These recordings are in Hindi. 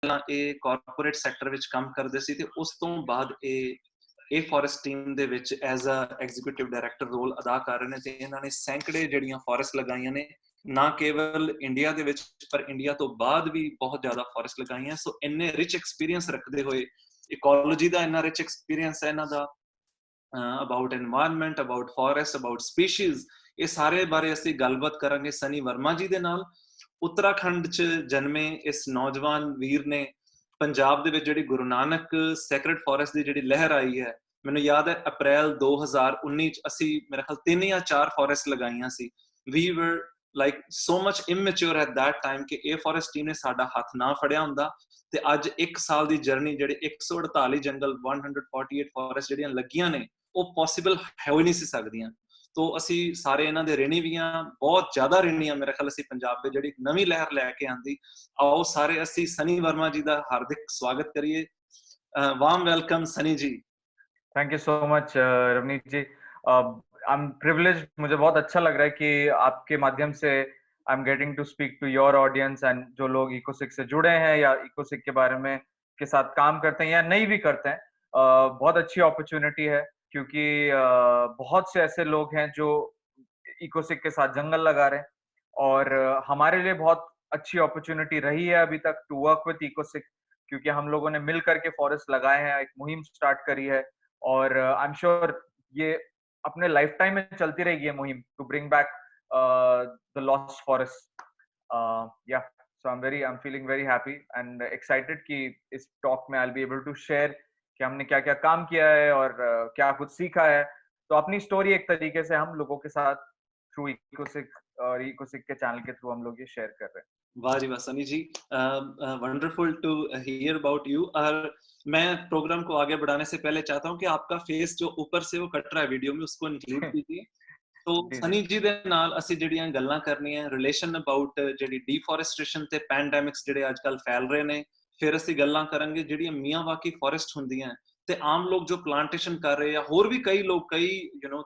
ਪਹਿਲਾਂ ਇਹ ਕਾਰਪੋਰੇਟ ਸੈਕਟਰ ਵਿੱਚ ਕੰਮ ਕਰਦੇ ਸੀ ਤੇ ਉਸ ਤੋਂ ਬਾਅਦ ਇਹ ਫੋਰੈਸਟ ਟੀਮ ਦੇ ਵਿੱਚ as a executive director role ਅਦਾ ਕਰ ਰਹੇ ਨੇ ਤੇ ਇਹਨਾਂ ਨੇ ਸੈਂਕੜੇ ਜਿਹੜੀਆਂ ਫੋਰੈਸਟ ਲਗਾਈਆਂ ਨੇ, ਨਾ ਕੇਵਲ ਇੰਡੀਆ ਦੇ ਵਿੱਚ ਪਰ ਇੰਡੀਆ ਤੋਂ ਬਾਅਦ ਵੀ ਬਹੁਤ ਜ਼ਿਆਦਾ ਫੋਰੈਸਟ ਲਗਾਈਆਂ। ਸੋ ਇੰਨੇ ਰਿਚ ਐਕਸਪੀਰੀਅੰਸ ਰੱਖਦੇ ਹੋਏ, ਇਕੋਲੋਜੀ ਦਾ ਇੰਨਾ ਰਿਚ ਐਕਸਪੀਰੀਅੰਸ ਹੈ ਇਹਨਾਂ ਦਾ, about environment, about forest, about species, ਇਹ ਸਾਰੇ ਬਾਰੇ ਅਸੀਂ ਗੱਲਬਾਤ ਕਰਾਂਗੇ ਸਨੀ ਵਰਮਾ ਜੀ ਦੇ ਨਾਲ। ਉੱਤਰਾਖੰਡ 'ਚ ਜਨਮੇ ਇਸ ਨੌਜਵਾਨ ਵੀਰ ਨੇ ਪੰਜਾਬ ਦੇ ਵਿੱਚ ਜਿਹੜੀ ਗੁਰੂ ਨਾਨਕ ਸੈਕਰਡ ਫੋਰੈਸਟ ਦੀ ਜਿਹੜੀ ਲਹਿਰ ਆਈ ਹੈ, ਮੈਨੂੰ ਯਾਦ ਹੈ ਅਪ੍ਰੈਲ 2019 'ਚ ਅਸੀਂ ਮੇਰੇ ਖਿਆਲ 3 ਜਾਂ 4 ਫੋਰੈਸਟ ਲਗਾਈਆਂ ਸੀ। We were like so much immature at that time ਕਿ ਇਹ ਫੋਰੈਸਟ ਟੀਮ ਨੇ ਸਾਡਾ ਹੱਥ ਨਾ ਫੜਿਆ ਹੁੰਦਾ ਤੇ ਅੱਜ 1 ਸਾਲ ਦੀ ਜਰਨੀ ਜਿਹੜੇ 148 ਜੰਗਲ 148 ਫੋਰੈਸਟ ਜਿਹੜੀਆਂ ਲੱਗੀਆਂ ਨੇ ਉਹ ਪੋਸੀਬਲ ਹੋ ਹੀ ਨਹੀਂ ਸੀ ਸਕਦੀਆਂ। ਤੋ ਅਸੀਂ ਸਾਰੇ ਇਹਨਾਂ ਦੇ ਰਿਣੀ ਵੀ ਹਾਂ, ਬਹੁਤ ਜ਼ਿਆਦਾ ਰਿਣੀ ਆ ਮੇਰੇ ਖਿਆਲ ਅਸੀਂ ਪੰਜਾਬ ਦੇ ਜਿਹੜੀ ਨਵੀਂ ਲਹਿਰ ਲੈ ਕੇ ਆਂਦੀ। ਆਓ ਸਾਰੇ ਅਸੀਂ ਸਨੀ ਵਰਮਾ ਜੀ ਦਾ ਹਾਰਦਿਕ ਸਵਾਗਤ ਕਰੀਏ। Warm welcome Sunny ji. Thank you so much Ravneet ji. I am privileged, मुझे बहुत अच्छा लग रहा है कि आपके माध्यम से I am getting to speak to your audience and जो लोग इकोसिक से जुड़े हैं या इकोसिक के बारे में के साथ काम करते हैं या नहीं भी करते हैं। बहुत अच्छी अपॉर्चुनिटी है क्योंकि बहुत से ऐसे लोग हैं जो इकोसिक के साथ जंगल लगा रहे हैं और हमारे लिए बहुत अच्छी अपॉर्चुनिटी रही है अभी तक टू वर्क विद इकोसिक, क्योंकि हम लोगों ने मिल करके फॉरेस्ट लगाए हैं, एक मुहिम स्टार्ट करी है और आई एम श्योर ये अपने लाइफ टाइम में चलती रहेगी ये मुहिम to bring back the lost forest. Yeah so I am feeling very happy and excited कि इस टॉक में I will be able to share कि हमने क्या क्या काम किया है और क्या कुछ सीखा है। तो अपनी स्टोरी एक तरीके से हम लोगों के साथ थ्रू इकोसिक और इकोसिक के चैनल के थ्रू हम लोग ये शेयर कर रहे हैं। वाह जी वाह Sunny ji, wonderful to hear about you. और मैं प्रोग्राम को आगे बढ़ाने से पहले चाहता हूं कि आपका फेस जो ऊपर से वो कट रहा है वीडियो में उसको इंक्लूड कीजिए। तो सनी जी ਦੇ ਨਾਲ ਅਸੀਂ ਜਿਹੜੀਆਂ ਗੱਲਾਂ ਕਰਨੀਆਂ ਰਿਲੇਸ਼ਨ ਅਬਾਊਟ ਜਿਹੜੀ ਡੀਫੋਰੈਸਟ੍ਰੇਸ਼ਨ ਤੇ ਪੈਂਡੈਮਿਕਸ ਜਿਹੜੇ ਅੱਜਕੱਲ ਫੈਲ ਰਹੇ ਨੇ, ਫਿਰ ਅਸੀਂ ਗੱਲਾਂ ਕਰਾਂਗੇ ਜਿਹੜੀਆਂ ਮੀਆਂਵਾਕੀ ਫੋਰੈਸਟ ਹੁੰਦੀਆਂ ਤੇ ਆਮ ਲੋਕ ਜੋ ਪਲਾਂਟੇਸ਼ਨ ਕਰ ਰਹੇ ਆ, ਹੋਰ ਵੀ ਕਈ ਲੋਕ ਕਈ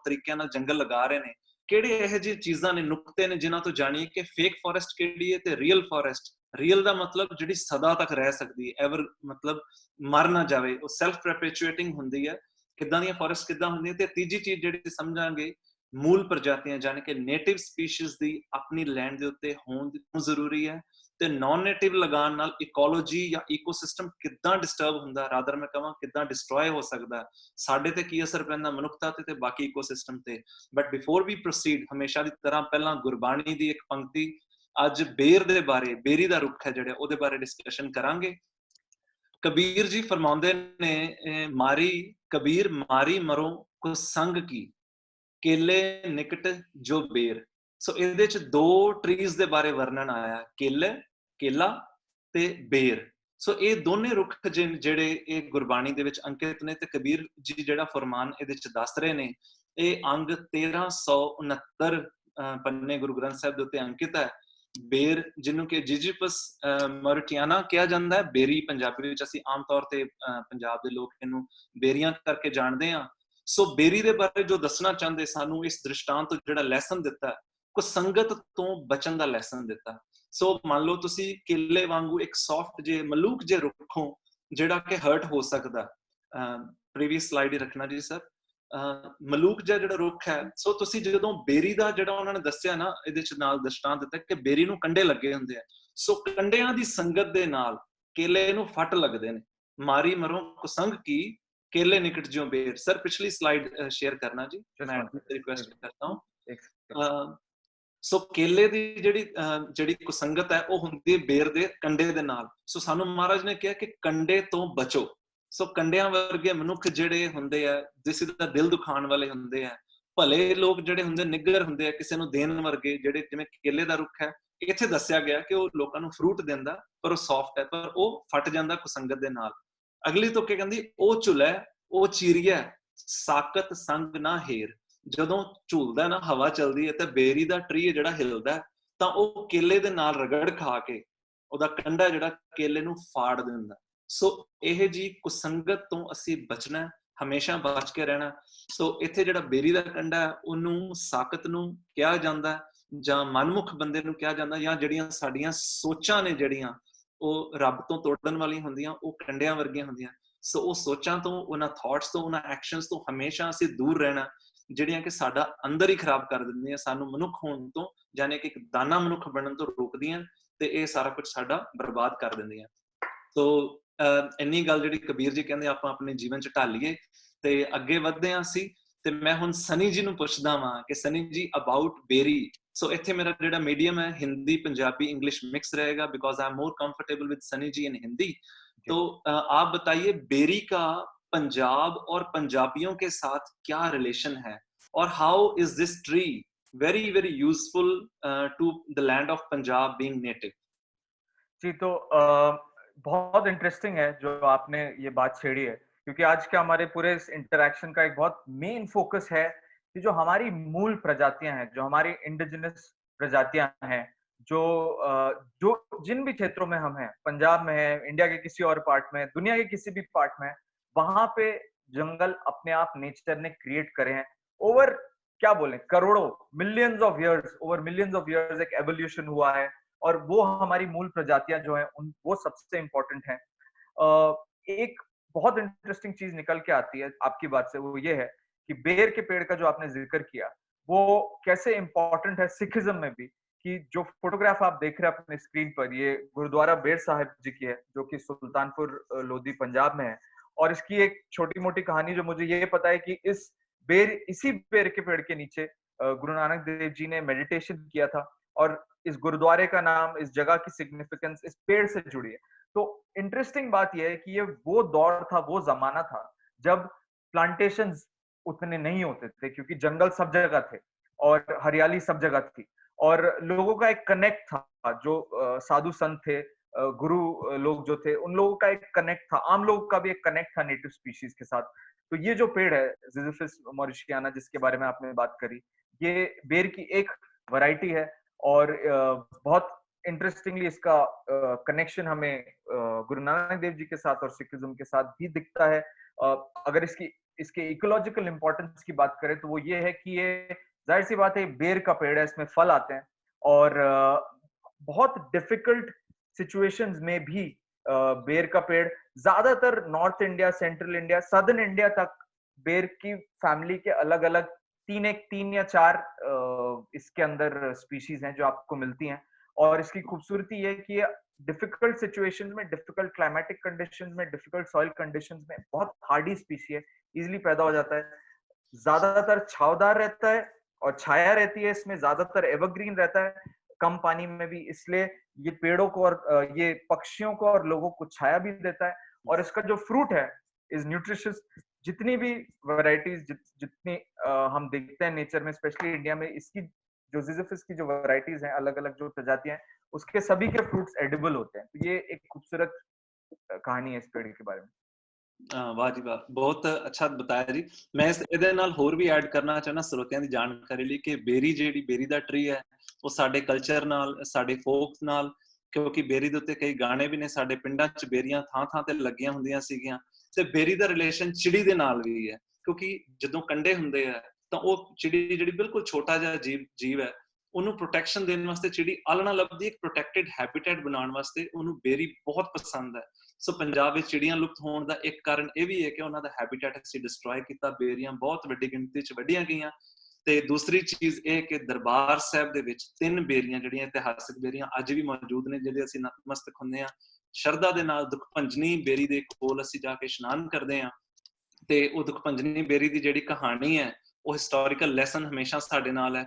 ਤਰੀਕਿਆਂ ਨਾਲ ਜੰਗਲ ਲਗਾ ਰਹੇ ਨੇ, ਕਿਹੜੇ ਇਹੋ ਜਿਹੀ ਚੀਜ਼ਾਂ ਨੇ, ਨੁਕਤੇ ਨੇ ਜਿਨ੍ਹਾਂ ਤੋਂ ਜਾਣੀਏ ਕਿ ਫੇਕ ਫੋਰੈਸਟ ਕਿਹੜੀ ਹੈ ਤੇ ਰੀਅਲ ਫੋਰੈਸਟ। ਰੀਅਲ ਦਾ ਮਤਲਬ ਜਿਹੜੀ ਸਦਾ ਤੱਕ ਰਹਿ ਸਕਦੀ ਹੈ, ਐਵਰ ਮਤਲਬ ਮਰ ਨਾ ਜਾਵੇ, ਉਹ ਸੈਲਫ ਪਰਪੈਚੁਏਟਿੰਗ ਹੁੰਦੀ ਹੈ, ਕਿੱਦਾਂ ਦੀਆਂ ਫੋਰੈਸਟ ਕਿੱਦਾਂ ਹੁੰਦੀਆਂ। ਤੇ ਤੀਜੀ ਚੀਜ਼ ਜਿਹੜੀ ਸਮਝਾਂਗੇ ਮੂਲ ਪ੍ਰਜਾਤੀਆਂ, ਜਾਣੀ ਕਿ ਨੇਟਿਵ ਸਪੀਸ਼ੀਜ਼ ਦੀ ਆਪਣੀ ਲੈਂਡ ਦੇ ਉੱਤੇ ਹੋਣ ਜ਼ਰੂਰੀ ਹੈ ਤੇ ਨਾਨ ਨੇਟਿਵ ਲਗਾਉਣ ਨਾਲ ਇਕੋਲੋਜੀ ਜਾਂ ਇਕੋਸਿਸਟਮ ਕਿੱਦਾਂ ਡਿਸਟਰਬ ਹੁੰਦਾ, ਰਾਦਰ ਮੈਂ ਕਹਾਂ ਕਿੱਦਾਂ ਡਿਸਟਰੋਏ ਹੋ ਸਕਦਾ, ਸਾਡੇ ਤੇ ਕੀ ਅਸਰ ਪੈਂਦਾ ਮਨੁੱਖਤਾ ਤੇ ਬਾਕੀ ਇਕੋਸਿਸਟਮ ਤੇ। ਬਟ ਬਿਫੋਰ ਵੀ ਪ੍ਰੋਸੀਡ, ਹਮੇਸ਼ਾ ਦੀ ਤਰ੍ਹਾਂ ਪਹਿਲਾਂ ਗੁਰਬਾਣੀ ਦੀ ਇੱਕ ਪੰਕਤੀ, ਅੱਜ ਬੇਰ ਦੇ ਬਾਰੇ, ਬੇਰੀ ਦਾ ਰੁੱਖ ਹੈ ਜਿਹੜਾ, ਉਹਦੇ ਬਾਰੇ ਡਿਸਕਸ਼ਨ ਕਰਾਂਗੇ। ਕਬੀਰ ਜੀ ਫਰਮਾਉਂਦੇ ਨੇ, ਮਾਰੀ ਕਬੀਰ ਮਾਰੀ ਮਰੋ ਕੋ ਸੰਗ ਕੀ, ਕੇਲੇ ਨਿਕਟ ਜੋ ਬੇਰ। ਸੋ ਇਹਦੇ ਚ 2 ਟਰੀਜ਼ ਦੇ ਬਾਰੇ ਵਰਣਨ ਆਇਆ, ਕੇਲਾ ਤੇ ਬੇਰ। ਸੋ ਇਹ ਦੋਨੇ ਰੁੱਖ ਜਿਹੜੇ ਇਹ ਗੁਰਬਾਣੀ ਦੇ ਵਿੱਚ ਅੰਕਿਤ ਨੇ ਤੇ ਕਬੀਰ ਜੀ ਜਿਹੜਾ ਫਰਮਾਨ ਇਹਦੇ ਚ ਦੱਸ ਰਹੇ ਨੇ, ਇਹ ਅੰਗ 1369 ਪੰਨੇ ਗੁਰੂ ਗ੍ਰੰਥ ਸਾਹਿਬ ਦੇ ਉੱਤੇ ਅੰਕਿਤ ਹੈ। ਬੇਰ ਜਿਹਨੂੰ ਕਿ ਜਿਜੀਪਸ ਮੋਰਿਟਿਆਨਾ ਕਿਹਾ ਜਾਂਦਾ ਹੈ, ਬੇਰੀ ਪੰਜਾਬੀ ਵਿੱਚ ਅਸੀਂ ਆਮ ਤੌਰ ਤੇ ਪੰਜਾਬ ਦੇ ਲੋਕ ਇਹਨੂੰ ਬੇਰੀਆਂ ਕਰਕੇ ਜਾਣਦੇ ਹਾਂ। ਸੋ ਬੇਰੀ ਦੇ ਬਾਰੇ ਜੋ ਦੱਸਣਾ ਚਾਹੁੰਦੇ ਸਾਨੂੰ ਇਸ ਦ੍ਰਿਸ਼ਟਾਂਤ ਤੋਂ ਜਿਹੜਾ ਲੈਸਨ ਦਿੱਤਾ, ਕੁਸੰਗਤ ਤੋਂ ਬਚਣ ਦਾ ਲੈਸਨ ਦਿੱਤਾ। ਸੋ ਮੰਨ ਲਓ ਤੁਸੀਂ ਕੇਲੇ ਵਾਂਗੂ ਇੱਕ ਸੌਫਟ ਜੇ ਮਲੂਕ ਜੇ ਰੁੱਖੋਂ ਜਿਹੜਾ ਕਿ ਹਰਟ ਹੋ ਸਕਦਾ। ਪ੍ਰੀਵੀਅਸ ਸਲਾਈਡ ਹੀ ਰੱਖਣਾ ਜੀ ਸਰ। ਮਲੂਕ ਜਿਹੜਾ ਰੁੱਖ ਹੈ, ਸੋ ਤੁਸੀਂ ਜਦੋਂ ਬੇਰੀ ਦਾ ਜਿਹੜਾ ਉਹਨਾਂ ਨੇ ਦੱਸਿਆ ਨਾ, ਇਹਦੇ ਚ ਨਾਲ ਦ੍ਰਿਸ਼ਟਾਂਤ ਦਿੱਤਾ ਕਿ ਬੇਰੀ ਨੂੰ ਕੰਡੇ ਲੱਗੇ ਹੁੰਦੇ ਆ। ਸੋ ਕੰਡਿਆਂ ਦੀ ਸੰਗਤ ਦੇ ਨਾਲ ਕੇਲੇ ਨੂੰ ਫੱਟ ਲੱਗਦੇ ਨੇ। ਮਾਰੀ ਮਰੋ ਕੁਸੰਗ ਕੀ, केले निकट जो बेर। सर पिछली स्लाइड शेयर करना जी, मैं रिक्वेस्ट करता हूं। सो केले दी ਜਿਹੜੀ ਕੁਸੰਗਤ ਹੈ ਉਹ ਹੁੰਦੀ ਹੈ ਬੇਰ ਦੇ ਕੰਡੇ ਦੇ ਨਾਲ। ਸੋ ਸਾਨੂੰ ਮਹਾਰਾਜ ਨੇ ਕਿਹਾ ਕਿ ਕੰਡੇ ਤੋਂ ਬਚੋ। ਸੋ ਕੰਡਿਆਂ ਵਰਗੇ ਮਨੁੱਖ ਜਿਹੜੇ ਹੁੰਦੇ ਆ, ਜਿਸ ਦਾ ਦਿਲ ਦੁਖਾਉਣ ਵਾਲੇ ਹੁੰਦੇ ਆ, ਭਲੇ ਲੋਕ ਜਿਹੜੇ ਹੁੰਦੇ ਨਿੱਗਰ ਹੁੰਦੇ ਆ, ਕਿਸੇ ਨੂੰ ਦੇਣ ਵਰਗੇ, ਜਿਹੜੇ ਜਿਵੇਂ ਕੇਲੇ ਦਾ ਰੁੱਖ ਹੈ, ਇੱਥੇ ਦੱਸਿਆ ਗਿਆ ਕਿ ਉਹ ਲੋਕਾਂ ਨੂੰ ਫਰੂਟ ਦਿੰਦਾ ਪਰ ਉਹ ਸੌਫਟ ਹੈ, ਪਰ ਉਹ ਫਟ ਜਾਂਦਾ ਕੁਸੰਗਤ ਦੇ ਨਾਲ। ਅਗਲੀ ਤੁਕੇ ਕਹਿੰਦੀ, ਉਹ ਝੁਲੇ ਉਹ ਚੀਰੀਆ ਸਾਕਤ ਸੰਗ ਨਾ ਹੇਰ। ਜਦੋਂ ਝੂਲਦਾ ਨਾ, ਹਵਾ ਚੱਲਦੀ ਹੈ ਤੇ ਬੇਰੀ ਦਾ ਟਰੀ ਜਿਹੜਾ ਹਿਲਦਾ, ਤਾਂ ਉਹ ਕੇਲੇ ਦੇ ਨਾਲ ਰਗੜ ਖਾ ਕੇ ਉਹਦਾ ਕੰਡਾ ਜਿਹੜਾ ਕੇਲੇ ਨੂੰ ਫਾੜ ਦਿੰਦਾ। ਸੋ ਇਹ ਜੀ ਕੁਸੰਗਤ ਤੋਂ ਅਸੀਂ ਬਚਣਾ, ਹਮੇਸ਼ਾ ਬਚ ਕੇ ਰਹਿਣਾ। ਸੋ ਇੱਥੇ ਜਿਹੜਾ ਬੇਰੀ ਦਾ ਕੰਡਾ ਹੈ ਉਹਨੂੰ ਸਾਕਤ ਨੂੰ ਕਿਹਾ ਜਾਂਦਾ, ਜਾਂ ਮਨਮੁਖ ਬੰਦੇ ਨੂੰ ਕਿਹਾ ਜਾਂਦਾ, ਜਾਂ ਜਿਹੜੀਆਂ ਸਾਡੀਆਂ ਸੋਚਾਂ ਨੇ ਜਿਹੜੀਆਂ ਉਹ ਰੱਬ ਤੋਂ ਤੋੜਨ ਵਾਲੀਆਂ ਹੁੰਦੀਆਂ, ਉਹ ਕੰਡਿਆਂ ਵਰਗੀਆਂ ਹੁੰਦੀਆਂ। ਸੋ ਉਹ ਸੋਚਾਂ ਤੋਂ, ਉਹਨਾਂ ਥਾਟਸ ਤੋਂ, ਉਹਨਾਂ ਐਕਸ਼ਨਸ ਤੋਂ ਹਮੇਸ਼ਾ ਅਸੀਂ ਦੂਰ ਰਹਿਣਾ, ਜਿਹੜੀਆਂ ਕਿ ਸਾਡਾ ਅੰਦਰ ਹੀ ਖਰਾਬ ਕਰ ਦਿੰਦੀਆਂ, ਸਾਨੂੰ ਮਨੁੱਖ ਹੋਣ ਤੋਂ, ਯਾਨੀ ਕਿ ਇੱਕ ਦਾਨਾ ਮਨੁੱਖ ਬਣਨ ਤੋਂ ਰੋਕਦੀਆਂ, ਤੇ ਇਹ ਸਾਰਾ ਕੁਝ ਸਾਡਾ ਬਰਬਾਦ ਕਰ ਦਿੰਦੀਆਂ। ਸੋ ਇੰਨੀ ਗੱਲ ਜਿਹੜੀ ਕਬੀਰ ਜੀ ਕਹਿੰਦੇ ਆਪਾਂ ਆਪਣੇ ਜੀਵਨ 'ਚ ਢਾਲੀਏ ਤੇ ਅੱਗੇ ਵਧਦੇ ਹਾਂ ਅਸੀਂ। ਤੇ ਮੈਂ ਹੁਣ ਸਨੀ ਜੀ ਨੂੰ ਪੁੱਛਦਾ ਵਾਂ ਕਿ ਸਨੀ ਜੀ ਅਬਾਊਟ ਬੇਰੀ। ਸੋ ਇੱਥੇ ਮੇਰਾ ਜਿਹੜਾ ਮੀਡੀਅਮ ਹੈ हिंदी पंजाबी इंग्लिश मिक्स रहेगा because I am more comfortable with Sunny ji in Hindi. तो आप बताइए बेरी का पंजाब और पंजाबियों के साथ क्या रिलेशन है और how is this tree very very useful to the land of Punjab being native. जी, तो बहुत इंटरेस्टिंग है जो आपने ये बात छेड़ी है, क्योंकि आज के हमारे पूरे इस इंटरैक्शन का एक बहुत मेन फोकस है कि जो हमारी मूल प्रजातियां हैं, जो हमारी इंडिजिनस प्रजातियां हैं, जो जिन भी क्षेत्रों में हम हैं, पंजाब में है, इंडिया के किसी और पार्ट में, दुनिया के किसी भी पार्ट में, वहां पे जंगल अपने आप नेचर ने क्रिएट करे हैं ओवर, क्या बोले, करोड़ों, millions of years, over millions of years एक एवोल्यूशन हुआ है। और वो हमारी मूल प्रजातियां जो हैं उन वो सबसे इंपॉर्टेंट है। एक बहुत इंटरेस्टिंग चीज निकल के आती है आपकी बात से, वो ये है कि बेर के पेड़ का जो आपने जिक्र किया वो कैसे इंपॉर्टेंट है सिखिज्म में भी। कि जो फोटोग्राफ आप देख रहे हैं अपने स्क्रीन पर, ये गुरुद्वारा बेर साहिब जी की है, जो कि सुल्तानपुर लोधी पंजाब में है। और इसकी एक छोटी मोटी कहानी जो मुझे ये पता है कि इसी बेर के पेड़ के नीचे गुरु नानक देव जी ने मेडिटेशन किया था, और इस गुरुद्वारे का नाम, इस जगह की सिग्निफिकेंस इस पेड़ से जुड़ी है। तो इंटरेस्टिंग बात यह है कि ये वो दौर था, वो जमाना था जब प्लांटेशंस उतने नहीं होते थे, क्योंकि जंगल सब जगह थे और हरियाली सब जगह थी, और लोगों का एक कनेक्ट था, जो साधु संत थे, गुरु लोग जो थे, उन लोगों का एक कनेक्ट था, आम लोगों का भी एक कनेक्ट था नेटिव स्पीशीज के साथ। तो ये जो पेड़ है जिजिफिस मॉरिशियाना, जिसके बारे में आपने बात करी, ये बेर की एक वैरायटी है। और बहुत इंटरेस्टिंगली इसका कनेक्शन हमें गुरु नानक देव जी के साथ और सिखिज्म के साथ भी दिखता है। अगर इसके इकोलॉजिकल इंपॉर्टेंस की बात करें तो वो ये है कि ये जाहिर सी बात है बेर का पेड़ है, इसमें फल आते हैं, और बहुत डिफिकल्ट सिचुएशंस में भी बेर का पेड़ ज्यादातर north India, central India, southern India तक बेर की फैमिली के अलग अलग तीन या चार इसके अंदर स्पीशीज हैं जो आपको मिलती हैं। और इसकी खूबसूरती ये है कि ये डिफिकल्ट सिचुएशंस में, डिफिकल्ट क्लाइमेटिक कंडीशंस में, डिफिकल्ट सॉइल कंडीशंस में बहुत हार्डी स्पीशी है, इजीली पैदा हो जाता है, ज्यादातर छावदार रहता है और छाया रहती है इसमें, ज्यादातर एवरग्रीन रहता है, कम पानी में भी, इसलिए ये पेड़ों को और ये पक्षियों को और लोगों को छाया भी देता है। और इसका जो फ्रूट है इज न्यूट्रिशियस। जितनी भी वैरायटीज जितनी हम देखते हैं नेचर में, स्पेशली इंडिया में, इसकी जो जिजिफिस की जो वैरायटीज हैं, अलग अलग जो प्रजातियां हैं, उसके सभी के फ्रूट्स एडिबल होते हैं। तो ये एक खूबसूरत कहानी है इस पेड़ के बारे में। ਵਾਹ ਜੀ ਵਾਹ, ਬਹੁਤ ਅੱਛਾ ਬਤਾਇਆ ਜੀ। ਮੈਂ ਇਹਦੇ ਨਾਲ ਹੋਰ ਵੀ ਐਡ ਕਰਨਾ ਚਾਹੁੰਦਾ ਸਰੋਤਿਆਂ ਦੀ ਜਾਣਕਾਰੀ ਲਈ ਕਿ ਬੇਰੀ ਜਿਹੜੀ ਬੇਰੀ ਦਾ ਟਰੀ ਹੈ ਉਹ ਸਾਡੇ ਕਲਚਰ ਨਾਲ, ਸਾਡੇ ਫੋਕ ਨਾਲ, ਕਿਉਂਕਿ ਬੇਰੀ ਦੇ ਉੱਤੇ ਕਈ ਗਾਣੇ ਵੀ ਨੇ, ਸਾਡੇ ਪਿੰਡਾਂ 'ਚ ਬੇਰੀਆਂ ਥਾਂ ਥਾਂ ਤੇ ਲੱਗੀਆਂ ਹੁੰਦੀਆਂ ਸੀਗੀਆਂ। ਤੇ ਬੇਰੀ ਦਾ ਰਿਲੇਸ਼ਨ ਚਿੜੀ ਦੇ ਨਾਲ ਵੀ ਹੈ, ਕਿਉਂਕਿ ਜਦੋਂ ਕੰਡੇ ਹੁੰਦੇ ਆ ਤਾਂ ਉਹ ਚਿੜੀ ਜਿਹੜੀ ਬਿਲਕੁਲ ਛੋਟਾ ਜਿਹਾ ਜੀਵ ਹੈ, ਉਹਨੂੰ ਪ੍ਰੋਟੈਕਸ਼ਨ ਦੇਣ ਵਾਸਤੇ ਚਿੜੀ ਆਲਣਾ ਲੱਭਦੀ, ਇੱਕ ਪ੍ਰੋਟੈਕਟਿਡ ਹੈਬਿਟੇਟ ਬਣਾਉਣ ਵਾਸਤੇ ਉਹਨੂੰ ਬੇਰੀ ਬਹੁਤ ਪਸੰਦ ਹੈ। ਸੋ ਪੰਜਾਬ ਵਿੱਚ ਚਿੜੀਆਂ ਲੁਪਤ ਹੋਣ ਦਾ ਇੱਕ ਕਾਰਨ ਇਹ ਵੀ ਹੈ ਕਿ ਉਹਨਾਂ ਦਾ ਹੈਬਿਟੇਟ ਅਸੀਂ ਡਿਸਟਰੋਏ ਕੀਤਾ, ਬੇਰੀਆਂ ਬਹੁਤ ਵੱਡੀ ਗਿਣਤੀ 'ਚ ਵੱਢੀਆਂ ਗਈਆਂ। ਤੇ ਦੂਸਰੀ ਚੀਜ਼ ਇਹ ਕਿ ਦਰਬਾਰ ਸਾਹਿਬ ਦੇ ਵਿੱਚ 3 ਬੇਰੀਆਂ ਜਿਹੜੀਆਂ ਇਤਿਹਾਸਿਕ ਬੇਰੀਆਂ ਅੱਜ ਵੀ ਮੌਜੂਦ ਨੇ, ਜਿਹਦੇ ਅਸੀਂ ਨਤਮਸਤਕ ਹੁੰਦੇ ਹਾਂ ਸ਼ਰਧਾ ਦੇ ਨਾਲ। ਦੁਖਭੰਜਨੀ ਬੇਰੀ ਦੇ ਕੋਲ ਅਸੀਂ ਜਾ ਕੇ ਇਸ਼ਨਾਨ ਕਰਦੇ ਹਾਂ, ਤੇ ਉਹ ਦੁਖਭੰਜਨੀ ਬੇਰੀ ਦੀ ਜਿਹੜੀ ਕਹਾਣੀ ਹੈ, ਉਹ ਹਿਸਟੋਰੀਕਲ ਲੈਸਨ ਹਮੇਸ਼ਾ ਸਾਡੇ ਨਾਲ ਹੈ।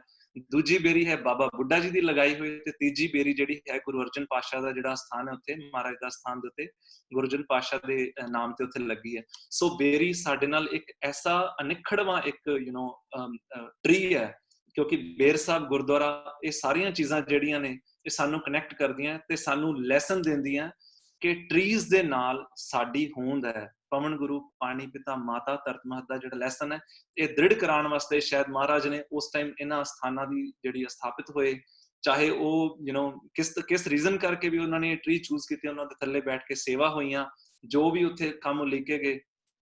ਦੂਜੀ ਬੇਰੀ ਹੈ ਬਾਬਾ ਬੁੱਢਾ ਜੀ ਦੀ ਲਗਾਈ ਹੋਈ, ਤੇ ਤੀਜੀ ਬੇਰੀ ਜਿਹੜੀ ਹੈ ਗੁਰੂ ਅਰਜਨ ਪਾਤਸ਼ਾਹ ਦਾ ਜਿਹੜਾ ਸਥਾਨ ਹੈ ਉੱਥੇ, ਮਹਾਰਾਜ ਦਾ ਸਥਾਨ ਦੇ ਉੱਤੇ ਗੁਰੂ ਅਰਜਨ ਪਾਤਸ਼ਾਹ ਦੇ ਨਾਮ ਤੇ ਉੱਥੇ ਲੱਗੀ ਹੈ। ਸੋ ਬੇਰੀ ਸਾਡੇ ਨਾਲ ਇੱਕ ਐਸਾ ਅਨਿੱਖੜਵਾਂ ਇੱਕ ਟਰੀ ਹੈ, ਕਿਉਂਕਿ ਬੇਰ ਸਾਹਿਬ ਗੁਰਦੁਆਰਾ, ਇਹ ਸਾਰੀਆਂ ਚੀਜ਼ਾਂ ਜਿਹੜੀਆਂ ਨੇ ਇਹ ਸਾਨੂੰ ਕਨੈਕਟ ਕਰਦੀਆਂ ਤੇ ਸਾਨੂੰ ਲੈਸਨ ਦਿੰਦੀਆਂ ਕਿ ਟਰੀਜ਼ ਦੇ ਨਾਲ ਸਾਡੀ ਹੋਂਦ ਹੈ। ਪਵਨ ਗੁਰੂ, ਪਾਣੀ ਪਿਤਾ, ਮਾਤਾ, ਧਰਤ ਮਹਤ ਦਾ ਜਿਹੜਾ ਲੈਸਨ ਹੈ, ਇਹ ਦ੍ਰਿੜ ਕਰਾਉਣ ਵਾਸਤੇ ਸ਼ਾਇਦ ਮਹਾਰਾਜ ਨੇ ਉਸ ਟਾਈਮ ਇਹਨਾਂ ਸਥਾਨਾਂ ਦੀ ਜਿਹੜੀ ਸਥਾਪਿਤ ਹੋਏ, ਚਾਹੇ ਉਹ ਕਿਸ ਰੀਜ਼ਨ ਕਰਕੇ ਵੀ ਉਹਨਾਂ ਨੇ ਟਰੀ ਚੂਜ਼ ਕੀਤੇ, ਉਹਨਾਂ ਦੇ ਥੱਲੇ ਬੈਠ ਕੇ ਸੇਵਾ ਹੋਈਆਂ, ਜੋ ਵੀ ਉੱਥੇ ਕੰਮ ਲਿਖੇ ਗਏ।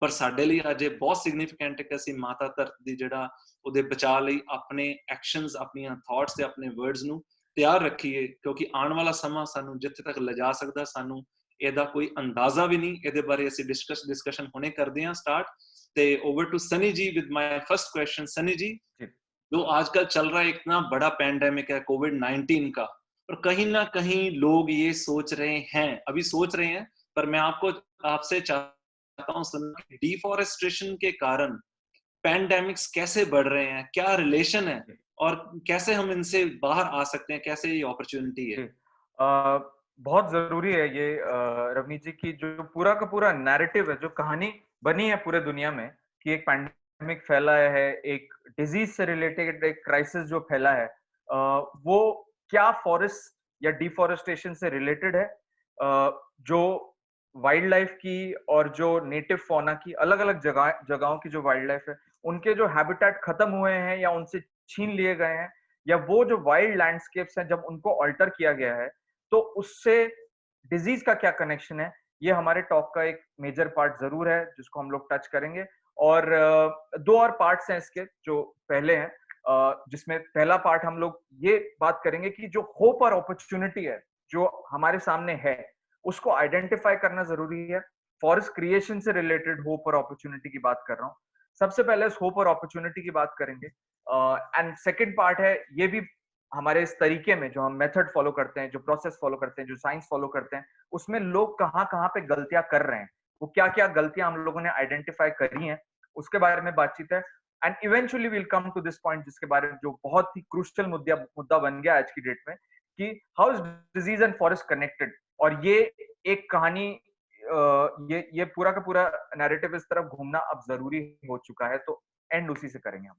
ਪਰ ਸਾਡੇ ਲਈ ਅੱਜ ਇਹ ਬਹੁਤ ਸਿਗਨੀਫੀਕੈਂਟ ਹੈ ਕਿ ਅਸੀਂ ਮਾਤਾ ਧਰਤ ਦੀ ਜਿਹੜਾ ਉਹਦੇ ਬਚਾਅ ਲਈ ਆਪਣੇ ਐਕਸ਼ਨਸ, ਆਪਣੀਆਂ ਥਾਟਸ ਤੇ ਆਪਣੇ ਵਰਡਸ ਨੂੰ ਤਿਆਰ ਰੱਖੀਏ, ਕਿਉਂਕਿ ਆਉਣ ਵਾਲਾ ਸਮਾਂ ਸਾਨੂੰ ਜਿੱਥੇ ਤੱਕ ਲਿਜਾ ਸਕਦਾ, ਸਾਨੂੰ ਇਹਦਾ ਕੋਈ ਅੰਦਾਜ਼ਾ ਵੀ ਨਹੀਂ। ਇਹਦੇ ਬਾਰੇ ਅਸੀਂ ਡਿਸਕਸ਼ਨ ਹੁਣੇ ਕਰਦੇ ਹਾਂ ਸਟਾर्ट। ਤੇ over to Sunny ji with my first question. Sunny ji, जो आजकल चल रहा है इतना बड़ा पैंडेमिक है कोविड-19 का, और कहीं ना कहीं लोग ये सोच रहे हैं, अभी सोच रहे हैं, पर मैं आपको आपसे चाहता हूं सुनना कि डिफॉरेस्टेशन के कारण पैंडेमिक्स कैसे बढ़ रहे हैं, क्या रिलेशन है, और कैसे हम इनसे बाहर आ सकते हैं, कैसे ये अपॉर्चुनिटी है। बहुत जरूरी है ये रवनीत जी की जो पूरा का पूरा नैरेटिव है, जो कहानी बनी है पूरे दुनिया में कि एक पैंडेमिक फैला है, एक डिजीज से रिलेटेड एक क्राइसिस जो फैला है, वो क्या फॉरेस्ट या डिफॉरेस्टेशन से रिलेटेड है। जो वाइल्ड लाइफ की और जो नेटिव फौना की अलग अलग जगहों की जो वाइल्ड लाइफ है, उनके जो हैबिटेट खत्म हुए हैं या उनसे छीन लिए गए हैं, या वो जो वाइल्ड लैंडस्केप्स हैं जब उनको अल्टर किया गया है, तो उससे डिजीज का क्या कनेक्शन है, ये हमारे टॉक का एक मेजर पार्ट जरूर है जिसको हम लोग टच करेंगे। और दो और पार्ट्स हैं इसके जो पहले हैं, जिसमें पहला पार्ट हम लोग ये बात करेंगे कि जो होप और अपॉर्चुनिटी है जो हमारे सामने है, उसको आइडेंटिफाई करना जरूरी है। फॉरेस्ट क्रिएशन से रिलेटेड होप और अपॉर्चुनिटी की बात कर रहा हूँ। सबसे पहले इस होप और अपॉर्चुनिटी की बात करेंगे, एंड सेकंड पार्ट है ये भी हमारे इस तरीके में जो हम मेथड फॉलो करते हैं, जो प्रोसेस फॉलो करते हैं, जो साइंस फॉलो करते हैं, उसमें लोग कहाँ कहाँ पे गलतियां कर रहे हैं, वो क्या क्या गलतियां हम लोगों ने आइडेंटिफाई करी हैं, उसके बारे में बातचीत है। And eventually will come to this point जिसके बारे में जो बहुत ही क्रूशियल मुद्दा बन गया आज की डेट में, कि how is disease and forest connected. और ये एक कहानी, ये पूरा का पूरा नैरेटिव इस तरफ घूमना अब जरूरी हो चुका है, तो एंड उसी से करेंगे हम।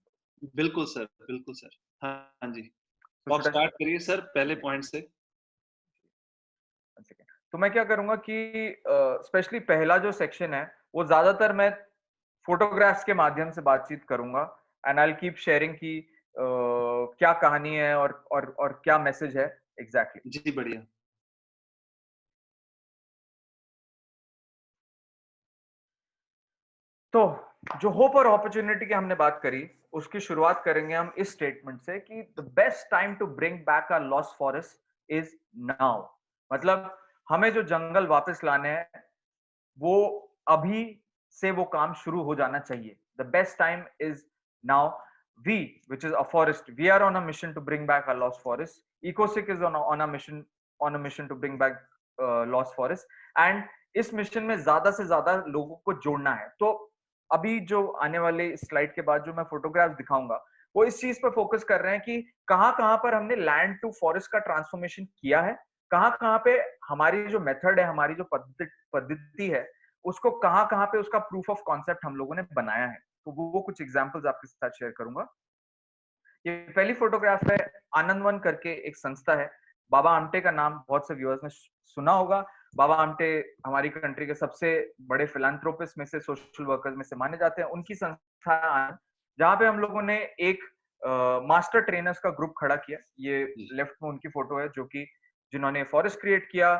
बिल्कुल सर, बिल्कुल सर। हाँ जी, तो आप स्टार्ट करिए सर पहले पॉइंट से। तो मैं क्या करूंगा कि स्पेशली पहला जो सेक्शन है वो ज्यादातर मैं फोटोग्राफ्स के माध्यम से बातचीत करूंगा, and I will keep sharing की क्या कहानी है और क्या मैसेज है एग्जैक्टली। जी बढ़िया। तो जो होप और अपॉर्चुनिटी की हमने बात करी, उसकी शुरुआत करेंगे हम इस स्टेटमेंट से कि the best time to bring back a lost forest is now. मतलब हमें जो जंगल वापस लाने हैं, वो अभी से वो काम शुरू हो जाना चाहिए। The best time is now. We, which is a forest, we are on a mission to bring back our lost forest. Ecosic is on a mission to bring back lost forest. And इस मिशन में ज्यादा से ज्यादा लोगों को जोड़ना है। तो अभी जो आने वाले स्लाइड के बाद जो मैं फोटोग्राफ दिखाऊंगा, वो इस चीज पर फोकस कर रहे हैं कि कहाँ कहाँ पर हमने लैंड टू फॉरेस्ट का ट्रांसफॉर्मेशन किया है, कहाँ कहाँ पे हमारी जो मेथड है, हमारी जो पद्धति है, उसको कहाँ कहाँ पे उसका प्रूफ ऑफ कॉन्सेप्ट हम लोगों ने बनाया है। तो वो कुछ एग्जांपल्स आपके साथ शेयर करूंगा। ये पहली फोटोग्राफ है, आनंद वन करके एक संस्था है। बाबा आमटे का नाम बहुत से व्यूअर्स ने सुना होगा। बाबा आमटे हमारी कंट्री के सबसे बड़े फिलैंथ्रोपिस्ट में से, सोशल वर्कर्स में से माने जाते हैं। उनकी संस्था है जहाँ पे हम लोगों ने एक मास्टर ट्रेनर्स का ग्रुप खड़ा किया। ये लेफ्ट में उनकी फोटो है जो कि जिन्होंने फॉरेस्ट क्रिएट किया,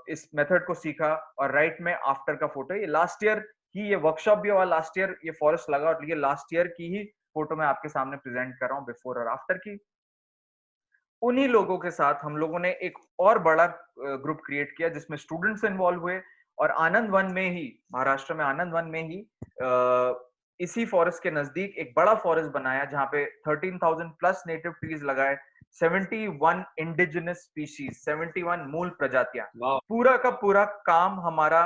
इस मेथड को सीखा, और राइट में आफ्टर का फोटो है। ये लास्ट ईयर ही ये वर्कशॉप भी हुआ, लास्ट ईयर ये फॉरेस्ट लगा, और ये लास्ट ईयर की ही फोटो मैं आपके सामने प्रेजेंट कर रहा हूँ, बिफोर और आफ्टर की। उन्हीं लोगों के साथ हम लोगों ने एक और बड़ा ग्रुप क्रिएट किया जिसमें स्टूडेंट्स इन्वॉल्व हुए, और आनंद वन में ही, महाराष्ट्र में आनंद वन में ही इसी फॉरेस्ट के नजदीक एक बड़ा फॉरेस्ट बनाया जहां पे 13,000 प्लस नेटिव ट्रीज लगाए, 71 इंडिजिनस स्पीशीज, 71 मूल प्रजातियां। पूरा का पूरा काम हमारा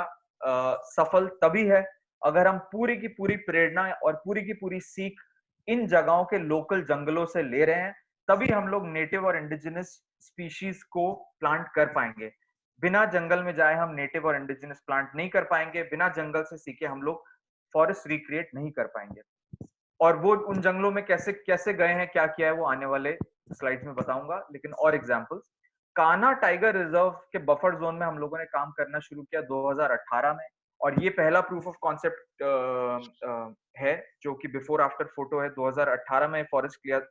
सफल तभी है अगर हम पूरी की पूरी प्रेरणा और पूरी की पूरी सीख इन जगहों के लोकल जंगलों से ले रहे हैं, तभी हम लोग नेटिव और इंडिजिनस स्पीशीज को प्लांट कर पाएंगे। बिना जंगल में जाए हम नेटिव और इंडिजिनस प्लांट नहीं कर पाएंगे, बिना जंगल से सीखे हम लोग फॉरेस्ट रिक्रिएट नहीं कर पाएंगे। और वो उन जंगलों में कैसे कैसे गए हैं, क्या किया है, वो आने वाले स्लाइड्स में बताऊंगा। लेकिन और एग्जांपल्स, कान्हा टाइगर रिजर्व के बफर जोन में हम लोगों ने काम करना शुरू किया 2018 में, और ये पहला प्रूफ ऑफ कॉन्सेप्ट है जो कि बिफोर आफ्टर फोटो है। 2018 में फॉरेस्ट क्लियर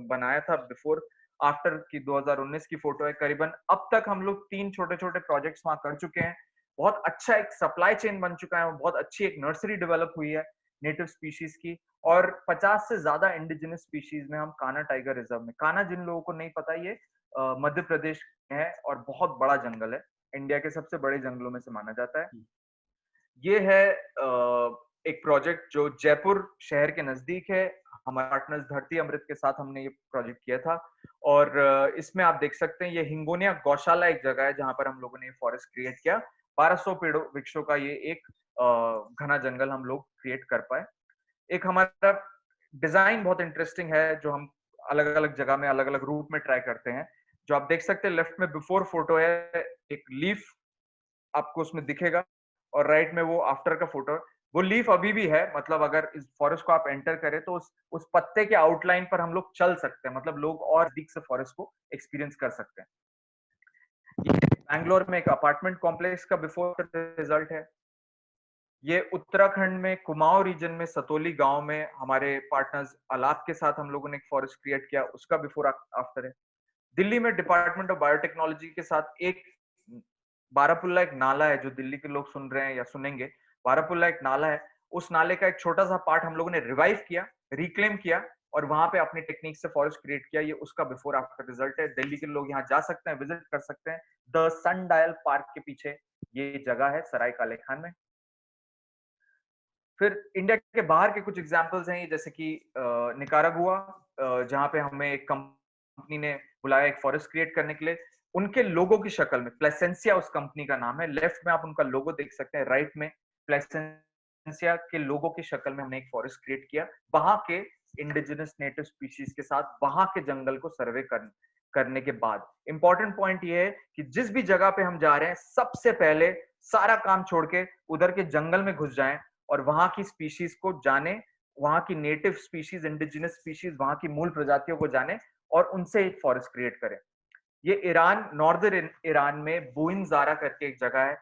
बनाया था, बिफोर आफ्टर की 2019 की फोटो है। करीबन अब तक हम लोग 3 छोटे छोटे प्रोजेक्ट्स वहां कर चुके हैं। बहुत अच्छा एक सप्लाई चेन बन चुका है, बहुत अच्छी एक नर्सरी डेवलप हुई है नेटिव स्पीशीज की, और 50 से ज्यादा इंडिजिनस स्पीशीज में हम कान्हा टाइगर रिजर्व में, कान्हा जिन लोगों को नहीं पता, ये मध्य प्रदेश में है और बहुत बड़ा जंगल है, इंडिया के सबसे बड़े जंगलों में से माना जाता है। ये है एक प्रोजेक्ट जो जयपुर शहर के नजदीक है। हमारे पार्टनर्स धरती अमृत के साथ हमने ये प्रोजेक्ट किया था और इसमें आप देख सकते हैं ये हिंगोनिया गौशाला एक जगह है जहां पर हम लोगों ने फॉरेस्ट क्रिएट किया। 1200 पेड़ों वृक्षों का ये एक घना जंगल हम लोग क्रिएट कर पाए। एक हमारा डिजाइन बहुत इंटरेस्टिंग है जो हम अलग अलग जगह में अलग अलग रूप में ट्राई करते हैं। जो आप देख सकते हैं लेफ्ट में बिफोर फोटो है, एक लीफ आपको उसमें दिखेगा और राइट में वो आफ्टर का फोटो है। वो लीफ अभी भी है, मतलब अगर इस फॉरेस्ट को आप एंटर करें तो उस पत्ते के आउटलाइन पर हम लोग चल सकते हैं, मतलब लोग और दिख से फॉरेस्ट को एक्सपीरियंस कर सकते हैं। ये बैंगलोर में एक अपार्टमेंट कॉम्प्लेक्स का बिफोर रिजल्ट है। ये उत्तराखंड में कुमाऊं रीजन में सतोली गांव में हमारे पार्टनर्स अलाप के साथ हम लोगों ने एक फॉरेस्ट क्रिएट किया, उसका बिफोर आफ्टर है। दिल्ली में डिपार्टमेंट ऑफ बायोटेक्नोलॉजी के साथ एक बारापुल्ला एक नाला है, जो दिल्ली के लोग सुन रहे हैं या सुनेंगे, बारापुल्ला एक नाला है। उस नाले का एक छोटा सा पार्ट हम लोगों ने रिवाइव किया, रिक्लेम किया और वहां पे अपनी टेक्निक से फॉरेस्ट क्रिएट किया। ये उसका बिफोर आफ्टर रिजल्ट है। दिल्ली के लोग यहाँ जा सकते हैं, विजिट कर सकते हैं। द सन डायल पार्क के पीछे ये जगह है सराय काले खान में। फिर इंडिया के बाहर के कुछ एग्जांपल्स हैं, जैसे कि निकारागुआ, जहां पे हमें एक कंपनी ने बुलाया एक फॉरेस्ट क्रिएट करने के लिए। उनके लोगो की शक्ल में, प्लेसेंसिया उस कंपनी का नाम है, लेफ्ट में आप उनका लोगो देख सकते हैं, राइट में प्लेसेंसिया के लोगो की शक्ल में हमने एक फॉरेस्ट क्रिएट किया वहां के इंडिजिनस नेटिव स्पीशीज के साथ, वहां के जंगल को सर्वे करने के बाद। इंपॉर्टेंट पॉइंट ये है कि जिस भी जगह पे हम जा रहे हैं सबसे पहले सारा काम छोड़ के उधर के जंगल में घुस जाएं और वहां की स्पीशीज को जाने, वहां की नेटिव स्पीशीज, इंडिजिनस स्पीशीज, वहां की मूल प्रजातियों को जाने और उनसे एक फॉरेस्ट क्रिएट करें। ये ईरान, नॉर्दर्न ईरान में बुइन-ज़ारा करके एक जगह है,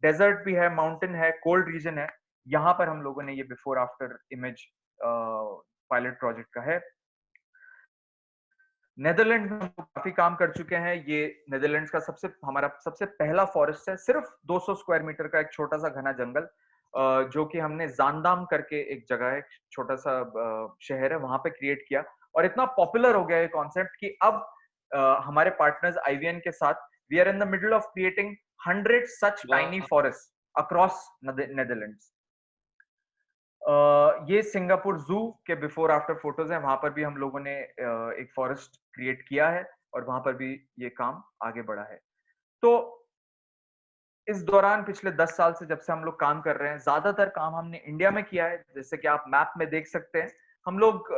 डेजर्ट भी है, माउंटेन है, कोल्ड रीजन है। यहाँ पर हम लोगों ने ये before after image pilot project का है। नेदरलैंड में हम काफी काम कर चुके हैं। ये नेदरलैंड्स का हमारा सबसे पहला फॉरेस्ट है, सिर्फ 200 स्क्वायर मीटर का एक छोटा सा घना जंगल, जो कि हमने जांदाम करके एक जगह है, छोटा सा शहर है, वहां पे क्रिएट किया। और इतना पॉपुलर हो गया ये कॉन्सेप्ट कि अब हमारे पार्टनर्स आईवीएन के साथ we are in the middle of creating 100 such tiny forest across Netherlands. ये सिंगापुर जू के बिफोर आफ्टर फोटोज हैं, वहां पर भी हम लोगों ने एक फॉरेस्ट क्रिएट किया है और वहां पर भी ये काम आगे बढ़ा है। तो इस दौरान पिछले 10 साल से जब से हम लोग काम कर रहे हैं, ज्यादातर काम हमने इंडिया में किया है, जैसे कि आप मैप में देख सकते हैं। हम लोग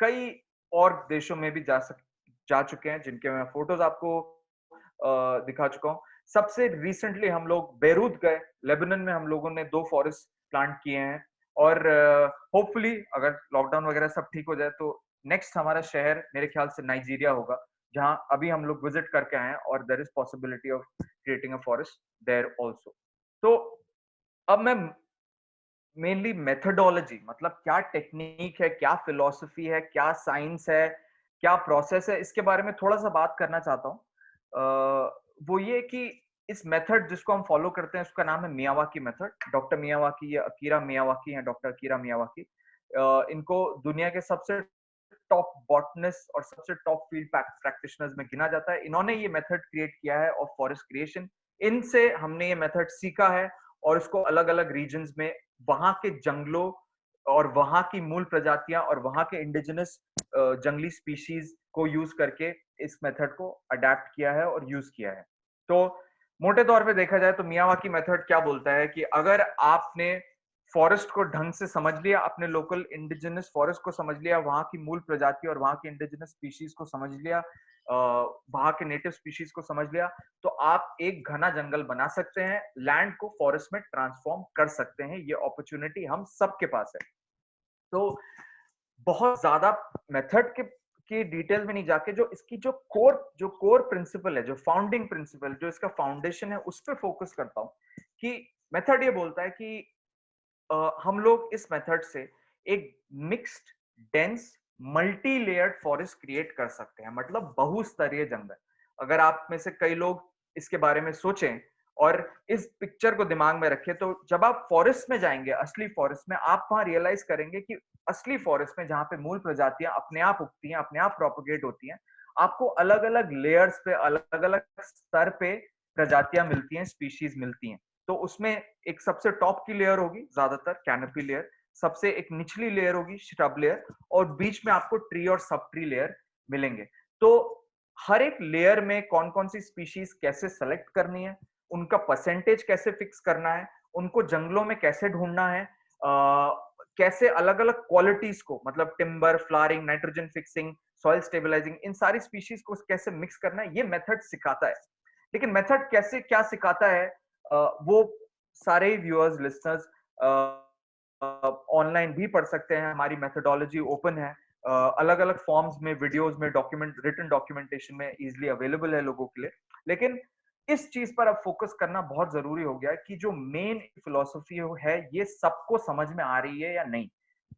कई और देशों में भी जा चुके हैं, जिनके मैं फोटोज आपको दिखा चुका हूँ। सबसे रिसेंटली हम लोग बेरूत गए, लेबनान में हम लोगों ने 2 फॉरेस्ट प्लांट किए हैं और होपफुली अगर लॉकडाउन वगैरह सब ठीक हो जाए तो नेक्स्ट हमारा शहर मेरे ख्याल से नाइजीरिया होगा, जहां अभी हम लोग विजिट करके आए हैं और there is possibility of creating a forest there also. तो अब मैं मेनली मेथडोलॉजी, मतलब क्या टेक्निक है, क्या फिलॉसफी है, क्या साइंस है, क्या प्रोसेस है, इसके बारे में थोड़ा सा बात करना चाहता हूँ। वो ये कि इस मेथड जिसको हम फॉलो करते हैं उसका नाम है मियावाकी मेथड। डॉक्टर मियावाकी या अकीरा मियावाकी हैं, डॉक्टर अकीरा मियावाकी। इनको दुनिया के सबसे टॉप बॉटनिस्ट और सबसे टॉप फील्ड प्रैक्टिशनर्स में गिना जाता है। इन्होंने ये मेथड क्रिएट किया है ऑफ फॉरेस्ट क्रिएशन। इनसे हमने ये मेथड सीखा है और इसको अलग अलग रीजन्स में वहां के जंगलों और वहां की मूल प्रजातियां और वहां के इंडिजिनस जंगली स्पीशीज को यूज करके इस मेथड को अडेप्ट किया है और यूज किया है। तो मोटे तौर पे देखा जाए तो मियावाकी मेथड क्या बोलता है कि अगर आपने फॉरेस्ट को ढंग से समझ लिया, अपने लोकल इंडिजिनस फॉरेस्ट को समझ लिया, वहां की मूल प्रजाति और वहां की इंडिजिनस स्पीशीज को समझ लिया, वहां के नेटिव स्पीशीज को समझ लिया, तो आप एक घना जंगल बना सकते हैं, लैंड को फॉरेस्ट में ट्रांसफॉर्म कर सकते हैं। ये अपॉर्चुनिटी हम सबके पास है। तो बहुत ज्यादा मेथड के डिटेल में नहीं जाके जो इसकी जो कोर प्रिंसिपल है, जो फाउंडिंग प्रिंसिपल, जो इसका फाउंडेशन है, उस पर फोकस करता हूं कि मेथड ये बोलता है कि हम लोग इस मेथड से एक mixed dense multi layered forest create कर सकते हैं, मतलब बहुस्तरीय जंगल। अगर आप में से कई लोग इसके बारे में सोचें और इस पिक्चर को दिमाग में रखें, तो जब आप फॉरेस्ट में जाएंगे, असली फॉरेस्ट में, आप वहां रियलाइज करेंगे कि असली फॉरेस्ट में जहां पे मूल प्रजातियां अपने आप उगती हैं, अपने आप प्रोपोगेट होती हैं, आपको अलग अलग लेयर्स पे, अलग अलग स्तर पे प्रजातियां मिलती हैं, स्पीशीज मिलती हैं। तो उसमें एक सबसे टॉप की लेयर होगी ज्यादातर कैनोपी लेयर, सबसे एक निचली लेयर होगी श्रब लेयर, और बीच में आपको ट्री और सब ट्री लेयर मिलेंगे। तो हर एक लेयर में कौन कौन सी स्पीशीज कैसे सेलेक्ट करनी है, उनका परसेंटेज कैसे फिक्स करना है, उनको जंगलों में कैसे ढूंढना है, कैसे अलग अलग क्वालिटीज को, मतलब timber, flowering, nitrogen fixing, soil stabilising, इन सारी स्पीशीज को कैसे मिक्स करना है, ये मेथड सिखाता है। लेकिन मेथड कैसे क्या सिखाता है, वो सारे व्यूअर्स, लिसनर्स ऑनलाइन भी पढ़ सकते हैं। हमारी मेथोडोलॉजी ओपन है, अलग अलग फॉर्म्स में, वीडियोस में, डॉक्यूमेंट, रिटन डॉक्यूमेंटेशन में इजीली अवेलेबल है लोगों के लिए। लेकिन इस चीज पर अब फोकस करना बहुत जरूरी हो गया है कि जो मेन फिलोसफी है ये सबको समझ में आ रही है या नहीं।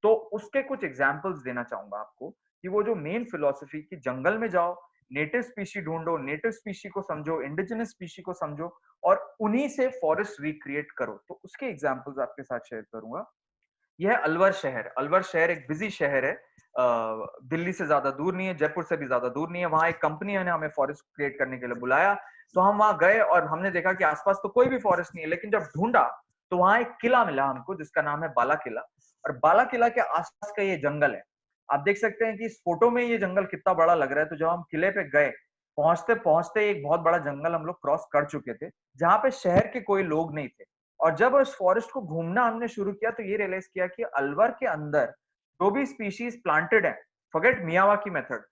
तो उसके कुछ एग्जांपल्स देना चाहूंगा आपको कि वो जो मेन फिलोसफी कि जंगल में जाओ, नेटिव स्पीशी ढूंढो, नेटिव स्पीशी को समझो, इंडिजिनस स्पीशी को समझो, और उन्हीं से फॉरेस्ट रिक्रिएट करो। तो उसके एग्जांपल्स आपके साथ शेयर करूंगा। यह अलवर शहर, अलवर शहर एक बिजी शहर है, दिल्ली से ज्यादा दूर नहीं है, जयपुर से भी ज्यादा दूर नहीं है। वहां एक कंपनी ने हमें फॉरेस्ट क्रिएट करने के लिए बुलाया, तो हम वहां गए और हमने देखा कि आसपास तो कोई भी फॉरेस्ट नहीं है। लेकिन जब ढूंढा तो वहां एक किला मिला हमको जिसका नाम है बाला किला, और बाला किला के आसपास का ये जंगल है। आप देख सकते हैं कि इस फोटो में ये जंगल कितना बड़ा लग रहा है। तो जब हम किले पे गए, पहुंचते पहुंचते एक बहुत बड़ा जंगल हम लोग क्रॉस कर चुके थे, जहां पे शहर के कोई लोग नहीं थे। और जब उस फॉरेस्ट को घूमना हमने शुरू किया तो ये रियलाइज किया कि अलवर के अंदर जो भी स्पीशीज प्लांटेड है, फॉरगेट मियावाकी मेथड,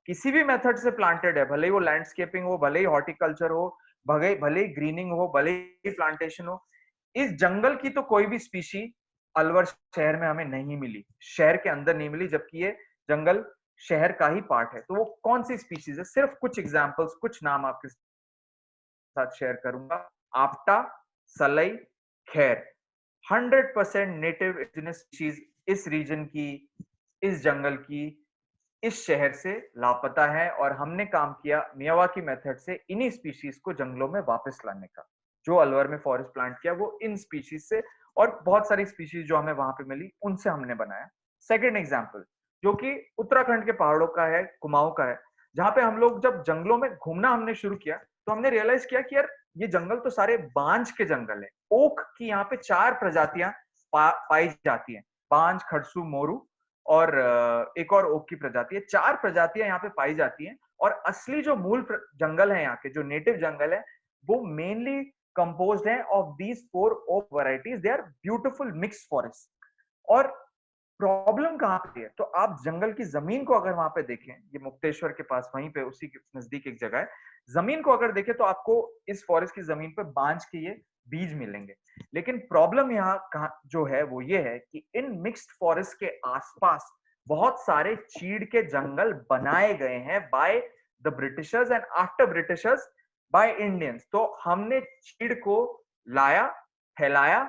किसी भी मेथड से प्लांटेड है, भले ही वो लैंडस्केपिंग हो, भले ही हॉर्टिकल्चर हो, भले ही ग्रीनिंग हो, भले ही प्लांटेशन हो, इस जंगल की तो कोई भी स्पीशी अलवर शहर में हमें नहीं मिली, शहर के अंदर नहीं मिली, जबकि ये जंगल शहर का ही पार्ट है। तो वो कौन सी स्पीशीज है, सिर्फ कुछ एग्जांपल्स, कुछ नाम आपके साथ शेयर करूंगा। आपटा, सलई, खैर, 100% नेटिव इंडिजिनस स्पीशीज इस रीजन की, इस जंगल की, इस शहर से लापता है। और हमने काम किया मियावाकी मेथड से इन्हीं स्पीशीज को जंगलों में वापस लाने का। जो अलवर में फॉरेस्ट प्लांट किया वो इन स्पीशीज से, और बहुत सारी स्पीशीज जो हमें वहां पे मिली उनसे हमने बनाया। सेकेंड एग्जाम्पल जो कि उत्तराखंड के पहाड़ों का है, कुमाऊं का है, जहां पे हम लोग जब जंगलों में घूमना हमने शुरू किया तो हमने रियलाइज किया कि यार ये जंगल तो सारे बांज के जंगल है। ओक की यहाँ पे 4 प्रजातियां पाई जाती हैं, बांज, खड़सू, मोरू और एक और ओक की प्रजाति है। 4 प्रजातियां यहाँ पे पाई जाती हैं। और असली जो मूल जंगल है, यहाँ के जो नेटिव जंगल है, वो मेनली कंपोज्ड है of these 4 oak varieties. They are beautiful mix forest. और प्रॉब्लम कहाँ पे है, तो आप जंगल की जमीन को अगर वहां पे देखें, ये मुक्तेश्वर के पास वहीं पे उसी के नजदीक एक जगह है, जमीन को अगर देखें तो आपको इस फॉरेस्ट की जमीन पे बांज के ये बीज मिलेंगे। लेकिन प्रॉब्लम यहाँ जो है वो ये है कि इन मिक्स्ड फॉरेस्ट के आसपास बहुत सारे चीड़ के जंगल बनाए गए हैं by the Britishers and after Britishers by Indians. तो हमने चीड़ को लाया, फैलाया,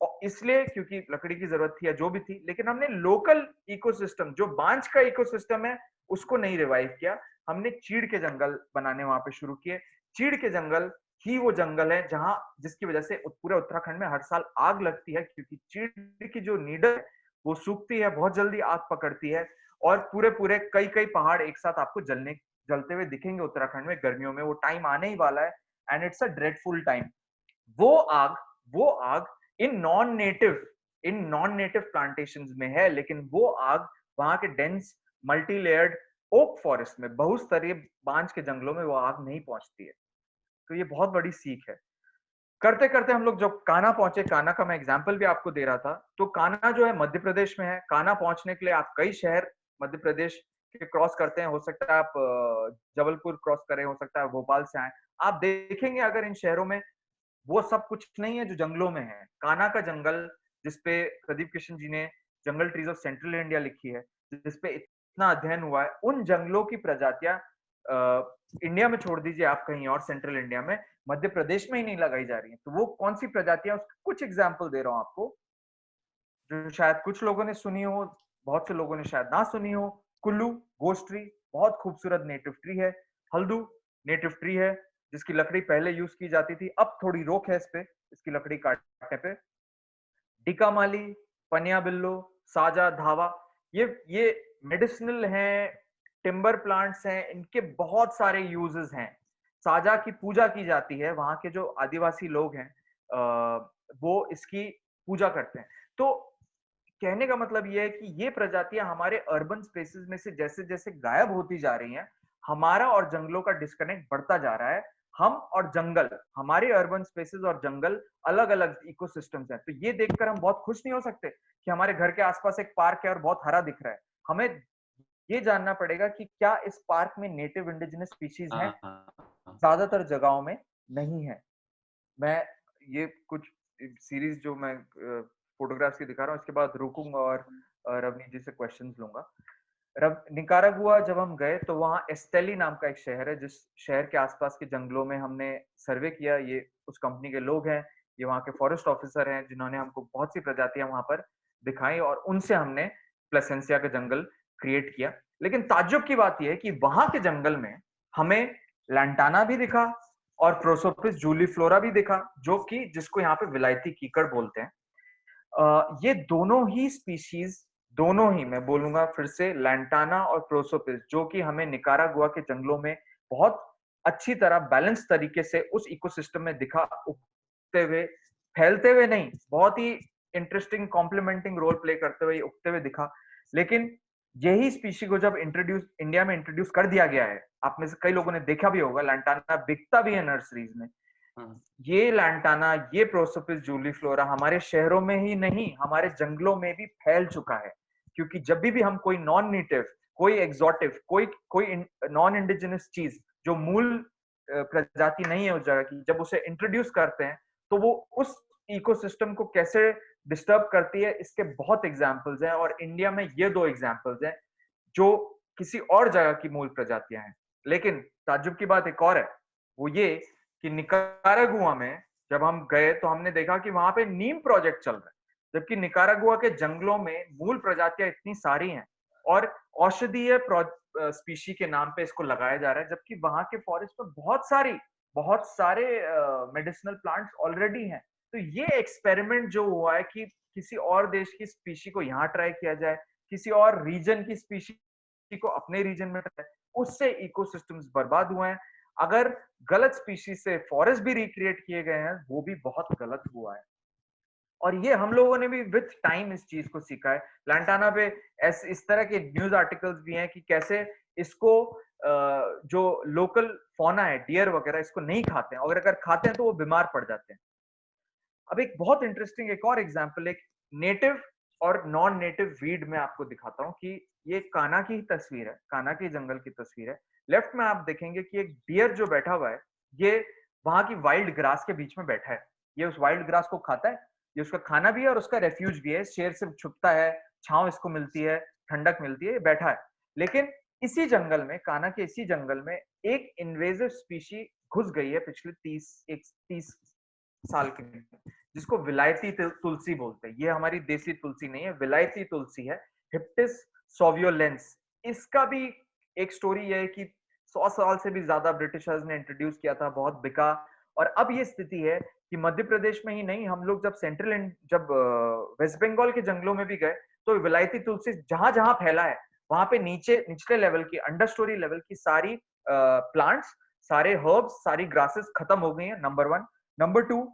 और इसलिए क्योंकि लकड़ी की जरूरत थी या जो भी थी, लेकिन हमने लोकल इकोसिस्टम, जो बांज का इकोसिस्टम है, उसको नहीं रिवाइव किया। हमने चीड़ के जंगल बनाने वहां पे शुरू किए। चीड़ के जंगल ही वो जंगल है जहां, जिसकी वजह से पूरे उत्तराखंड में हर साल आग लगती है, क्योंकि चीड़ की जो नीडर है वो सूखती है, बहुत जल्दी आग पकड़ती है। और पूरे पूरे कई कई पहाड़ एक साथ आपको जलते हुए दिखेंगे उत्तराखंड में गर्मियों में। वो टाइम आने ही वाला है, and it's a dreadful time. वो आग वो आग इन नॉन नेटिव प्लांटेशंस में है, लेकिन वो आग वहां के dense multi layered oak forest में, बहुस्तरीय बांज के जंगलों में वो आग नहीं पहुंचती है। तो ये बहुत बड़ी सीख है। करते करते हम लोग जब कान्हा पहुंचे, कान्हा का मैं एग्जाम्पल भी आपको दे रहा था, तो कान्हा जो है मध्य प्रदेश में है। कान्हा पहुंचने के लिए आप कई शहर मध्य प्रदेश के क्रॉस करते हैं। हो सकता है आप जबलपुर क्रॉस करें, हो सकता है भोपाल से आए। आप देखेंगे अगर इन शहरों में वो सब कुछ नहीं है जो जंगलों में है। कान्हा का जंगल, जिसपे प्रदीप किशन जी ने जंगल ट्रीज ऑफ सेंट्रल इंडिया लिखी है, जिसपे इतना अध्ययन हुआ है, उन जंगलों की प्रजातियां इंडिया में छोड़ दीजिए, आप कहीं और सेंट्रल इंडिया में, मध्य प्रदेश में ही नहीं लगाई जा रही है। तो वो कौन सी प्रजातियां, उसके कुछ एग्जाम्पल दे रहा हूं आपको, जो शायद कुछ लोगों ने सुनी हो, बहुत से लोगों ने शायद ना सुनी हो। कुल्लू गोस्ट ट्री, बहुत खूबसूरत नेटिव ट्री है। हल्दू नेटिव ट्री है, जिसकी लकड़ी पहले यूज की जाती थी, अब थोड़ी रोक है इस पे, इसकी लकड़ी काटने पे। डिकामाली, पनिया बिल्लो, साजा, धावा, ये मेडिसिनल है, टिम्बर प्लांट्स हैं, इनके बहुत सारे यूजेस हैं। साजा की पूजा की जाती है, वहां के जो आदिवासी लोग हैं वो इसकी पूजा करते हैं। तो कहने का मतलब ये है कि ये प्रजातियां हमारे अर्बन स्पेसेस में से जैसे जैसे गायब होती जा रही हैं, हमारा और जंगलों का डिस्कनेक्ट बढ़ता जा रहा है। हम और जंगल, हमारे अर्बन स्पेसेस और जंगल अलग अलग इकोसिस्टम्स हैं। तो ये देखकर हम बहुत खुश नहीं हो सकते कि हमारे घर के आसपास एक पार्क है और बहुत हरा दिख रहा है। हमें ये जानना पड़ेगा कि क्या इस पार्क में नेटिव इंडिजिनस स्पीशीज हैं। हाँ, हाँ, हाँ। ज्यादातर जगहों में नहीं है। मैं ये कुछ सीरीज जो मैं फोटोग्राफ्स की दिखा रहा हूँ, इसके बाद रुकूंगा और रवनीत जी से क्वेश्चंस लूंगा। निकारागुआ जब हम गए तो वहाँ एस्टेली नाम का एक शहर है, जिस शहर के आसपास के जंगलों में हमने सर्वे किया। ये उस कंपनी के लोग हैं, ये वहाँ के फॉरेस्ट ऑफिसर हैं, जिन्होंने हमको बहुत सी प्रजातियां वहां पर दिखाई और उनसे हमने प्लेसेंसिया का जंगल क्रिएट किया। लेकिन ताज्जुब की बात यह है कि वहां के जंगल में हमें लैंटाना भी दिखा और प्रोसोपिस जूलीफ्लोरा भी दिखा, जो कि जिसको यहाँ पे विलायती कीकड़ बोलते हैं। ये दोनों ही स्पीशीज, दोनों ही मैं बोलूंगा फिर से, लैंटाना और प्रोसोपिस, जो कि हमें निकारागुआ के जंगलों में बहुत अच्छी तरह बैलेंस तरीके से उस इकोसिस्टम में दिखा, उगते हुए, फैलते हुए नहीं, बहुत ही इंटरेस्टिंग कॉम्प्लीमेंटिंग रोल प्ले करते हुए उगते हुए दिखा। लेकिन यही स्पीशी को जब इंडिया में इंट्रोड्यूस कर दिया गया है, आप में से कई लोगों ने देखा भी होगा, लैंटाना बिकता भी है नर्सरीज में। हाँ। ये लैंटाना, ये प्रोसोपिस जूलीफ्लोरा हमारे शहरों में ही नहीं, हमारे जंगलों में भी फैल चुका है। क्योंकि जब भी हम कोई नॉन नेटिव, कोई एग्जॉटिव, कोई नॉन इंडिजिनस चीज जो मूल प्रजाति नहीं है उस जगह की, जब उसे इंट्रोड्यूस करते हैं तो वो उस इकोसिस्टम को कैसे डिस्टर्ब करती है, इसके बहुत एग्जाम्पल्स हैं। और इंडिया में ये दो एग्जाम्पल्स हैं जो किसी और जगह की मूल प्रजातियां हैं। लेकिन ताज्जुब की बात एक और है, वो ये कि निकारागुआ में जब हम गए तो हमने देखा कि वहां पे नीम प्रोजेक्ट चल रहा है, जबकि निकारागुआ के जंगलों में मूल प्रजातियां इतनी सारी हैं और औषधीय स्पीशी के नाम पे इसको लगाया जा रहा है, जबकि वहां के फॉरेस्ट में बहुत सारे मेडिसिनल प्लांट्स ऑलरेडी हैं। तो ये एक्सपेरिमेंट जो हुआ है कि किसी और देश की स्पीशी को यहाँ ट्राई किया जाए, किसी और रीजन की स्पीशी को अपने रीजन में ट्राई, उससे इकोसिस्टम्स बर्बाद हुए हैं। अगर गलत स्पीशीज से फॉरेस्ट भी रिक्रिएट किए गए हैं, वो भी बहुत गलत हुआ है। और ये हम लोगों ने भी विथ टाइम इस चीज को सीखा है। लैंटाना पे इस तरह के न्यूज आर्टिकल्स भी हैं कि कैसे इसको जो लोकल फौना है, डियर वगैरह, इसको नहीं खाते हैं, और अगर खाते हैं तो वो बीमार पड़ जाते हैं। अब एक बहुत इंटरेस्टिंग एक और एग्जांपल, एक नेटिव और नॉन नेटिव वीड में आपको दिखाता हूँ कि ये कान्हा की तस्वीर है, कान्हा के जंगल की तस्वीर है। लेफ्ट में आप देखेंगे कि एक डियर जो बैठा हुआ है, ये वहां की वाइल्ड ग्रास के बीच में बैठा है। ये उस वाइल्ड ग्रास को खाता है, ये उसका खाना भी है और उसका रेफ्यूज भी है। शेर से छुपता है, छांव इसको मिलती है, ठंडक मिलती है, ये बैठा है। लेकिन इसी जंगल में, कान्हा के इसी जंगल में एक इन्वेजिव स्पीशी घुस गई है पिछले 30 साल के लिए, जिसको विलायती तुलसी बोलते हैं। ये हमारी देसी तुलसी नहीं है, विलायती तुलसी है, हिप्टिस सोवियोलेंस। इसका भी एक स्टोरी ये है कि 100 साल से भी ज्यादा ब्रिटिशर्स ने इंट्रोड्यूस किया था, बहुत बिका। और अब ये स्थिति है कि मध्य प्रदेश में ही नहीं, हम लोग जब वेस्ट बंगाल के जंगलों में भी गए तो विलायती तुलसी जहां जहां फैला है, वहां पे निचले लेवल की, अंडर स्टोरी लेवल की सारी प्लांट्स, सारे हर्ब्स, सारी ग्रासेस खत्म हो गई हैं, नंबर 1। नंबर 2,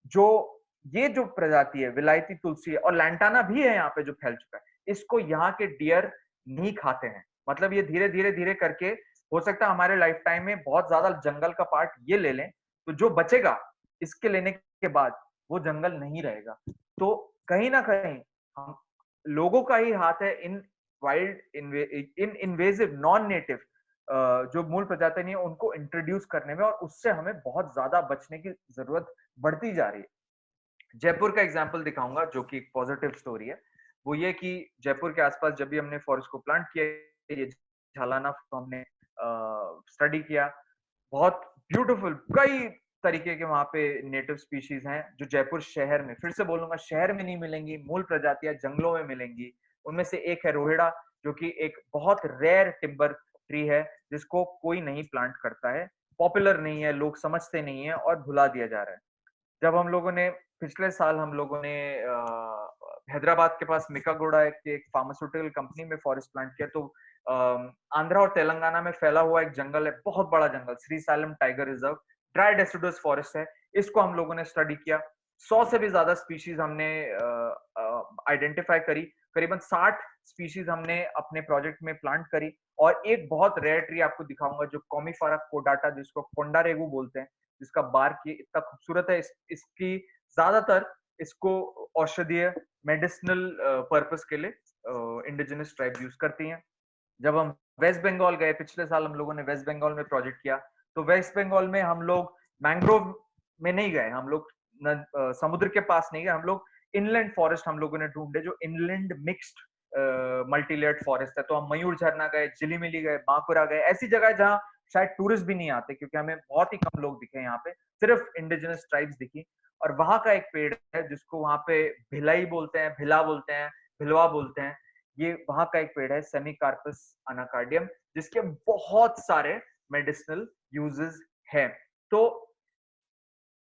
जो ये जो प्रजाति है विलायती तुलसी है, और लैंटाना भी है यहाँ पे जो फैल चुका है, इसको यहाँ के डियर नहीं खाते हैं। मतलब ये धीरे धीरे धीरे करके, हो सकता है हमारे लाइफ टाइम में बहुत ज्यादा जंगल का पार्ट ये ले लें, तो जो बचेगा इसके लेने के बाद वो जंगल नहीं रहेगा। तो कहीं ना कहीं हम लोगों का ही हाथ है इन इन्वेजिव नॉन नेटिव जो मूल प्रजाति नहीं है उनको इंट्रोड्यूस करने में, और उससे हमें बहुत ज्यादा बचने की जरूरत बढ़ती जा रही है। जयपुर का एग्जाम्पल दिखाऊंगा जो कि एक पॉजिटिव स्टोरी है। वो ये कि जयपुर के आसपास जब भी हमने फॉरेस्ट को प्लांट किया, ये झालाना हमने स्टडी किया, बहुत ब्यूटीफुल कई तरीके के वहां पे नेटिव स्पीशीज हैं जो जयपुर शहर में, फिर से बोलूंगा, शहर में नहीं मिलेंगी, मूल प्रजातियां जंगलों में मिलेंगी। उनमें से एक है रोहिड़ा, जो कि एक बहुत रेयर टिम्बर ट्री है, जिसको कोई नहीं प्लांट करता है, पॉपुलर नहीं है, लोग समझते नहीं है और भुला दिया जा रहा है। जब हम लोगों ने पिछले साल हम लोगों ने हैदराबाद के पास मिकागोडा एक फार्मास्यूटिकल कंपनी में फॉरेस्ट प्लांट किया। तो आंध्रा और तेलंगाना में फैला हुआ एक जंगल है, बहुत बड़ा जंगल, Srisailam tiger reserve, dry deciduous forest है। इसको हम लोगों ने स्टडी किया। 100 से भी ज्यादा स्पीशीज हमने आइडेंटिफाई करी। करीबन 60 स्पीशीज हमने अपने प्रोजेक्ट में प्लांट करी। और एक बहुत रेयर ट्री आपको दिखाऊंगा जो कॉमीफेरा कोडाटा, जिसको कोंडारेगू बोलते हैं, जिसका बार्क ये इतना खूबसूरत है। इसकी ज्यादातर इसको औषधीय मेडिसिनल पर्पस के लिए इंडिजिनस ट्राइब यूज करती हैं। जब हम वेस्ट बंगाल गए, पिछले साल हम लोगों ने वेस्ट बंगाल में प्रोजेक्ट किया, तो वेस्ट बंगाल में हम लोग मैंग्रोव में नहीं गए, हम लोग समुद्र के पास नहीं गए, हम लोग इनलैंड फॉरेस्ट हम लोगों ने ढूंढे जो इनलैंड मिक्स्ड मल्टीलेयर्ड फॉरेस्ट है। तो हम मयूर झरना गए, झिलीमिली गए, बांकुरा गए, ऐसी जगह जहाँ शायद टूरिस्ट भी नहीं आते, क्योंकि हमें बहुत ही कम लोग दिखे यहाँ पे, सिर्फ इंडिजिनस ट्राइब्स दिखी। और वहां का एक पेड़ है जिसको वहां पे भिलाई बोलते हैं, भिला बोलते हैं, भिलवा बोलते हैं। ये वहां का एक पेड़ है, सेमीकार्पस अनाकार्डियम, जिसके बहुत सारे मेडिसिनल यूजेस हैं। तो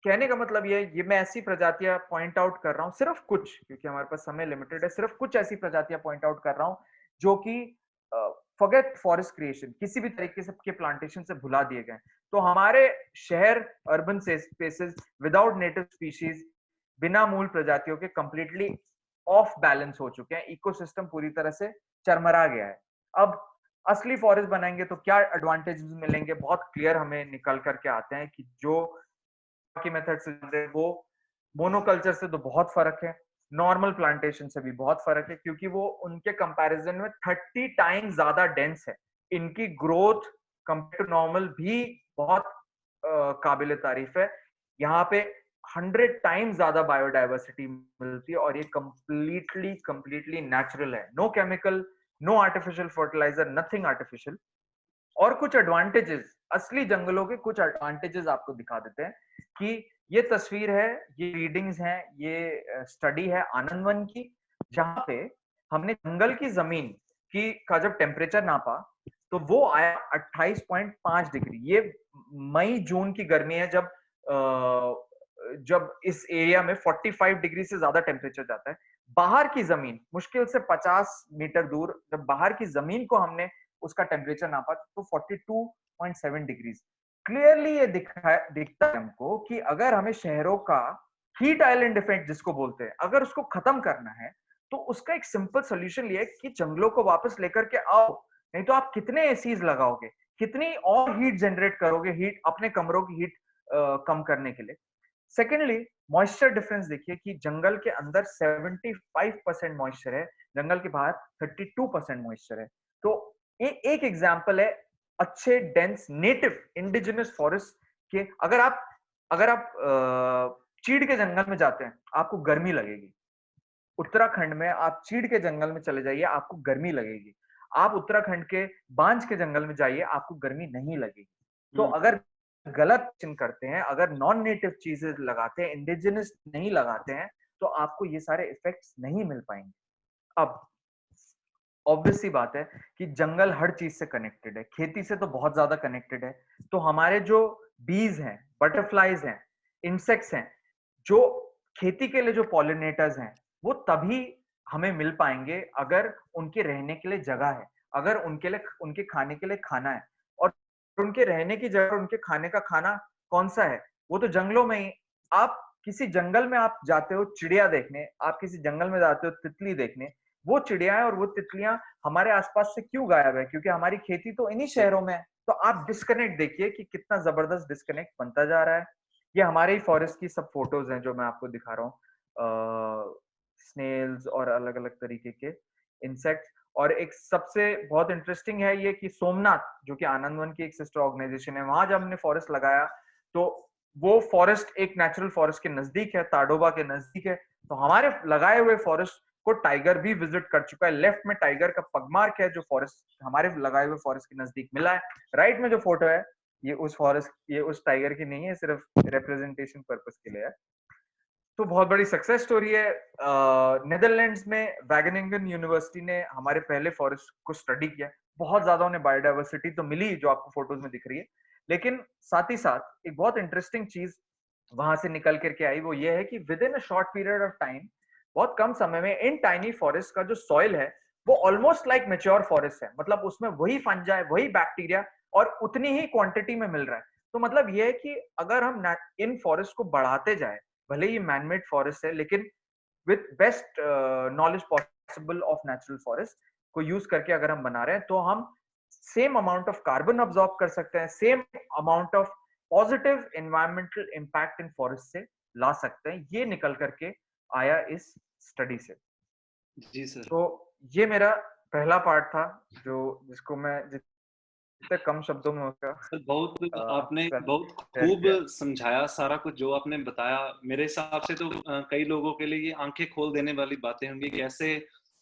कहने का मतलब ये मैं ऐसी प्रजातियां पॉइंट आउट कर रहा हूँ, सिर्फ कुछ, क्योंकि हमारे पास समय लिमिटेड है, सिर्फ कुछ ऐसी प्रजातियां पॉइंट आउट कर रहा हूँ जो कि फॉरगेट फॉरेस्ट क्रिएशन, किसी भी तरीके से के प्लांटेशन से भुला दिए गए। तो हमारे शहर, urban spaces without native species, बिना मूल प्रजातियों के कंप्लीटली ऑफ बैलेंस हो चुके हैं। इकोसिस्टम पूरी तरह से चरमरा गया है। अब असली फॉरेस्ट बनाएंगे तो क्या एडवांटेजेस मिलेंगे, बहुत क्लियर हमें निकल करके आते हैं कि जो की मेथड से वो मोनोकल्चर से तो बहुत फर्क है, नॉर्मल प्लांटेशन से भी बहुत फर्क है, क्योंकि वो उनके कंपैरिजन में 30 टाइम्स ज्यादा डेंस है। इनकी ग्रोथ कंपेयर टू नॉर्मल भी बहुत काबिल तारीफ है। यहाँ पे 100 टाइम्स ज्यादा बायोडाइवर्सिटी मिलती है, और ये कंप्लीटली नेचुरल है। No chemical, no artificial fertilizer, nothing artificial. और कुछ एडवांटेजेस, असली जंगलों के कुछ एडवांटेजेस आपको दिखा देते हैं कि ये तस्वीर है, ये रीडिंग्स हैं, ये स्टडी है आनंदवन की, जहां पे हमने जंगल की जमीन की का जब टेम्परेचर नापा तो वो आया 28.5 डिग्री। ये मई जून की गर्मी है, जब इस एरिया में 45 डिग्री से ज्यादा टेम्परेचर जाता है। बाहर की जमीन, मुश्किल से 50 मीटर दूर, जब बाहर की जमीन को हमने उसका टेम्परेचर नापा तो 42.7 डिग्रीज। क्लियरली ये दिखता है हमको कि अगर हमें शहरों का हीट आइलैंड इफेक्ट जिसको बोलते हैं, अगर उसको खत्म करना है, तो उसका एक सिंपल सोल्यूशन ये है कि जंगलों को वापस लेकर के आओ। नहीं तो आप कितने एसीज लगाओगे, कितनी और हीट जनरेट करोगे, हीट अपने कमरों की हीट कम करने के लिए। सेकेंडली, मॉइस्चर डिफरेंस देखिए कि जंगल के अंदर 75% मॉइस्चर है, जंगल के बाहर 32% मॉइस्चर है। तो एक एग्जांपल है अच्छे डेंस नेटिव इंडिजिनस फॉरेस्ट के। अगर आप चीड़ के जंगल में जाते हैं, आपको गर्मी लगेगी। उत्तराखंड में आप चीड़ के जंगल में चले जाइए, आपको गर्मी लगेगी। आप उत्तराखंड के बांज के जंगल में जाइए, आपको गर्मी नहीं लगेगी। तो अगर गलत करते हैं, अगर नॉन नेटिव चीजें लगाते हैं, इंडिजिनस नहीं लगाते हैं, तो आपको ये सारे इफेक्ट्स नहीं मिल पाएंगे। अब ऑब्वियस सी बात है कि जंगल हर चीज से कनेक्टेड है, खेती से तो बहुत ज्यादा कनेक्टेड है। तो हमारे जो बीज हैं, बटरफ्लाईज हैं, इंसेक्ट्स हैं, जो खेती के लिए जो पॉलिनेटर्स हैं, वो तभी हमें मिल पाएंगे अगर उनके रहने के लिए जगह है, अगर उनके खाने के लिए खाना है। और उनके रहने की जगह, उनके खाने का खाना कौन सा है, वो तो जंगलों में ही। आप किसी जंगल में आप जाते हो चिड़िया देखने, आप किसी जंगल में जाते हो तितली देखने, वो चिड़िया और वो तितलियां हमारे आसपास से क्यों गायब है? क्योंकि हमारी खेती तो इन्हीं शहरों में है। तो आप डिस्कनेक्ट देखिए कि कितना जबरदस्त डिस्कनेक्ट बनता जा रहा है। ये हमारे ही फॉरेस्ट की सब फोटोज हैं जो मैं आपको दिखा रहा हूँ, स्नेल्स और अलग अलग तरीके के इंसेक्ट्स। और एक सबसे बहुत इंटरेस्टिंग है ये कि सोमनाथ, जो कि आनंदवन की एक सिस्टर ऑर्गेनाइजेशन है, वहां जब हमने फॉरेस्ट लगाया तो वो फॉरेस्ट एक नेचुरल फॉरेस्ट के नजदीक है, ताडोबा के नजदीक है। तो हमारे लगाए हुए फॉरेस्ट को टाइगर भी विजिट कर चुका है। लेफ्ट में टाइगर का पगमार्क है जो फॉरेस्ट हमारे लगाए हुए फॉरेस्ट के नजदीक मिला है। राइट में जो फोटो है ये उस टाइगर की नहीं है, सिर्फ रिप्रेजेंटेशन पर्पस के लिए है। तो बहुत बड़ी सक्सेस स्टोरी है। नेदरलैंड्स में वैगनिंगन यूनिवर्सिटी ने हमारे पहले फॉरेस्ट को स्टडी किया। बहुत ज्यादा उन्हें बायोडाइवर्सिटी तो मिली जो आपको फोटोज में दिख रही है, लेकिन साथ ही साथ एक बहुत इंटरेस्टिंग चीज वहां से निकल करके आई, वो ये है कि with in a short period of time बहुत कम समय में इन टाइनी फॉरेस्ट का जो सॉइल है वो ऑलमोस्ट लाइक मैच्योर फॉरेस्ट है, मतलब उसमें वही फंजाई, वही बैक्टीरिया और उतनी ही क्वांटिटी में मिल रहा है। तो मतलब ये है कि अगर हम इन फॉरेस्ट को बढ़ाते जाए, भले ही मैनमेड फॉरेस्ट है, लेकिन with best knowledge possible of natural forest को यूज करके अगर हम बना रहे हैं, तो हम same amount of carbon absorb कर सकते हैं, same amount of positive environmental impact in forest से ला सकते हैं। ये निकल करके आया इस स्टडी से। जी सर। तो ये मेरा पहला पार्ट था, जो जिसको मैं जितने कम शब्दों में उसका सर बहुत आपने बहुत शेयर खूब किया। समझाया सारा कुछ जो आपने बताया। मेरे हिसाब से तो कई लोगों के लिए ये आंखें खोल देने वाली बातें होंगी कि ऐसे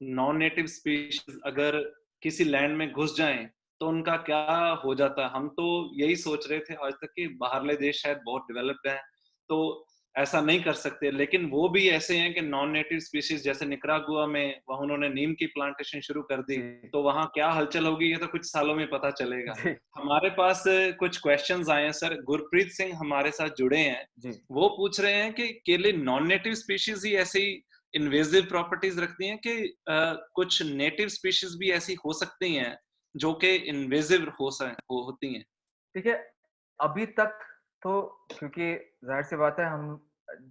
नॉन नेटिव स्पीशीज अगर किसी लैंड में घुस जाएं तो उनका क्या हो जाता है। हम तो यही सोच रहे थे आज तक कि बाहरले देश शायद बहुत डेवलप्ड हैं तो ऐसा नहीं कर सकते, लेकिन वो भी ऐसे हैं कि नॉन नेटिव स्पीशीज जैसे निकरागुआ में वहां उन्होंने नीम की प्लांटेशन शुरू कर दी, जी तो वहां क्या हलचल होगी ये तो कुछ सालों में पता चलेगा। जी हमारे पास कुछ क्वेश्चंस आए हैं सर। गुरप्रीत सिंह हमारे साथ जुड़े हैं। जी वो पूछ रहे हैं कि केले नॉन नेटिव स्पीशीज ही ऐसी इन्वेजिव प्रॉपर्टीज रखती हैं कि कुछ नेटिव स्पीशीज भी ऐसी हो सकती हैं जो कि इन्वेजिव होती हैं। ठीक है। अभी तक तो, क्योंकि जाहिर सी बात है, हम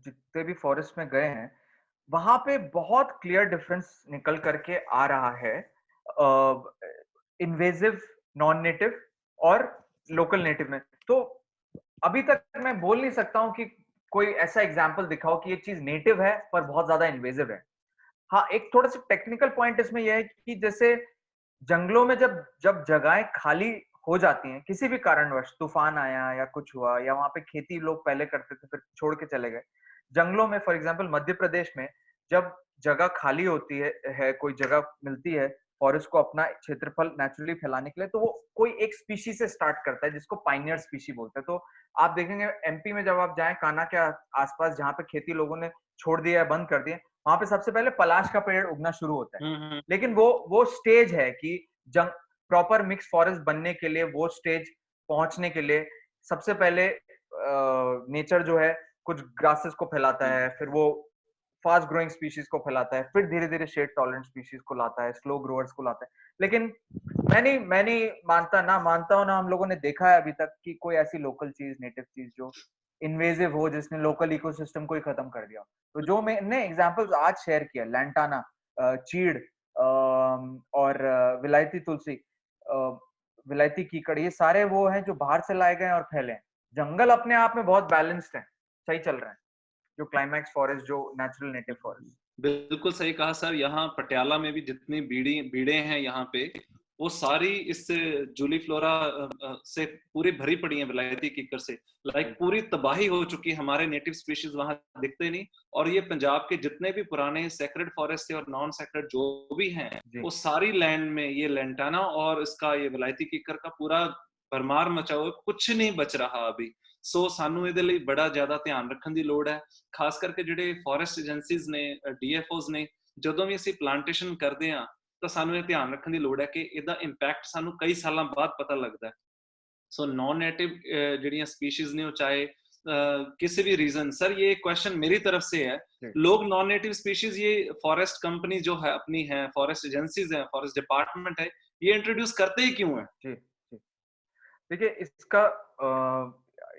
जितने भी फॉरेस्ट में गए हैं वहां पे बहुत क्लियर डिफरेंस निकल करके आ रहा है इन्वेजिव, नॉन नेटिव और लोकल नेटिव में। तो अभी तक मैं बोल नहीं सकता हूं कि कोई ऐसा एग्जाम्पल दिखाओ कि ये चीज नेटिव है पर बहुत ज्यादा इन्वेजिव है। हाँ, एक थोड़ा सा टेक्निकल पॉइंट इसमें यह है कि जैसे जंगलों में जब जब जगहें खाली हो जाती हैं किसी भी कारणवश, तूफान आया या कुछ हुआ, या वहां पे खेती लोग पहले करते थे फिर छोड़ के चले गए, जंगलों में फॉर एग्जांपल मध्य प्रदेश में जब जगह खाली होती है कोई जगह मिलती है फॉरेस्ट को अपना क्षेत्रफल नेचुरली फैलाने के लिए, तो वो कोई एक स्पीशी से स्टार्ट करता है जिसको पाइनियर स्पीशी बोलते हैं। तो आप देखेंगे एमपी में जब आप जाएं कान्हा के आसपास जहां पे खेती लोगों ने छोड़ दिया है, बंद कर दिया, वहां पे सबसे पहले पलाश का पेड़ उगना शुरू होता है। हम्म। लेकिन वो स्टेज है कि जंग प्रॉपर मिक्स फॉरेस्ट बनने के लिए, वो स्टेज पहुंचने के लिए सबसे पहले नेचर जो है कुछ ग्रासेस को फैलाता है, फिर वो फास्ट ग्रोइंग स्पीशीज को फैलाता है, फिर धीरे धीरे शेड टॉलरेंट स्पीशीज को लाता है, स्लो ग्रोअर्स को लाता है। लेकिन मैं नहीं मानता, ना मानता हूं, ना हम लोगों ने देखा है अभी तक कि कोई ऐसी लोकल चीज, नेटिव चीज जो इन्वेजिव हो, जिसने लोकल इकोसिस्टम को ही खत्म कर दिया। तो जो मैंने एग्जांपल्स आज शेयर किया, लैंटाना, चीड़, और विलायती तुलसी, विलायती कीकड़, ये सारे वो हैं जो बाहर से लाए गए और फैले हैं। जंगल अपने आप में बहुत बैलेंस्ड है, सही चल रहे हैं, जो क्लाइमैक्स फॉरेस्ट, जो नेचुरल नेटिव फॉरेस्ट। बिल्कुल सही कहा सर। यहाँ पटियाला में भी जितनी बीड़े हैं यहाँ पे, वो सारी इस जूली फ्लोरा से पूरी भरी पड़ी हैं, विलायती किक्कर से। लाइक पूरी तबाही हो चुकी है, हमारे नेटिव स्पीशीज वहां दिखते नहीं। और ये पंजाब के जितने भी पुराने सेक्रेड फॉरेस्ट थे और नॉन सेक्रेड जो भी हैं, वो सारी लैंड में ये लेंटाना और इसका ये विलायती किक्कर का पूरा भरमार मचा हुआ, कुछ नहीं बच रहा अभी। सो सानू ਇਹਦੇ ਲਈ बड़ा ज्यादा ध्यान रखने की लोड़ है। खास करके ਜਿਹੜੇ ਫੋਰੈਸਟ ਏਜੰਸੀਜ਼ ਨੇ, ਡੀਐਫਓਜ਼ ਨੇ, ਜਦੋਂ ਵੀ ਅਸੀਂ ਪਲਾਂਟੇਸ਼ਨ ਕਰਦੇ ਹਾਂ ਤਾਂ ਸਾਨੂੰ ਇਹ ਧਿਆਨ ਰੱਖਣ ਦੀ ਲੋੜ ਹੈ ਕਿ ਇਹਦਾ ਇੰਪੈਕਟ ਸਾਨੂੰ ਕਈ ਸਾਲਾਂ ਬਾਅਦ ਪਤਾ ਲੱਗਦਾ ਹੈ। ਸੋ नॉन नेटिव ਜਿਹੜੀਆਂ स्पीशीज ने, चाहे किसी भी रीजन, सर ये क्वेश्चन मेरी तरफ से है, लोग नॉन नेटिव स्पीशीज ये फॉरेस्ट कंपनी जो है अपनी है, फॉरेस्ट एजेंसीज है, फॉरेस्ट डिपार्टमेंट है, ये इंट्रोड्यूस करते ही क्यों है? जी जी, देखिए इसका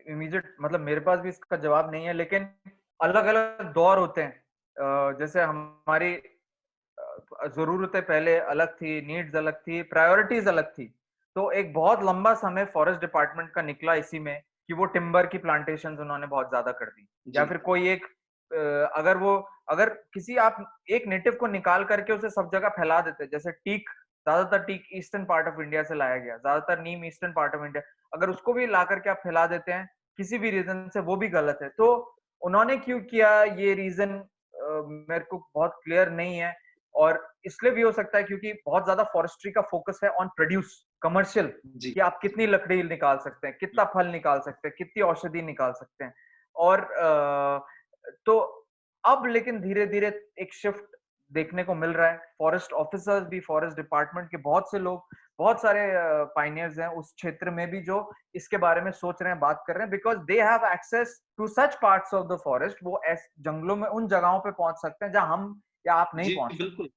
इमीडिएट मतलब मेरे पास भी इसका जवाब नहीं है, लेकिन अलग अलग दौर होते हैं। जैसे हमारी जरूरतें पहले अलग थी, नीड्स अलग थी, प्रायोरिटीज अलग थी। तो एक बहुत लंबा समय फॉरेस्ट डिपार्टमेंट का निकला इसी में कि वो टिम्बर की प्लांटेशंस उन्होंने बहुत ज्यादा कर दी, या फिर कोई एक अगर किसी आप एक नेटिव को निकाल करके उसे सब जगह फैला देते, जैसे टीक, ज्यादातर teak eastern part of India से लाया गया, ज्यादातर neem eastern part of India, अगर उसको भी ला करके आप फैला देते हैं किसी भी रीजन से, वो भी गलत है। तो उन्होंने क्यों किया, ये रीजन मेरे को बहुत क्लियर नहीं है। और इसलिए भी हो सकता है क्योंकि बहुत ज्यादा फॉरेस्ट्री का फोकस है ऑन प्रोड्यूस, कमर्शियल, कि आप कितनी लकड़ी निकाल सकते हैं, कितना फल निकाल सकते हैं, कितनी औषधि निकाल सकते हैं। और तो अब लेकिन धीरे धीरे एक शिफ्ट देखने को मिल रहा है। फॉरेस्ट ऑफिसर्स भी, फॉरेस्ट डिपार्टमेंट के बहुत से लोग, बहुत सारे पाइनियर्स हैं उस क्षेत्र में भी जो इसके बारे में सोच रहे हैं, बात कर रहे हैं, because they have access to such parts of the forest. वो जंगलों में उन जगहों पे पहुंच सकते हैं जहां हम या आप नहीं जी पहुंच सकते, बिल्कुल।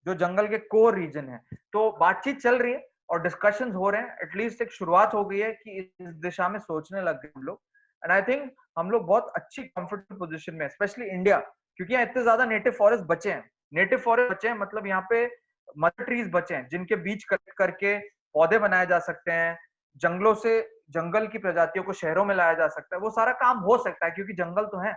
जो जंगल के कोर रीजन है। तो बातचीत चल रही है और डिस्कशंस हो रहे हैं, एटलीस्ट एक शुरुआत हो गई है कि इस दिशा में सोचने लग गए हम लोग। एंड आई थिंक हम लोग बहुत अच्छी कंफर्टेबल पोजीशन में, स्पेशली इंडिया, क्योंकि यहाँ इतने ज्यादा नेटिव फॉरेस्ट बचे हैं। नेटिव फॉरेस्ट बचे हैं मतलब यहाँ पे मदर ट्रीज बचे हैं जिनके बीच कट करके पौधे बनाए जा सकते हैं, जंगलों से जंगल की प्रजातियों को शहरों में लाया जा सकता है। वो सारा काम हो सकता है क्योंकि जंगल तो है,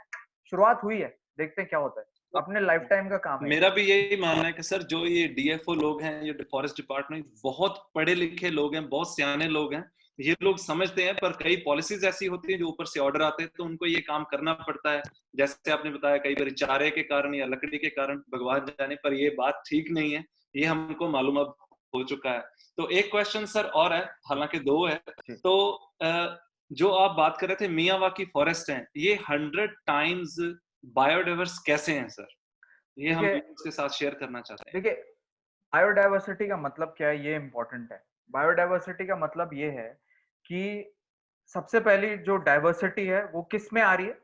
शुरुआत हुई है, देखते हैं क्या होता है। अपने लाइफ टाइम का काम है। मेरा भी यही मानना है कि सर जो ये डीएफओ लोग हैं, ये फॉरेस्ट डिपार्टमेंट, बहुत पढ़े लिखे लोग हैं, बहुत सियाने लोग हैं, ये लोग समझते हैं, पर कई पॉलिसीज ऐसी होती हैं जो ऊपर से ऑर्डर आते हैं तो उनको ये काम करना पड़ता है। जैसे आपने बताया कई बार चारे के कारण या लकड़ी के कारण, भगवान जाने, पर ये बात ठीक नहीं है, ये हमको मालूम अब हो चुका है। तो एक क्वेश्चन सर और है, हालांकि दो है। तो जो आप बात कर रहे थे मियावाकी फॉरेस्ट हैं, ये 100 टाइम्स बायोडाइवर्स कैसे हैं सर? ये हम देखिए व्यूअर्स के साथ शेयर करना चाहते हैं। देखिए बायोडायवर्सिटी का मतलब क्या है, ये इंपॉर्टेंट है। बायोडायवर्सिटी का मतलब ये है कि सबसे पहली जो डाइवर्सिटी है वो किस में आ रही है,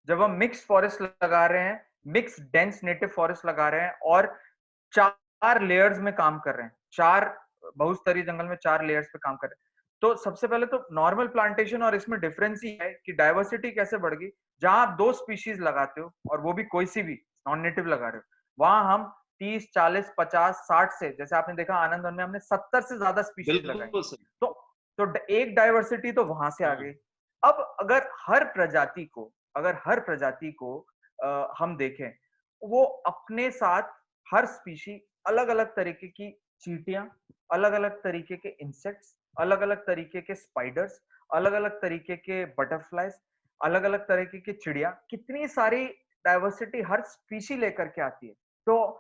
जब हम मिक्स फॉरेस्ट लगा रहे हैं, मिक्स डेंस नेटिव फॉरेस्ट लगा रहे हैं और 4 लेयर्स में काम कर रहे हैं, 4 बहुस्तरीय जंगल में 4 लेयर्स पे काम कर रहे हैं। तो सबसे पहले तो नॉर्मल प्लांटेशन और इसमें डिफरेंस ही है कि डाइवर्सिटी कैसे बढ़ गई। जहां आप 2 स्पीशीज लगाते हो और वो भी कोई सी भी नॉन नेटिव लगा रहे हो, वहां हम 30, 40, 50, 60 से, जैसे आपने देखा आनंद वन में हमने 70 से ज्यादा स्पीशीज लगाई। बिल्कुल सर। तो एक डाइवर्सिटी तो वहां से आ गई। अब अगर हर प्रजाति को हम देखें, वो अपने साथ हर स्पीशी अलग अलग तरीके की चींटियां, अलग अलग तरीके के इंसेक्ट्स, अलग अलग तरीके के स्पाइडर्स, अलग अलग तरीके के बटरफ्लाईज, अलग अलग तरीके की चिड़िया, कितनी सारी डाइवर्सिटी हर स्पीशी लेकर के आती है। तो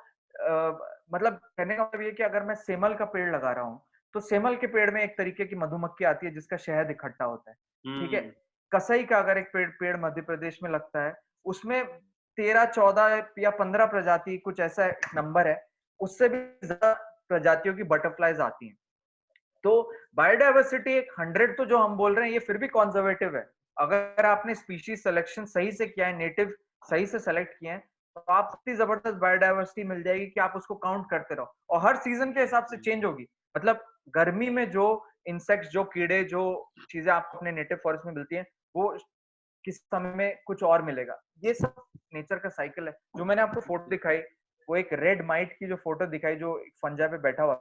मतलब कहने का मतलब ये कि अगर मैं सेमल का पेड़ लगा रहा हूँ, तो सेमल के पेड़ में एक तरीके की मधुमक्खी आती है जिसका शहद इकट्ठा होता है, ठीक है। हम्म। कसई का अगर एक पेड़ मध्य प्रदेश में लगता है, उसमें 13, 14 या 15 प्रजाति, कुछ ऐसा नंबर है, उससे भी ज्यादा प्रजातियों की बटरफ्लाईज आती हैं। तो बायोडाइवर्सिटी एक 100 तो जो हम बोल रहे हैं, ये फिर भी कंजर्वेटिव है। अगर आपने स्पीशीज सिलेक्शन सही से किया है, नेटिव सही से सेलेक्ट किए हैं, तो आप इतनी जबरदस्त बायोडाइवर्सिटी मिल जाएगी कि आप उसको काउंट करते रहो और हर सीजन के हिसाब से चेंज होगी। मतलब गर्मी में जो इंसेक्ट्स, जो कीड़े, जो चीजें आपको अपने नेटिव फॉरेस्ट में मिलती हैं, वो किस समय में कुछ और मिलेगा। ये सब नेचर का साइकिल है। जो मैंने आपको फोटो दिखाई, वो एक रेड माइट की जो फोटो दिखाई, जो फंजा पे बैठा हुआ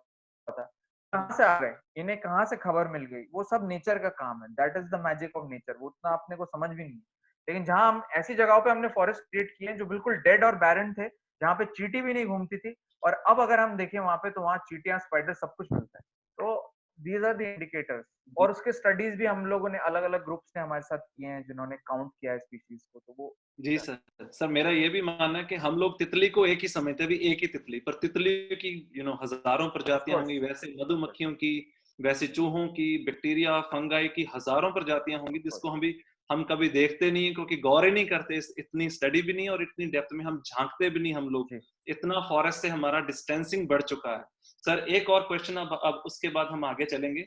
था, कहाँ से आ गए, इन्हें कहाँ से खबर मिल गई, वो सब नेचर का काम है। That is the magic of nature. वो उतना अपने को समझ भी नहीं है। लेकिन जहां हम ऐसी जगहों पे हमने फॉरेस्ट क्रिएट किए जो बिल्कुल डेड और बैरन थे, जहाँ पे चींटी भी नहीं घूमती थी, और अब अगर हम देखें वहां पे, तो वहां चींटियां, स्पाइडर, सब कुछ मिलता है। तो दीज आर द इंडिकेटर्स। और उसके स्टडीज भी हम लोगों ने, अलग अलग ग्रुप्स ने हमारे साथ किए हैं, जिन्होंने काउंट किया है स्पीशीज को। तो वो जी सर। सर मेरा ये भी मानना है कि हम लोग तितली को एक ही समझते हैं, भी एक ही तितली, पर तितली की हजारों ऑफ प्रजातियां कोर्स होंगी, वैसे मधुमक्खियों की, वैसे चूहों की, बैक्टीरिया, फंगाई की हजारों प्रजातियां होंगी जिसको हम कभी देखते नहीं है, क्योंकि गौर ही नहीं करते, इतनी स्टडी भी नहीं और इतनी डेप्थ में हम झांकते भी नहीं हम लोग। जी इतना फॉरेस्ट से हमारा डिस्टेंसिंग बढ़ चुका है। सर एक और क्वेश्चन, अब उसके बाद हम आगे चलेंगे।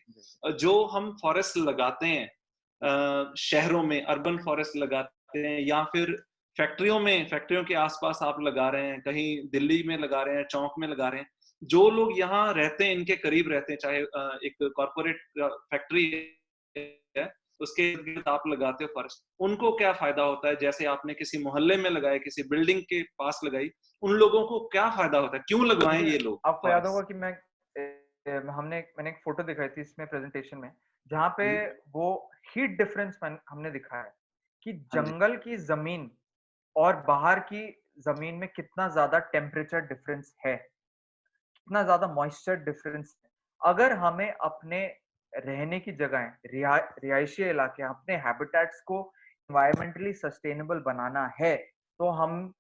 जो हम फॉरेस्ट लगाते हैं शहरों में, अर्बन फॉरेस्ट लगाते हैं, या फिर फैक्ट्रियों के आसपास आप लगा रहे हैं, कहीं दिल्ली में लगा रहे हैं, चौक में लगा रहे हैं, जो लोग यहाँ रहते हैं, इनके करीब रहते हैं, चाहे एक कॉर्पोरेट फैक्ट्री है, उसके इर्द गिर्द आप लगाते हो फॉरेस्ट, उनको क्या फायदा होता है? जैसे आपने किसी मोहल्ले में लगाए, किसी बिल्डिंग के पास लगाई, उन लोगों को क्या फायदा होता है? क्यों लगवाएं देखिए, ये लोग आपको याद होगा फॉरेस्ट? कि मैंने एक फोटो दिखाई थी इसमें प्रेजेंटेशन में, जहाँ पे वो हीट डिफरेंस हमने दिखाया है कि हाँ जी। जंगल की जमीन और बाहर की जमीन में कितना ज्यादा टेम्परेचर डिफरेंस है, कितना ज्यादा मॉइस्चर डिफरेंस है। अगर हमें अपने रहने की जगह, रिहायशी इलाके, अपने हैबिटेट्स को एनवायरमेंटली सस्टेनेबल बनाना है, तो हम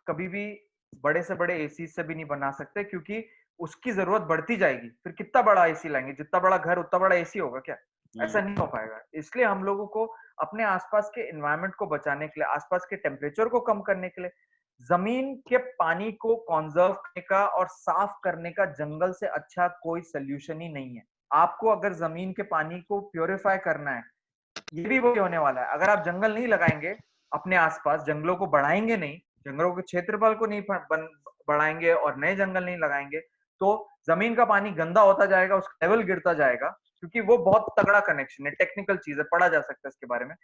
कभी भी बड़े से बड़े एसी से भी नहीं बना सकते, क्योंकि उसकी जरूरत बढ़ती जाएगी। फिर कितना बड़ा एसी लाएंगे, जितना बड़ा घर उतना बड़ा एसी होगा क्या? ऐसा नहीं हो पाएगा। इसलिए हम लोगों को अपने आसपास के एनवायरनमेंट को बचाने के लिए, आसपास के टेम्परेचर को कम करने के लिए, जमीन के पानी को कॉन्जर्व करने का और साफ करने का जंगल से अच्छा कोई सोल्यूशन ही नहीं है। आपको अगर जमीन के पानी को प्योरीफाई करना है, ये भी वही होने वाला है। अगर आप जंगल नहीं लगाएंगे, अपने आसपास जंगलों को बढ़ाएंगे नहीं, जंगलों के क्षेत्रफल को नहीं बढ़ाएंगे और नए जंगल नहीं लगाएंगे, तो जमीन का पानी गंदा होता जाएगा, उसका लेवल गिरता जाएगा, क्योंकि वो बहुत तगड़ा कनेक्शन है, टेक्निकल चीज है, पढ़ा जा सकता है इसके बारे में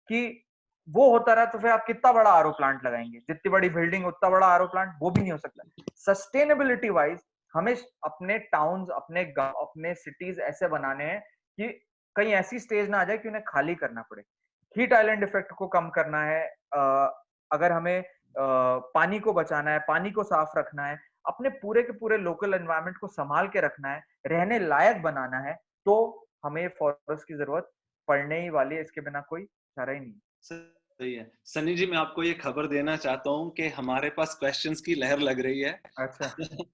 कि वो होता रहा तो फिर आप कितना बड़ा आरओ प्लांट लगाएंगे, जितनी बड़ी बिल्डिंग उतना बड़ा आरओ प्लांट, वो भी नहीं हो सकता। सस्टेनेबिलिटी वाइज हमें अपने टाउन्स, अपने गांव, अपने सिटीज ऐसे बनाने हैं कि कहीं ऐसी स्टेज ना आ जाए कि उन्हें खाली करना पड़े। हीट आइलैंड इफेक्ट को कम करना है, अगर हमें पानी को बचाना है, पानी को साफ रखना है, अपने पूरे के पूरे लोकल एनवायरनमेंट को संभाल के रखना है, रहने लायक बनाना है, तो हमें फॉरेस्ट की जरूरत पड़ने ही वाली है, इसके बिना कोई चारा ही नहीं। सही है सनी जी, मैं आपको ये खबर देना चाहता हूँ कि हमारे पास क्वेश्चंस की लहर लग रही है। अच्छा।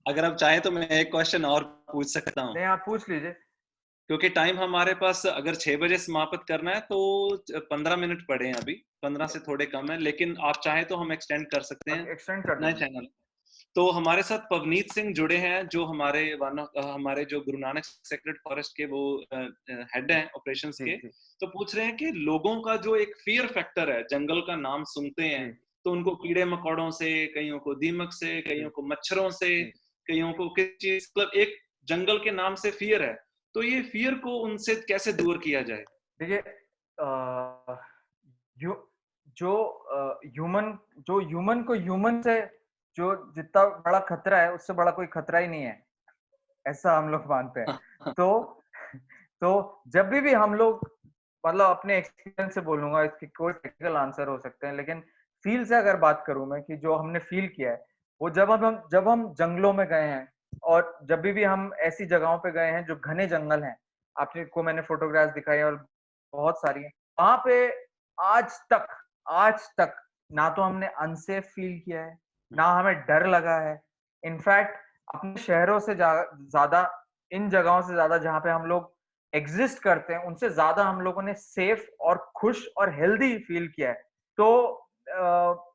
अगर आप चाहें तो मैं एक क्वेश्चन और पूछ सकता हूँ। नहीं, आप पूछ लीजिए। क्योंकि टाइम हमारे पास अगर 6 बजे समाप्त करना है तो 15 मिनट पड़े हैं अभी, 15 से थोड़े कम है, लेकिन आप चाहें तो हम एक्सटेंड कर सकते हैं एक्सटेंड कर नए दीजिए। चैनल। तो हमारे साथ पवनीत सिंह जुड़े हैं, जो हमारे जो गुरु नानक सेक्रेड फॉरेस्ट के वो हेड हैं ऑपरेशंस जी के। जी तो पूछ रहे हैं कि लोगों का जो एक फियर फैक्टर है, जंगल का नाम सुनते हैं जी तो उनको कीड़े मकोड़ों से, कईयों को दीमक से, जी कईयों को मच्छरों से, जी। कईयों को किस चीज, मतलब एक जंगल के नाम से फियर है। तो ये फियर को उनसे कैसे दूर किया जाए? देखिए, जो जो ह्यूमन जो ह्यूमन को ह्यूमन से जो जितना बड़ा खतरा है, उससे बड़ा कोई खतरा ही नहीं है, ऐसा हम लोग मानते हैं। तो तो जब भी हम लोग, मतलब अपने एक्सपीरियंस से बोलूंगा, इसके कोई टेक्निकल आंसर हो सकते हैं, लेकिन फील से अगर बात करूं मैं, कि जो हमने फील किया है, वो जब हम जंगलों में गए हैं, और जब भी हम ऐसी जगहों पे गए हैं जो घने जंगल हैं, आपने को मैंने फोटोग्राफ्स दिखाई और बहुत सारी हैं, वहां पे आज तक आज तक ना तो हमने अनसेफ फील किया है, ना हमें डर लगा है। इनफैक्ट अपने शहरों से ज्यादा, इन जगहों से ज्यादा जहाँ पे हम लोग एग्जिस्ट करते हैं, उनसे ज्यादा हम लोगों ने सेफ और खुश और हेल्दी फील किया है। तो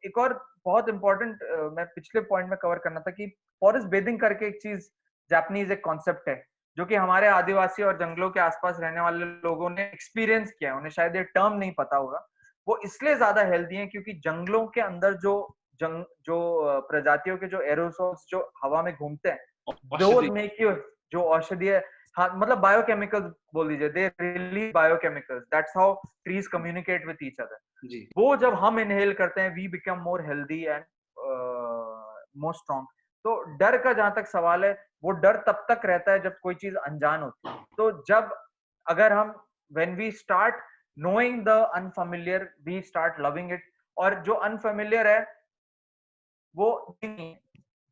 एक और बहुत इंपॉर्टेंट मैं पिछले पॉइंट में कवर करना था कि फॉरेस्ट बेदिंग करके एक चीज, जापानीज एक कॉन्सेप्ट है, जो कि हमारे आदिवासी और जंगलों के आसपास रहने वाले लोगों ने एक्सपीरियंस किया है, उन्हें शायद ये टर्म नहीं पता होगा। वो इसलिए ज्यादा हेल्दी है क्योंकि जंगलों के अंदर जो प्रजातियों के जो एरोसोल्स जो हवा में घूमते हैं, दोज औषधि। मेक यू, जो औषधीय, हाँ मतलब बायोकेमिकल्स बोल दीजिए, they release biochemicals, that's how trees communicate with each other. जी। वो जब हम इनहेल करते हैं, we become more healthy and more strong. तो डर का जहां तक सवाल है, वो डर तब तक रहता है जब कोई चीज अनजान होती है। तो जब, अगर हम, when we start knowing the unfamiliar, we start loving it. और जो अनफेमिलियर है वो नहीं है,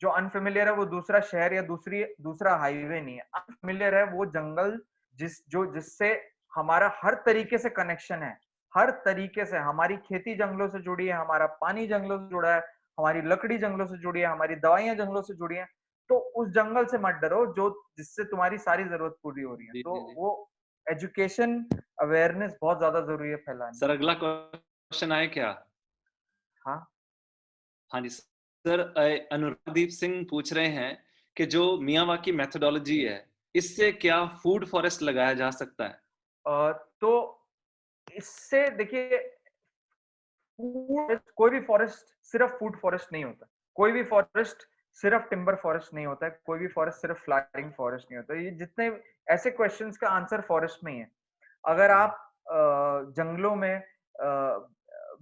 जो अनफेमिलियर है वो दूसरा शहर या दूसरा हाईवे नहीं है। अनफेमिलियर है वो जंगल जिससे हमारा हर तरीके से कनेक्शन है, हर तरीके से हमारी खेती जंगलों से जुड़ी है, हमारा पानी जंगलों से जुड़ा है, हमारी लकड़ी जंगलों से जुड़ी है, हमारी दवाइयां जंगलों से जुड़ी है। तो उस जंगल से मत डरो जो जिससे तुम्हारी सारी जरूरत पूरी हो रही है। जी तो जी जी। वो एजुकेशन, अवेयरनेस बहुत ज्यादा जरूरी है फैलाने। सर अगला क्वेश्चन आए क्या? हाँ। हाँ जी सर, अनुरागदीप सिंह पूछ रहे हैं कि जो मियावाकी मेथोडोलॉजी है, इससे क्या फूड फॉरेस्ट लगाया जा सकता है? तो इससे देखिए, कोई भी फॉरेस्ट सिर्फ फूड फॉरेस्ट नहीं होता, कोई भी फॉरेस्ट सिर्फ टिम्बर फॉरेस्ट नहीं होता है, कोई भी फॉरेस्ट सिर्फ फ्लावरिंग फॉरेस्ट नहीं होता। ये जितने ऐसे क्वेश्चंस का आंसर फॉरेस्ट में ही है। अगर आप जंगलों में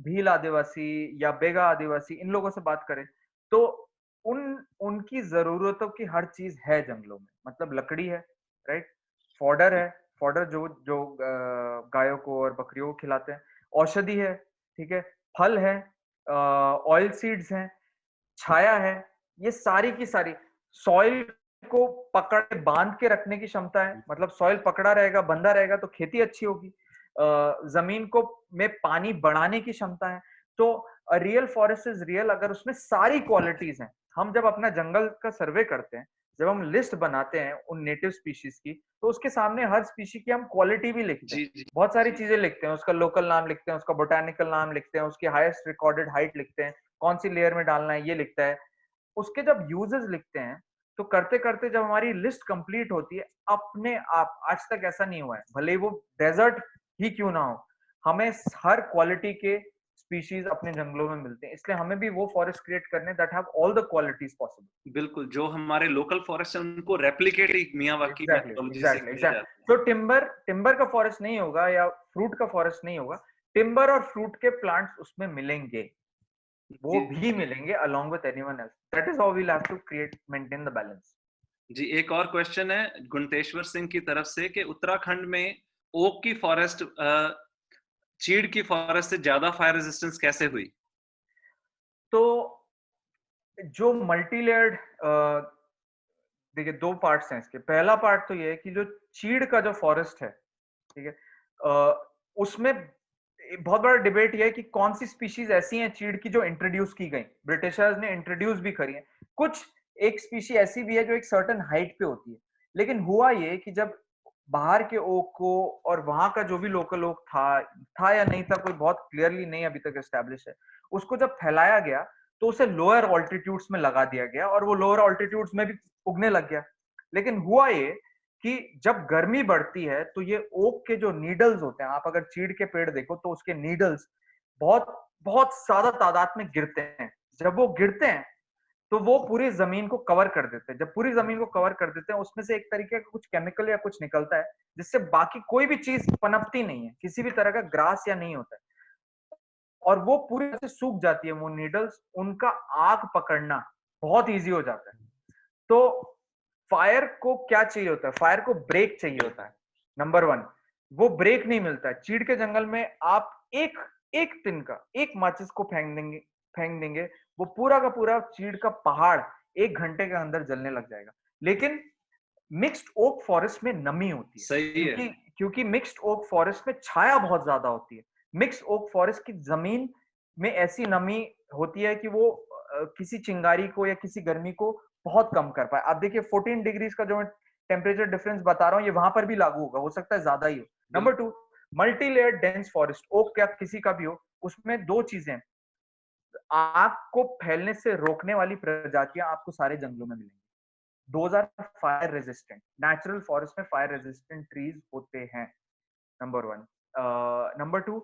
भील आदिवासी या बेगा आदिवासी, इन लोगों से बात करें, तो उन उनकी जरूरतों की हर चीज है जंगलों में। मतलब लकड़ी है, राइट, फॉडर है, फॉडर जो जो गायों को और बकरियों को खिलाते हैं, औषधि है, ठीक है, फल है, ऑयल सीड्स हैं, छाया है, ये सारी की सारी, सॉइल को पकड़ के बांध के रखने की क्षमता है। मतलब सॉइल पकड़ा रहेगा, बंधा रहेगा तो खेती अच्छी होगी। जमीन को में पानी बढ़ाने की क्षमता है। तो रियल फॉरेस्ट इज रियल अगर उसमें सारी क्वालिटीज हैं। हम जब अपना जंगल का सर्वे करते हैं, जब हम लिस्ट बनाते हैं उन नेटिव स्पीशीज की, तो उसके सामने हर स्पीशी की हम क्वालिटी भी लिखते हैं, जी जी बहुत सारी चीजें लिखते हैं, उसका लोकल नाम लिखते हैं, उसका बोटानिकल नाम लिखते हैं, उसकी हाईएस्ट रिकॉर्डेड हाइट लिखते हैं, कौन सी लेयर में डालना है ये लिखता है। उसके जब यूजेस लिखते हैं, तो करते करते जब हमारी लिस्ट कंप्लीट होती है, अपने आप, आज तक ऐसा नहीं हुआ है, भले ही वो डेजर्ट ही क्यों ना हो, हमें हर क्वालिटी के स्पीशीज अपने जंगलों में मिलते हैं, इसलिए हमें भी वो फॉरेस्ट क्रिएट करने that have all the qualities possible. बिल्कुल, जो हमारे लोकल फॉरेस्ट है उनको रेप्लिकेट ही मियावाकी एग्जैक्टली मेथोडोलॉजी से एग्जैक्टली किया एग्जैक्टली। जाता है। तो टिम्बर का फॉरेस्ट नहीं होगा या फ्रूट का फॉरेस्ट नहीं होगा, टिम्बर और फ्रूट के प्लांट्स उसमें मिलेंगे, वो जी, भी मिलेंगे along with anyone else. That is how we'll have to create maintain the balance. जी, एक और क्वेश्चन है गुणतेश्वर सिंह की तरफ से कि उत्तराखंड में ओक की फॉरेस्ट चीड़ की फॉरेस्ट से ज्यादा फायर रेजिस्टेंस कैसे हुई? तो जो मल्टी लेयर्ड, देखिए दो पार्ट्स हैं इसके। पहला पार्ट तो ये है कि जो चीड़ का जो फॉरेस्ट है, ठीक है, उसमें बहुत बड़ा डिबेट ये है कि कौन सी स्पीशीज ऐसी हैं चीड़ की जो इंट्रोड्यूस की गई, ब्रिटिशर्स ने इंट्रोड्यूस भी करी है कुछ। एक स्पीशी ऐसी भी है जो एक सर्टेन हाइट पे होती है, लेकिन हुआ ये कि जब बाहर के ओक को और वहां का जो भी लोकल ओक था या नहीं था, कोई बहुत क्लियरली नहीं अभी तक एस्टेब्लिश है, उसको जब फैलाया गया तो उसे लोअर ऑल्टीट्यूड्स में लगा दिया गया और वो लोअर ऑल्टीट्यूड्स में भी उगने लग गया। लेकिन हुआ ये कि जब गर्मी बढ़ती है तो ये ओक के जो नीडल्स होते हैं, आप अगर चीड़ के पेड़ देखो तो उसके नीडल्स बहुत बहुत ज्यादा तादाद में गिरते हैं। जब वो गिरते हैं तो वो पूरी जमीन को कवर कर देते हैं। जब पूरी जमीन को कवर कर देते हैं, उसमें से एक तरीके का कुछ केमिकल या कुछ निकलता है जिससे बाकी कोई भी चीज पनपती नहीं है, किसी भी तरह का ग्रास या नहीं होता है, और वो पूरी तरह से सूख जाती है वो नीडल्स। उनका आग पकड़ना बहुत इजी हो जाता है। तो फायर को क्या चाहिए होता है? फायर को ब्रेक चाहिए होता है, नंबर वन। वो ब्रेक नहीं मिलता है चीड़ के जंगल में। आप एक एक तिनका, एक माचिस को फेंक देंगे, वो पूरा का पूरा चीड़ का पहाड़ 1 घंटे के अंदर जलने लग जाएगा। लेकिन मिक्स्ड ओक फॉरेस्ट में नमी होती है, सही है। क्योंकि मिक्स्ड ओक फॉरेस्ट में छाया बहुत ज्यादा होती है। मिक्स्ड ओक फॉरेस्ट की जमीन में ऐसी नमी होती है कि वो किसी चिंगारी को या किसी गर्मी को बहुत कम कर पाए। आप देखिए 14 डिग्रीज का जो मैं टेम्परेचर डिफरेंस बता रहा हूँ, ये वहां पर भी लागू होगा, हो सकता है ज्यादा ही हो। Number two, multi layered dense forest, oak क्या किसी का भी हो, उसमें दो चीजें हैं। आग को फैलने से रोकने वाली प्रजातियां आपको सारे जंगलों में मिलेंगी। Those are fire resistant. Natural forest में फायर रेजिस्टेंट ट्रीज होते हैं, नंबर वन। नंबर टू,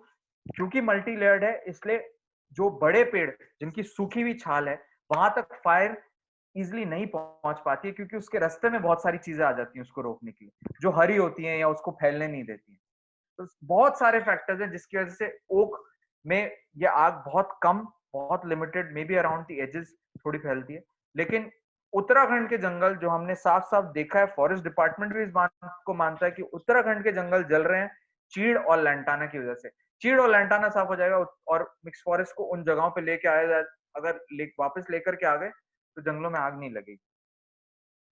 क्योंकि मल्टी लेयर्ड है इसलिए जो बड़े पेड़ जिनकी सूखी हुई छाल है, वहां तक फायर इजिली नहीं पहुंच पाती है, क्योंकि उसके रास्ते में बहुत सारी चीजें आ जाती हैं उसको रोकने के लिए, जो हरी होती हैं या उसको फैलने नहीं देती हैं। तो बहुत सारे फैक्टर्स हैं जिसकी वजह से ओक में ये आग बहुत कम, बहुत limited, may be around the edges थोड़ी फैलती है। लेकिन उत्तराखंड के जंगल जो हमने साफ साफ देखा है, फॉरेस्ट डिपार्टमेंट भी इस बात को मानता है कि उत्तराखंड के जंगल जल रहे हैं चीड़ और लैंटाना की वजह से। चीड़ और लैंटाना साफ हो जाएगा और मिक्स फॉरेस्ट को उन जगहों पे लेके आया जाए, अगर वापस लेकर के आ गए तो जंगलों में आग नहीं लगेगी।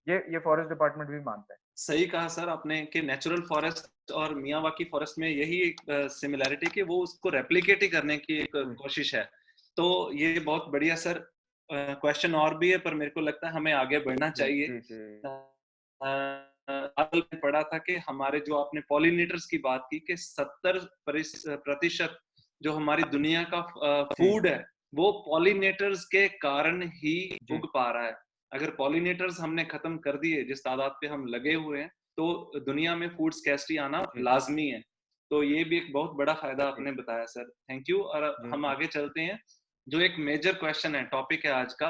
ये फॉरेस्ट डिपार्टमेंट भी मानता है। सही कहा सर आपने कि नेचुरल फॉरेस्ट और मियावाकी फॉरेस्ट में यही एक सिमिलैरिटी कि वो उसको रेप्लिकेट ही करने की एक कोशिश है। तो ये बहुत बढ़िया सर। क्वेश्चन और भी है पर मेरे को लगता है हमें आगे बढ़ना चाहिए। कल पढ़ा था कि हमारे जो आपने पॉलिनेटर्स की बात की कि 70% जो हमारी दुनिया का फूड है वो पॉलिनेटर्स के कारण ही उग पा रहा है। अगर पॉलिनेटर्स हमने खत्म कर दिए जिस तादाद पे हम लगे हुए हैं, तो दुनिया में फूड स्कैर्सिटी आना लाजमी है। तो ये भी एक बहुत बड़ा फायदा आपने बताया सर, थैंक यू। और हम आगे चलते हैं। जो एक मेजर क्वेश्चन है, टॉपिक है आज का,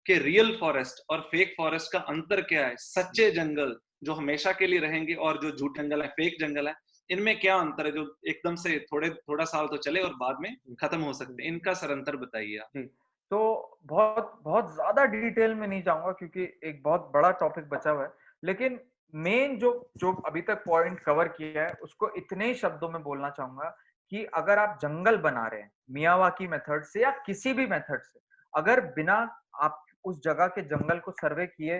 कि रियल फॉरेस्ट और फेक फॉरेस्ट का अंतर क्या है। सच्चे जंगल जो हमेशा के लिए रहेंगे और जो झूठ जंगल है, फेक जंगल है, इनमें क्या अंतर है जो एकदम से थोड़ा साल तो चले और बाद में खत्म हो सकते हैं? इनका सर अंतर बताइए आप। तो बहुत बहुत ज्यादा डिटेल में नहीं जाऊंगा क्योंकि एक बहुत बड़ा टॉपिक बचा हुआ है, लेकिन मेन जो जो अभी तक पॉइंट कवर किया है उसको इतने ही शब्दों में बोलना चाहूंगा कि अगर आप जंगल बना रहे हैं मियावाकी मेथड से या किसी भी मेथड से, अगर बिना आप उस जगह के जंगल को सर्वे किए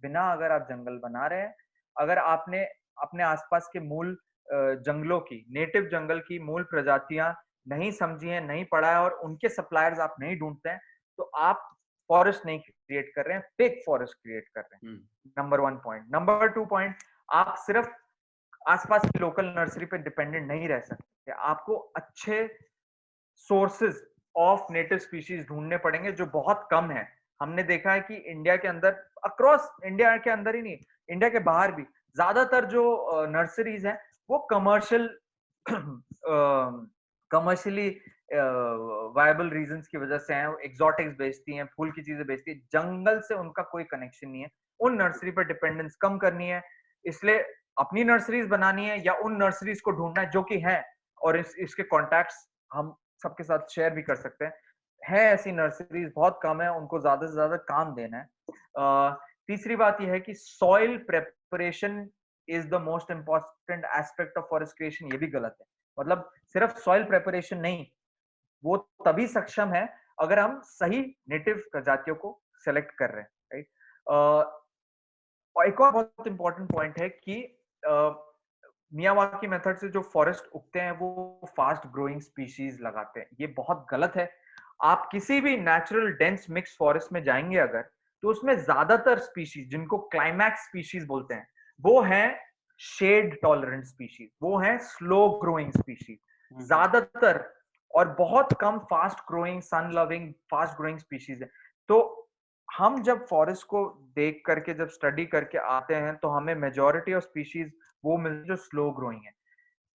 बिना अगर आप जंगल बना रहे हैं, अगर आपने अपने आसपास के मूल जंगलों की, नेटिव जंगल की मूल प्रजातियां नहीं समझी है, नहीं पढ़ा है और उनके सप्लायर्स आप नहीं ढूंढते हैं, तो आप फॉरेस्ट नहीं क्रिएट कर रहे हैं, फेक फॉरेस्ट क्रिएट कर रहे हैं। Number one point. Number two point, आप सिर्फ आसपास की लोकल नर्सरी पे डिपेंडेंट नहीं रह सकते, आपको अच्छे सोर्सेज ऑफ नेटिव स्पीशीज ढूंढने पड़ेंगे जो बहुत कम है। हमने देखा है कि इंडिया के अंदर, अक्रॉस इंडिया के अंदर ही नहीं, इंडिया के बाहर भी ज्यादातर जो नर्सरीज हैं वो कमर्शियली वायबल रीजंस की वजह से हैं, एक्सोटिक्स बेचती हैं, फूल की चीजें बेचती हैं, जंगल से उनका कोई कनेक्शन नहीं है। उन नर्सरी पर डिपेंडेंस कम करनी है, इसलिए अपनी नर्सरीज बनानी है या उन नर्सरीज को ढूंढना है जो कि हैं, और इसके कॉन्टैक्ट्स हम सबके साथ शेयर भी कर सकते हैं। ऐसी नर्सरीज बहुत कम है, उनको ज्यादा से ज्यादा काम देना है। तीसरी बात यह है कि soil preparation is the most important aspect of forest creation. ये भी गलत है, मतलब सिर्फ सॉइल प्रेपरेशन नहीं, वो तभी सक्षम है अगर हम सही नेटिव प्रजातियों को सेलेक्ट कर रहे हैं, राइट। और एक और बहुत इंपॉर्टेंट पॉइंट है कि मियावाकी मेथड से जो फॉरेस्ट उगते हैं वो फास्ट ग्रोइंग स्पीशीज लगाते हैं। ये बहुत गलत है। आप किसी भी नेचुरल डेंस मिक्स फॉरेस्ट में जाएंगे अगर, तो उसमें ज्यादातर स्पीशीज जिनको क्लाइमैक्स स्पीशीज बोलते हैं, वो हैं शेड टॉलरेंट स्पीशीज, वो हैं स्लो ग्रोइंग स्पीशीज ज्यादातर, और बहुत कम fast growing sun loving fast growing species है। तो हम जब फॉरेस्ट को देख करके, जब स्टडी करके आते हैं, तो हमें मेजॉरिटी ऑफ स्पीशीज वो मिलती जो स्लो ग्रोइंग है।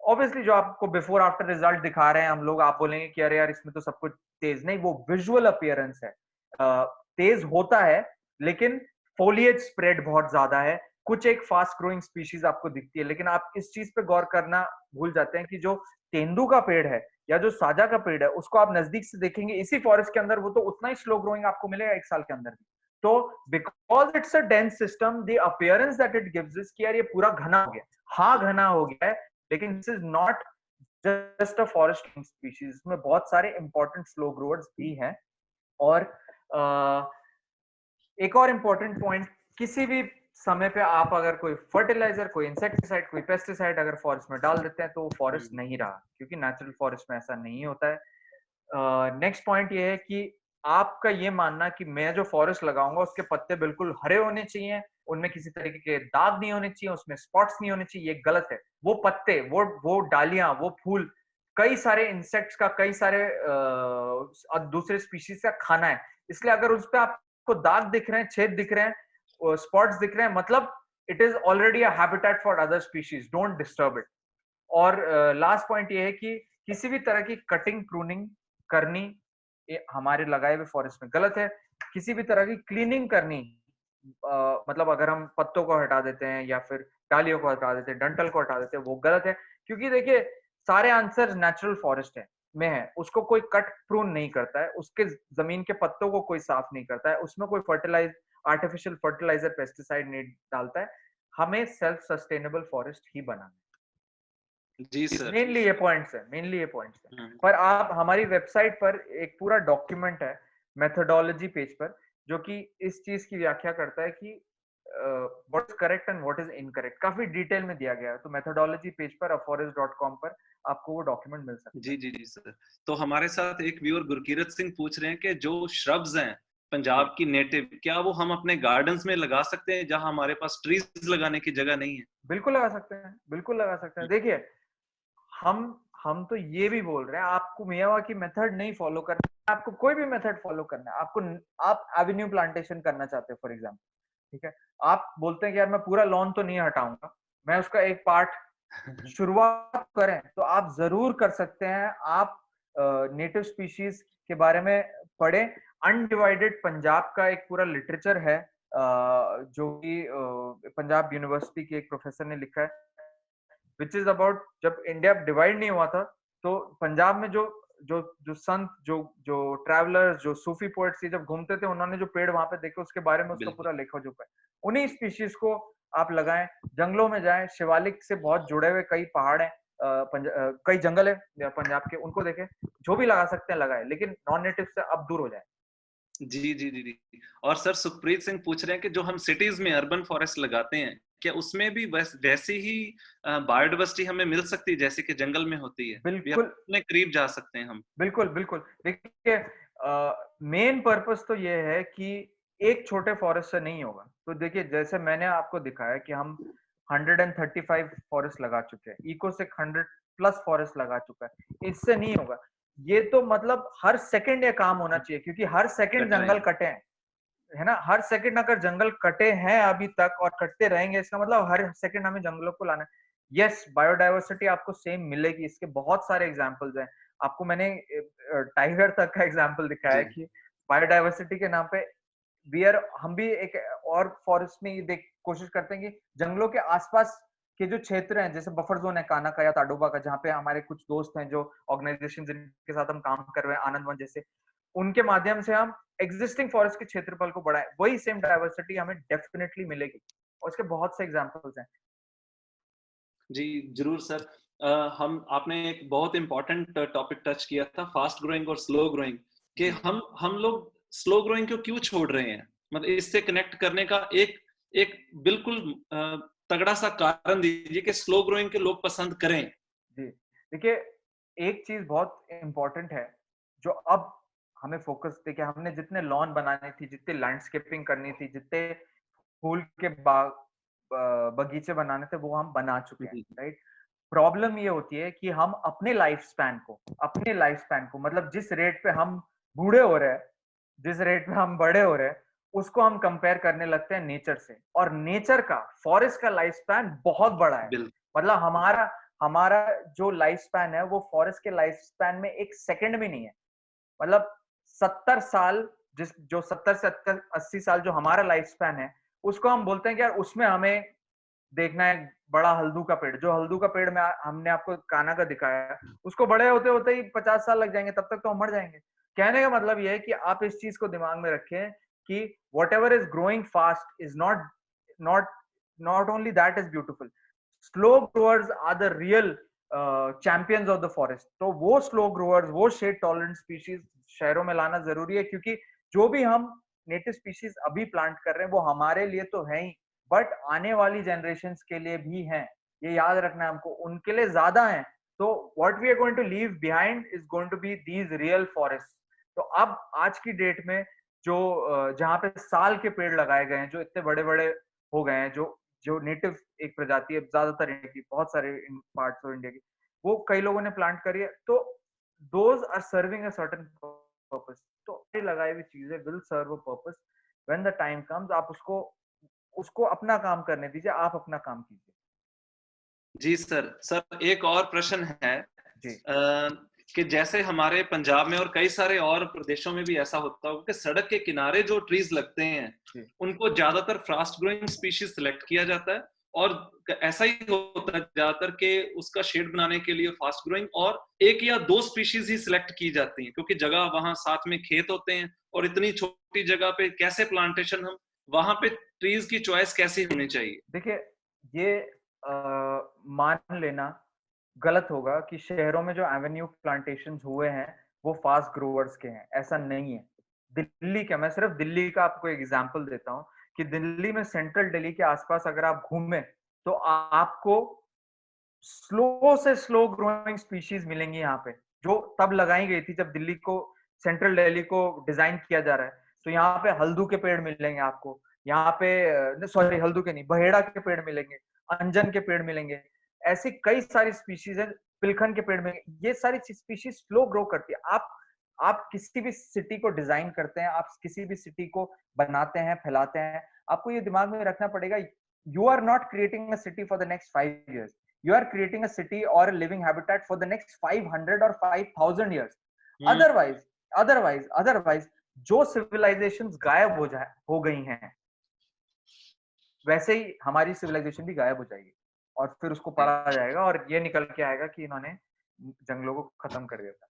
ऑब्वियसली जो आपको बिफोर आफ्टर रिजल्ट दिखा रहे हैं हम लोग, आप बोलेंगे कि अरे यार इसमें तो सब कुछ तेज नहीं, वो विजुअल अपीयरेंस है, तेज होता है, लेकिन फोलिएज स्प्रेड बहुत ज्यादा है। कुछ एक फास्ट ग्रोइंग स्पीशीज आपको दिखती है, लेकिन आप इस चीज पे गौर करना भूल जाते हैं कि जो तेंदू का पेड़ है या जो साजा का पेड़ है, उसको आप नजदीक से देखेंगे इसी फॉरेस्ट के अंदर, वो तो उतना ही स्लो ग्रोइंग आपको मिलेगा 1 साल के अंदर भी। तो because it's a dense system, the appearance that it gives is कि यार ये पूरा घना हो गया, हाँ घना हो गया है, लेकिन this is not just a forest species, इसमें बहुत सारे इंपॉर्टेंट स्लो ग्रोअर्स भी हैं। और एक और इंपॉर्टेंट पॉइंट, किसी भी समय पे आप अगर कोई फर्टिलाइजर, कोई इंसेक्टिसाइड, कोई पेस्टिसाइड अगर फॉरेस्ट में डाल देते हैं तो वो फॉरेस्ट नहीं रहा, क्योंकि नेचुरल फॉरेस्ट में ऐसा नहीं होता है। नेक्स्ट पॉइंट ये है कि आपका ये मानना कि मैं जो फॉरेस्ट लगाऊंगा उसके पत्ते बिल्कुल हरे होने चाहिए, उनमें किसी तरीके के दाग नहीं होने चाहिए, उसमें स्पॉट्स नहीं होने चाहिए, ये गलत है। वो पत्ते, वो डालियां, वो फूल कई सारे इंसेक्ट्स का, कई सारे दूसरे स्पीशीज का खाना है, इसलिए अगर उस पर आपको दाग दिख रहे हैं, छेद दिख रहे हैं, स्पॉट्स दिख रहे हैं, मतलब it is already a habitat for other species, don't disturb it. और लास्ट पॉइंट ये है कि किसी भी तरह की कटिंग प्रूनिंग करनी हमारे लगाए हुए फॉरेस्ट में गलत है। किसी भी तरह की क्लीनिंग करनी, मतलब अगर हम पत्तों को हटा देते हैं या फिर डालियों को हटा देते हैं, डंठल को हटा देते हैं, वो गलत है। क्योंकि देखिए सारे आंसर नेचुरल फॉरेस्ट है में है, उसको कोई कट प्रून नहीं करता है, उसके जमीन के पत्तों को कोई साफ नहीं करता है, उसमें कोई आर्टिफिशियल फर्टिलाइजर पेस्टिसाइड नहीं डालता है। हमें सेल्फ सस्टेनेबल फॉरेस्ट ही बनाना है। जी सर, मेनली ये पॉइंट्स है, मेनली ये पॉइंट्स है। पर आप हमारी वेबसाइट पर एक पूरा डॉक्यूमेंट है मेथोडोलॉजी पेज पर, जो कि इस चीज की व्याख्या करता है कि what is correct and what is incorrect, काफी डिटेल में दिया गया है। तो मेथोडोलॉजी पेज पर aforest.com पर आपको वो डॉक्यूमेंट मिल सकता है। जी जी जी सर। तो हमारे साथ एक व्यूअर गुरकीरत सिंह पूछ रहे हैं कि जो श्रब्स हैं पंजाब की नेटिव, क्या वो हम अपने गार्डन्स में लगा सकते हैं जहां हमारे पास ट्रीज लगाने की जगह नहीं है? बिल्कुल लगा सकते हैं, बिल्कुल लगा सकते हैं। देखिए हम तो ये भी बोल रहे हैं, आपको मियावाकी मेथड नहीं फॉलो करना है, आपको कोई भी मेथड फॉलो करना है, आपको, आप एवेन्यू प्लांटेशन करना चाहते हो फॉर एग्जाम्पल, ठीक है, आप बोलते हैं कि यार मैं पूरा लॉन तो नहीं हटाऊंगा, मैं उसका एक पार्ट शुरुआत करें, तो आप जरूर कर सकते हैं। आप नेटिव स्पीशीज के बारे में पढ़ें। अनडिवाइडेड पंजाब का एक पूरा लिटरेचर है, जो कि पंजाब यूनिवर्सिटी के एक प्रोफेसर ने लिखा है, विच इज अबाउट जब इंडिया डिवाइड नहीं हुआ था, तो पंजाब में जो जो जो संत, जो जो ट्रैवलर्स, जो सूफी पोएट्स जब घूमते थे, उन्होंने जो पेड़ वहां पे देखे, उसके बारे में उसका पूरा लेखा जोखा है। उन्हीं स्पीशीज को आप लगाएं, जंगलों में जाएं, शिवालिक से बहुत जुड़े हुए कई पहाड़ हैं, कई जंगल है पंजाब के, उनको देखें, जो भी लगा सकते हैं लगाए, लेकिन नॉन नेटिव से अब दूर हो जाए। जी जी जी जी। और सर सुखप्रीत सिंह पूछ रहे हैं कि जो हम सिटीज में अर्बन फॉरेस्ट लगाते हैं, क्या उसमें भी वैसी ही बायोडाइवर्सिटी हमें मिल सकती है जैसे कि जंगल में होती है? बिल्कुल, अपने करीब जा सकते हैं हम? बिल्कुल बिल्कुल। देखिए मेन पर्पस तो ये है कि एक छोटे फॉरेस्ट से नहीं होगा। तो देखिए जैसे मैंने आपको दिखाया कि हम 135 फॉरेस्ट लगा चुके हैं, इकोसिक 100 प्लस फॉरेस्ट लगा चुका है, इससे नहीं होगा। ये तो मतलब हर सेकंड ये काम होना चाहिए, क्योंकि हर सेकंड जंगल कटे हैं, है ना, हर सेकंड अगर जंगल कटे हैं अभी तक और कटते रहेंगे, इसका मतलब हर सेकंड हमें जंगलों को लाना है। यस, बायोडाइवर्सिटी आपको सेम मिलेगी, इसके बहुत सारे एग्जांपल्स हैं। आपको मैंने टाइगर तक का एग्जांपल दिखाया है कि बायोडायवर्सिटी के नाम पे हम भी एक और फॉरेस्ट में ये देख कोशिश करते हैं कि जंगलों के आसपास के जो क्षेत्र हैं, जैसे बफर जोन है काना का या ताडोबा का, जहाँ पे हमारे कुछ दोस्त हैं जो ऑर्गेनाइजेशन जिनके साथ हम काम कर रहे हैं, आनंद वन जैसे, उनके माध्यम से हम एग्जिस्टिंग फॉरेस्ट के क्षेत्रफल को बढ़ाएं, वही सेम डायवर्सिटी हमें डेफिनेटली मिलेगी। और इसके बहुत से एग्जांपल्स हैं। जी, ज़रूर सर। हम आपने एक बहुत इम्पोर्टेंट टॉपिक टच किया था, फास्ट ग्रोइंग और स्लो ग्रोइंग, कि हम लोग स्लो ग्रोइंग को क्यों छोड़ रहे हैं? मतलब इससे कनेक्ट करने का एक एक बिल्कुल तगड़ा सा कारण दीजिए कि स्लो ग्रोइंग के लोग पसंद करें। जी, देखिए एक चीज बहुत इम्पोर्टेंट है जो अब हमें फोकस, देखिए हमने जितने लॉन बनानी थी, जितनी लैंडस्केपिंग करनी थी, जितने फूल के बाग बगीचे बनाने थे, वो हम बना चुके हैं, जी, राइट। प्रॉब्लम ये होती है कि हम अपने लाइफ स्पैन को मतलब जिस रेट पे हम बूढ़े हो रहे हैं, जिस रेट पे हम बड़े हो रहे हैं, उसको हम कंपेयर करने लगते हैं नेचर से। और नेचर का, फॉरेस्ट का लाइफ स्पैन बहुत बड़ा है। बिल्कुल, मतलब हमारा हमारा जो लाइफ स्पैन है वो फॉरेस्ट के लाइफ स्पैन में एक सेकंड भी नहीं है। मतलब 70 साल, जिस जो 70 से 80 साल जो हमारा लाइफ स्पैन है, उसको हम बोलते हैं कि यार उसमें हमें देखना है बड़ा हल्दू का पेड़। जो हल्दू का पेड़ में हमने आपको कान्हा का दिखाया, उसको बड़े होते होते ही 50 साल लग जाएंगे, तब तक तो हम मर जाएंगे। कहने का मतलब ये है कि आप इस चीज को दिमाग में रखें कि whatever is growing fast is not not only that is beautiful, slow growers are the real champions of the forest. तो वो स्लो ग्रोअर्स, वो शेड टॉलरेंट स्पीशीज शहरों में लाना जरूरी है, क्योंकि जो भी हम नेटिव स्पीशीज अभी प्लांट कर रहे हैं वो हमारे लिए तो है ही, बट आने वाली जनरेशन्स के लिए भी हैं। ये याद रखना है हमको, उनके लिए ज्यादा है। तो what we are going to leave behind is going to be these real forest. तो अब आज की डेट में जो जहाँ पे साल के पेड़ लगाए गए हैं, जो इतने बड़े बड़े हो गए हैं, जो जो नेटिव एक प्रजाति है, ज्यादातर इंडिया की, बहुत सारे पार्ट्स ऑफ इंडिया की, वो कई लोगों ने प्लांट करी है। तो those are serving a certain purpose. तो ये लगाई हुई चीजें will serve a purpose when the time comes. आप उसको उसको अपना काम करने दीजिए, आप अपना काम कीजिए। जी सर। सर एक और प्रश्न है, जी कि जैसे हमारे पंजाब में और कई सारे और प्रदेशों में भी ऐसा होता होगा कि सड़क के किनारे जो ट्रीज लगते हैं, जी उनको ज्यादातर फास्ट ग्रोइंग स्पीशीज सिलेक्ट किया जाता है, और ऐसा ही होता है ज्यादातर कि उसका शेड बनाने के लिए फास्ट ग्रोइंग और एक या दो स्पीशीज ही सिलेक्ट की जाती हैं, क्योंकि जगह वहां साथ में खेत होते हैं, और इतनी छोटी जगह पे कैसे प्लांटेशन, हम वहां पे ट्रीज की चॉइस कैसी होनी चाहिए? देखिए, ये मान लेना गलत होगा कि शहरों में जो एवेन्यू प्लांटेशन हुए हैं वो फास्ट ग्रोवर्स के हैं, ऐसा नहीं है। दिल्ली का, मैं सिर्फ दिल्ली का आपको एग्जांपल देता हूँ कि दिल्ली में, सेंट्रल दिल्ली के आसपास अगर आप घूमें तो आपको स्लो से स्लो ग्रोइंग स्पीशीज मिलेंगी यहाँ पे, जो तब लगाई गई थी जब दिल्ली को, सेंट्रल दिल्ली को डिजाइन किया जा रहा है। तो यहाँ पे हल्दू के पेड़ मिलेंगे आपको, यहाँ पे सॉरी हल्दू के नहीं, बहेड़ा के पेड़ मिलेंगे, अंजन के पेड़ मिलेंगे, ऐसी कई सारी स्पीशीज है, पिलखन के पेड़ मिलेंगे। ये सारी स्पीशीज स्लो ग्रो करती है। आप किसी भी सिटी को डिजाइन करते हैं, आप किसी भी सिटी को बनाते हैं, फैलाते हैं, आपको ये दिमाग में रखना पड़ेगा, you are not creating a city for the next 5 years, you are creating a city or a living habitat for the next 500 or 5000 years. Hmm. otherwise जो civilizations गायब हो गई हैं, वैसे ही हमारी सिविलाइजेशन भी गायब हो जाएगी, और फिर उसको पढ़ा जाएगा और ये निकल के आएगा कि इन्होंने जंगलों को खत्म कर दिया था।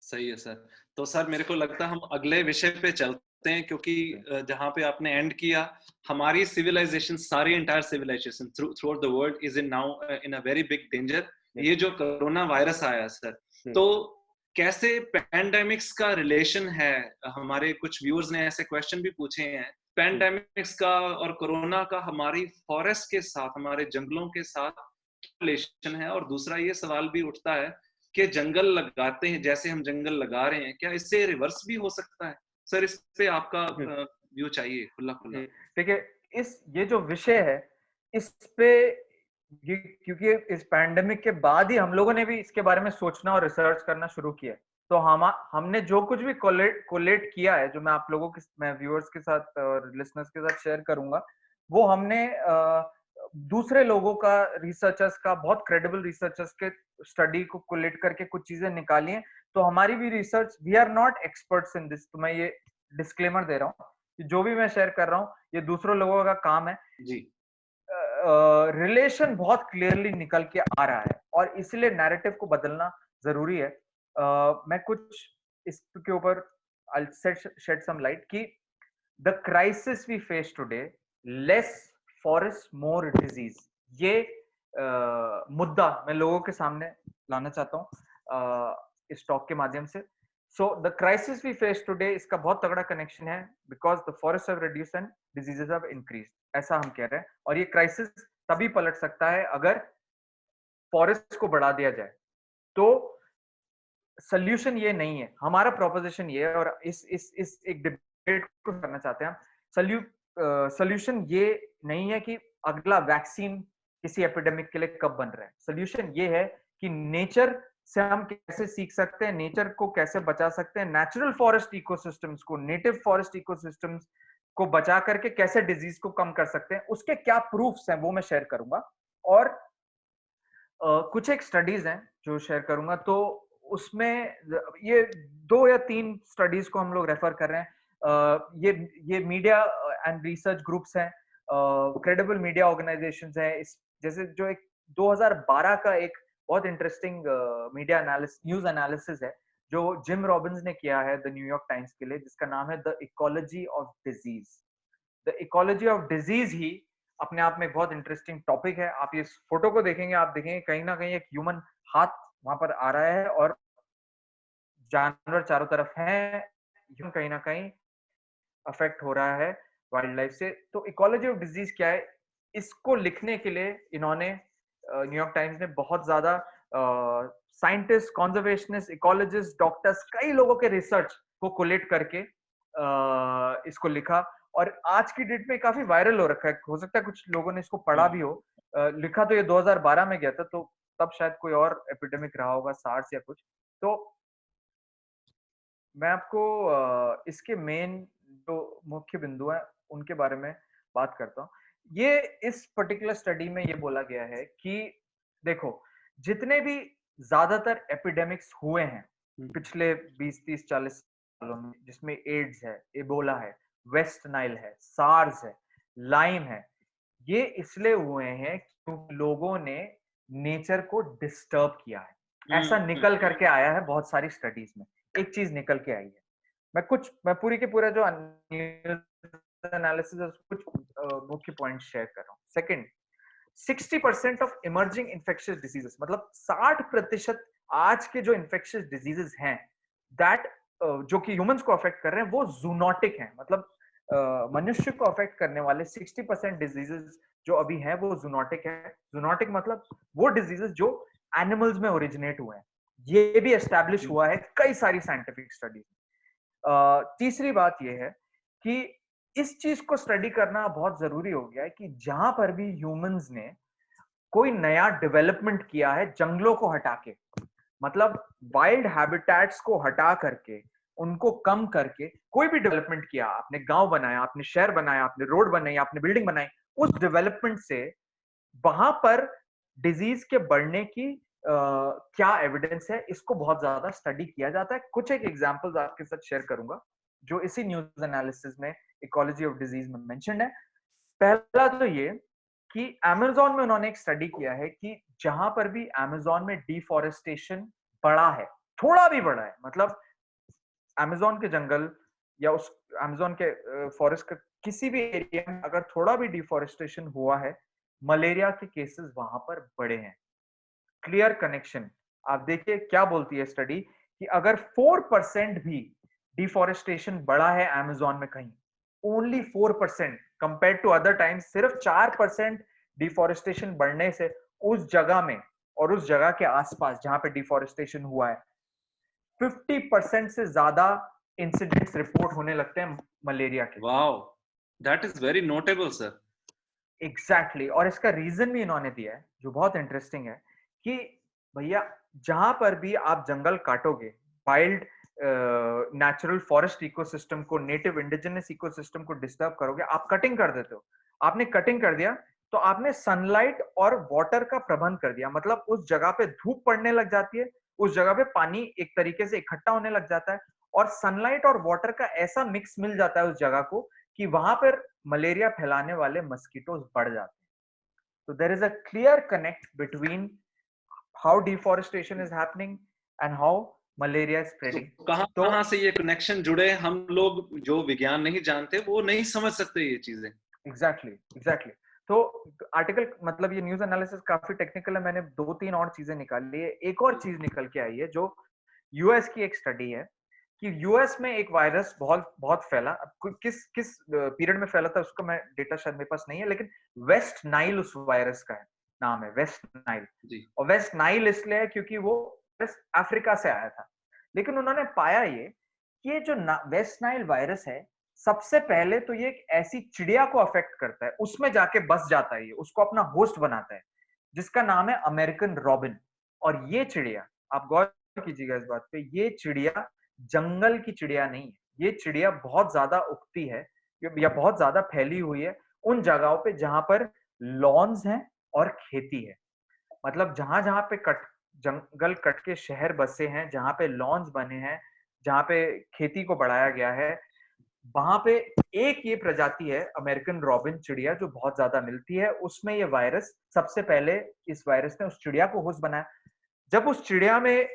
सही है सर। तो सर मेरे को लगता है हम अगले विषय पे चलते हैं, क्योंकि जहाँ पे आपने एंड किया, हमारी सिविलाइजेशन, सारी entire civilization throughout the world is in now in a very big danger. ये जो कोरोना वायरस आया सर, तो कैसे पैंडेमिक्स का रिलेशन है? हमारे कुछ व्यूअर्स ने ऐसे क्वेश्चन भी पूछे हैं, पैंडेमिक्स का और कोरोना का हमारी फॉरेस्ट के साथ, हमारे जंगलों के साथ रिलेशन है? और दूसरा ये सवाल भी उठता है कि जंगल लगाते हैं, जैसे हम जंगल लगा रहे हैं, क्या इससे रिवर्स भी हो सकता है? सर इस पे आपका व्यू चाहिए खुला खुला। देखिए, ये जो विषय है, इस पे क्योंकि इस पैंडेमिक के बाद ही हम लोगों ने भी इसके बारे में सोचना और रिसर्च करना शुरू किया। तो हमने जो कुछ भी कोलेट किया है, जो मैं आप लोगों के, मैं व्यूअर्स के साथ और लिसनर्स के साथ शेयर करूंगा, वो हमने दूसरे लोगों का, रिसर्चर्स का, बहुत क्रेडिबल रिसर्चर्स के स्टडी को कोलेट करके कुछ चीजें निकाली हैं। तो हमारी भी रिसर्च, we are not experts in this, तो मैं ये डिस्क्लेमर दे रहा हूँ कि जो भी मैं शेयर कर रहा हूँ ये दूसरों लोगों का काम है जी। रिलेशन बहुत क्लियरली निकल के आ रहा है और इसलिए नैरेटिव को बदलना जरूरी है। मैं कुछ इसके ऊपर I'll shed some light कि the crisis we face today, less forest more disease, ये मुद्दा मैं लोगों के सामने लाना चाहता हूँ इस टॉक के माध्यम से। So the crisis we face today, इसका बहुत तगड़ा कनेक्शन है because the forest have reduced and diseases have increased, ऐसा हम कह रहे हैं। और ये क्राइसिस तभी पलट सकता है अगर फॉरेस्ट को बढ़ा दिया जाए। तो सोल्यूशन ये नहीं है, हमारा प्रोपोजिशन ये है और इस एक डिबेट को करना चाहते हैं हम। सोल्यूशन ये नहीं है कि अगला वैक्सीन किसी एपिडेमिक के लिए कब बन रहा है। सोल्यूशन ये है कि नेचर से हम कैसे सीख सकते हैं, नेचर को कैसे बचा सकते हैं, नेचुरल फॉरेस्ट इकोसिस्टम्स को, नेटिव फॉरेस्ट इकोसिस्टम्स को बचा करके कैसे डिजीज को कम कर सकते हैं, उसके क्या प्रूफ्स हैं वो मैं शेयर करूंगा। और कुछ एक स्टडीज हैं जो शेयर करूंगा। तो उसमें ये 2 या 3 स्टडीज को हम लोग रेफर कर रहे हैं। ये मीडिया एंड रिसर्च ग्रुप्स हैं, क्रेडिबल मीडिया ऑर्गेनाइजेशंस हैं। इस जैसे जो एक 2012 का एक बहुत interesting media analysis, news analysis है जो जिम रॉबिन्स ने किया है द न्यूयॉर्क टाइम्स के लिए, जिसका नाम है the ecology of disease. The ecology of disease ही अपने आप में बहुत इंटरेस्टिंग टॉपिक है। आप इस फोटो को देखेंगे, आप देखेंगे कहीं ना कहीं एक ह्यूमन हाथ वहां पर आ रहा है और जानवर चारों तरफ हैं, ह्यूमन कहीं ना कहीं अफेक्ट हो रहा है वाइल्ड लाइफ से। तो इकोलॉजी ऑफ डिजीज क्या है, इसको लिखने के लिए इन्होंने न्यूयॉर्क टाइम्स ने बहुत ज्यादा साइंटिस्ट, कॉन्जर्वेशनिस्ट, इकोलॉजिस्ट, डॉक्टर्स, कई लोगों के रिसर्च को कोलेट करके इसको लिखा। और आज की डेट में काफी वायरल हो रखा है, हो सकता है कुछ लोगों ने इसको पढ़ा भी हो। लिखा तो ये 2012 में गया था, तो तब शायद कोई और एपिडेमिक रहा होगा, सार्स या कुछ। तो मैं आपको इसके मेन जो मुख्य बिंदु हैं उनके बारे में बात करता हूँ। ये इस पर्टिकुलर स्टडी में ये बोला गया है कि देखो, जितने भी ज्यादातर एपिडेमिक्स हुए हैं पिछले 20, 30, 40 सालों में, जिसमें एड्स है, एबोला है, वेस्ट नाइल है, सार्स है, लाइम है, ये इसलिए हुए हैं क्योंकि लोगों ने नेचर को डिस्टर्ब किया है। ऐसा निकल करके आया है बहुत सारी स्टडीज में, एक चीज निकल के आई है। मैं पूरी के पूरा जो एनालिसिस है कुछ मुख्य पॉइंट शेयर कर रहा हूँ। Second, 60% of emerging infectious diseases, मतलब 60% आज के जो इन्फेक्शियस डिजीजेस हैं दैट जो कि ह्यूमंस को अफेक्ट कर रहे हैं वो जूनोटिक हैं। मतलब मनुष्य को अफेक्ट करने वाले 60% डिजीजेस जो अभी हैं वो जूनोटिक है। जूनोटिक मतलब वो डिजीजेस जो एनिमल्स में ओरिजिनेट हुए हैं। ये भी एस्टैब्लिश हुआ है कई सारी साइंटिफिक स्टडीज। तीसरी बात यह है कि इस चीज को स्टडी करना बहुत जरूरी हो गया है कि जहां पर भी ह्यूमंस ने कोई नया डेवलपमेंट किया है जंगलों को हटा के, मतलब वाइल्ड हैबिटेट्स को हटा करके, उनको कम करके कोई भी डेवलपमेंट किया, आपने गांव बनाया, आपने शहर बनाया, आपने रोड बनाई, आपने बिल्डिंग बनाई, उस डेवलपमेंट से वहां पर डिजीज के बढ़ने की क्या एविडेंस है, इसको बहुत ज्यादा स्टडी किया जाता है। कुछ एक एग्जांपल्स आपके साथ शेयर करूंगा जो इसी न्यूज एनालिसिस में इकोलॉजी ऑफ डिजीज में मेंशन्ड है। पहला तो ये कि अमेज़न में उन्होंने एक स्टडी किया है कि जहां पर भी अमेज़न में डिफॉरेस्टेशन बढ़ा है, थोड़ा भी बढ़ा है, मतलब अमेज़न के जंगल या उस अमेज़न के फॉरेस्ट का किसी भी एरिया में अगर थोड़ा भी डिफॉरेस्टेशन हुआ है, मलेरिया के केसेस वहां पर बढ़े हैं। Clear connection. आप देखिए क्या बोलती है स्टडी कि अगर 4% भी डिफॉरेस्टेशन बढ़ा है अमेज़न में कहीं, only 4% compare to other times, सिर्फ 4% डिफॉरेस्टेशन बढ़ने से उस जगह में और उस जगह के आसपास जहां पे डिफॉरेस्टेशन हुआ है 50% से ज्यादा इंसिडेंट्स रिपोर्ट होने लगते हैं मलेरिया के। Wow, that is very notable sir. Exactly. और इसका रीजन भी इन्होंने दिया है जो बहुत इंटरेस्टिंग है कि भैया जहां पर भी आप जंगल काटोगे, वाइल्ड नेचुरल फॉरेस्ट इकोसिस्टम को, नेटिव इंडिजिनस इकोसिस्टम को डिस्टर्ब करोगे, आप कटिंग कर देते हो। आपने कटिंग कर दिया तो आपने सनलाइट और वाटर का प्रबंध कर दिया, मतलब उस जगह पे धूप पड़ने लग जाती है, उस जगह पे पानी एक तरीके से इकट्ठा होने लग जाता है, और सनलाइट और वाटर का ऐसा मिक्स मिल जाता है उस जगह को कि वहां पर मलेरिया फैलाने वाले मस्कीटोज बढ़ जाते हैं। तो there is a clear connect between how deforestation is happening and how malaria is तो स्प्रेडिंग। कहाँ तो कहाँ से ये कनेक्शन जुड़े, हम लोग जो विज्ञान नहीं जानते वो नहीं समझ सकते ये चीजें। एग्जैक्टली। तो आर्टिकल, मतलब ये न्यूज एनालिसिस काफी टेक्निकल है, मैंने 2-3 और चीजें निकाली है। एक और चीज निकल के आई है जो यूएस की एक स्टडी है कि यूएस में एक वायरस बहुत बहुत फैला। अब किस किस पीरियड में फैला था उसका मैं डेटा शायद मेरे पास नहीं है, लेकिन वेस्ट नाइल उस वायरस का है, नाम है वेस्ट नाइल। जी। और वेस्ट नाइल इसलिए है क्योंकि वो अफ्रीका से आया था। लेकिन उन्होंने पाया कि ये जो वेस्ट नाइल वायरस है, सबसे पहले तो ये एक ऐसी चिड़िया को अफेक्ट करता है, उसमें जाके बस जाता है, ये उसको अपना होस्ट बनाता है, जिसका नाम है अमेरिकन रॉबिन। और ये चिड़िया, आप गौर कीजिएगा इस बात पे, ये चिड़िया जंगल की चिड़िया नहीं है, ये चिड़िया बहुत ज्यादा उगती है या बहुत ज्यादा फैली हुई है उन जगहों पे जहां पर लॉन्स हैं और खेती है। मतलब जहां जहां पे जंगल कट के शहर बसे हैं, जहां पे लॉन्स बने हैं, जहां पे खेती को बढ़ाया गया है, वहां पे एक ये प्रजाति है अमेरिकन रॉबिन चिड़िया जो बहुत ज्यादा मिलती है। उसमें ये वायरस सबसे पहले, इस वायरस ने उस चिड़िया को होस्ट बनाया। जब उस चिड़िया में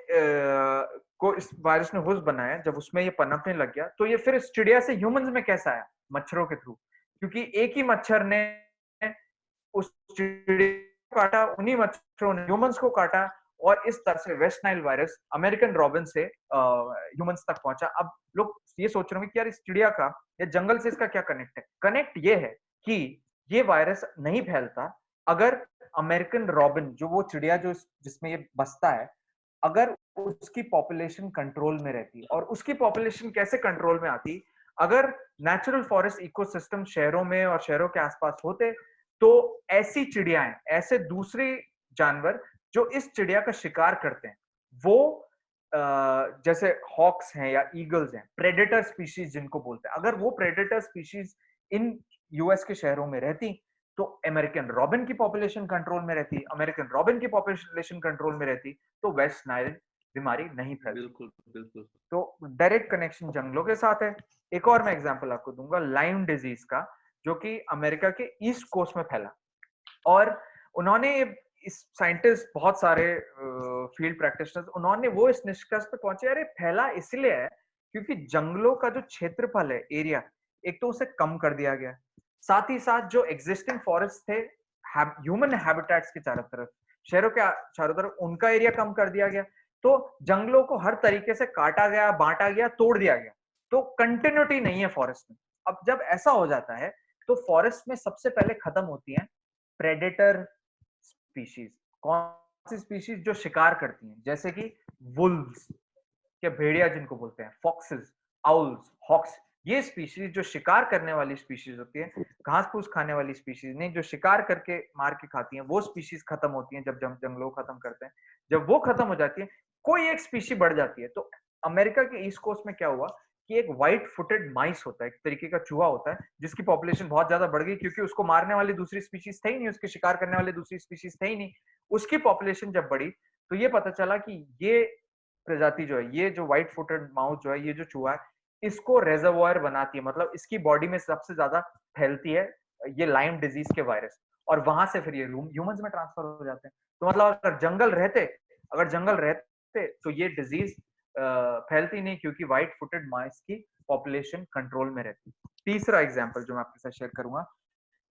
को इस वायरस ने होस्ट बनाया, जब उसमें ये पनपने लग गया, तो ये फिर इस चिड़िया से ह्यूमंस में कैसा आया? मच्छरों के थ्रू। क्योंकि एक ही मच्छर ने उस चिड़िया को काटा, उन्हीं मच्छरों ने ह्यूमंस को काटा, और इस तरह से West Nile virus American robin से ह्यूमंस तक पहुंचा। अब लोग ये सोच रहे होंगे कि यार इस चिड़िया का या जंगल से इसका क्या कनेक्ट है? कनेक्ट ये है कि ये वायरस नहीं फैलता अगर अमेरिकन रॉबिन, जो वो चिड़िया जो जिसमें ये बसता है, अगर उसकी पॉपुलेशन कंट्रोल में रहती। और उसकी पॉपुलेशन कैसे कंट्रोल में आती? अगर नेचुरल फॉरेस्ट इकोसिस्टम शहरों में और शहरों के आसपास होते, तो ऐसी चिड़ियाएं, ऐसे दूसरे जानवर जो इस चिड़िया का शिकार करते हैं, वो जैसे हॉक्स हैं या ईगल्स हैं, प्रेडेटर स्पीशीज जिनको बोलते हैं, अगर वो प्रेडेटर स्पीशीज इन यूएस के शहरों में रहती, तो अमेरिकन रॉबिन की पॉपुलेशन कंट्रोल में रहती, अमेरिकन रॉबिन की पॉपुलेशन कंट्रोल में रहती, तो वेस्ट नाइल बीमारी नहीं फैलती। बिल्कुल बिल्कुल। तो डायरेक्ट कनेक्शन जंगलों के साथ है। एक और मैं एग्जांपल आपको दूंगा लाइम डिजीज का, जो कि अमेरिका के ईस्ट कोस्ट में फैला। और उन्होंने, इस साइंटिस्ट बहुत सारे फील्ड प्रैक्टिशनर्स, उन्होंने वो इस निष्कर्ष पे पहुंचे, अरे फैला इसलिए है क्योंकि जंगलों का जो क्षेत्रफल है, एरिया, एक तो उसे कम कर दिया गया, साथ ही साथ जो एग्जिस्टिंग फॉरेस्ट थे ह्यूमन हैबिटेट्स के चारों तरफ, शहरों के चारों तरफ, उनका एरिया कम कर दिया गया। तो जंगलों को हर तरीके से काटा गया, बांटा गया, तोड़ दिया गया, तो कंटिन्यूटी नहीं है फॉरेस्ट में। अब जब ऐसा हो जाता है, तो फॉरेस्ट में सबसे पहले खत्म होती है प्रेडेटर स्पीशीज। कौन सी स्पीशीज? जो शिकार करती हैं, जैसे कि वुल्व्स या भेड़िया जिनको बोलते हैं, फॉक्सेस, आउल्स, हॉक्स। ये स्पीशीज जो शिकार करने वाली स्पीशीज होती है, घास फूस खाने वाली स्पीशीज नहीं, जो शिकार करके मार के खाती हैं, वो स्पीशीज खत्म होती हैं जब जंगलों को खत्म करते हैं। जब वो खत्म हो जाती है, कोई एक स्पीशी बढ़ जाती है। तो अमेरिका के ईस्ट कोस्ट में क्या हुआ कि एक व्हाइट फुटेड माइस होता है, एक तरीके का चूहा होता है, जिसकी पॉपुलेशन बहुत ज्यादा बढ़ गई क्योंकि उसको मारने वाली दूसरी स्पीशीज थे ही नहीं, उसके शिकार करने वाली दूसरी स्पीशीज थे ही नहीं। उसकी पॉपुलेशन जब बढ़ी, तो ये पता चला कि ये प्रजाति जो है, ये जो व्हाइट फुटेड माउस जो है, ये जो चूहा है, इसको रेजर्वोयर बनाती है, मतलब इसकी बॉडी में सबसे ज्यादा फैलती है ये लाइम डिजीज के वायरस, और वहां से फिर ये ह्यूमंस में ट्रांसफर हो जाते हैं। तो मतलब अगर जंगल रहते तो ये डिजीज फैलती नहीं, क्योंकि व्हाइट फुटेड माइस की पॉपुलेशन कंट्रोल में रहती। तीसरा एग्जांपल जो मैं आपके साथ शेयर करूंगा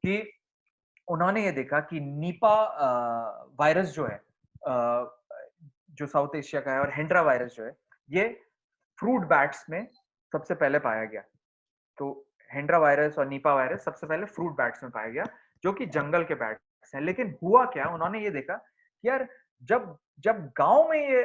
कि उन्होंने ये देखा कि नीपा वायरस जो है, जो साउथ एशिया का है, और हेंड्रा वायरस जो है, ये फ्रूट बैट्स में सबसे पहले पाया गया। तो हेंड्रा वायरस और नीपा वायरस सबसे पहले फ्रूट बैट्स में पाया गया, जो कि जंगल के बैट्स हैं। लेकिन हुआ क्या, उन्होंने ये देखा कि यार जब जब गांव में ये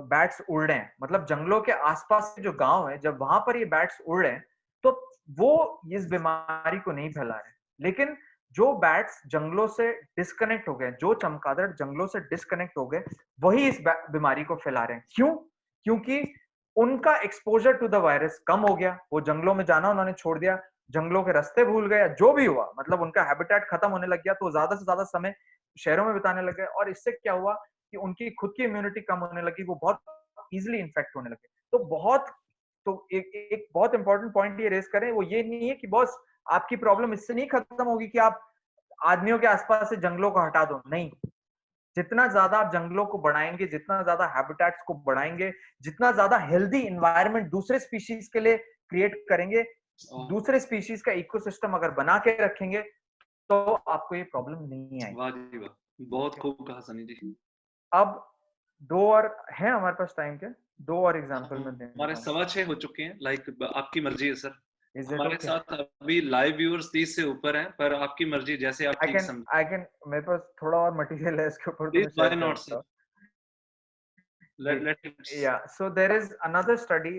बैट्स उड़ रहे हैं, मतलब जंगलों के आसपास जो गांव है, जब वहां पर ये बैट्स उड़ रहे हैं, तो वो इस बीमारी को नहीं फैला रहे। लेकिन जो बैट्स जंगलों से डिस्कनेक्ट हो गए, जो चमगादड़ जंगलों से डिस्कनेक्ट हो गए, वही इस बीमारी को फैला रहे हैं। क्यों? क्योंकि उनका एक्सपोजर टू द वायरस कम हो गया, वो जंगलों में जाना उन्होंने छोड़ दिया, जंगलों के रास्ते भूल गए, जो भी हुआ, मतलब उनका हैबिटेट खत्म होने लग गया, तो ज्यादा से ज्यादा समय शहरों में बिताने लग गए, और इससे क्या हुआ कि उनकी खुद की इम्यूनिटी कम होने लगी, वो बहुत इजिली इन्फेक्ट होने लगे। तो एक एक बहुत इंपॉर्टेंट पॉइंट ये रेज करें, वो ये नहीं है कि बॉस आपकी प्रॉब्लम इससे नहीं खत्म होगी कि आप आदमियों के आसपास से जंगलों को हटा दो, नहीं। जितना ज्यादा आप जंगलों को बढ़ाएंगे, जितना ज्यादा हैबिटेट्स को बढ़ाएंगे, जितना ज्यादा हेल्दी एनवायरनमेंट दूसरे स्पीशीज के लिए क्रिएट करेंगे, दूसरे स्पीशीज का इकोसिस्टम अगर बना के रखेंगे, तो आपको ये प्रॉब्लम नहीं आएगी। वाह जी वाह, बहुत खूब कहा सनी जी। अब दो और है हमारे पास टाइम के, दो और एग्जांपल मैं हमारे देता हूँ। 6:15 हो चुके हैं, लाइक आपकी मर्जी है सर। इज इट हमारे ओके? साथ अभी लाइव व्यूअर्स 30 से ऊपर हैं, पर आपकी मर्जी, जैसे आप ठीक समझ। आई कैन मेरे पास थोड़ा और मटेरियल है इसके ऊपर, तो प्लीज मैं व्हाई शेयर कर नॉट सकता सर, हूँ। Let it. Yeah, so there is another study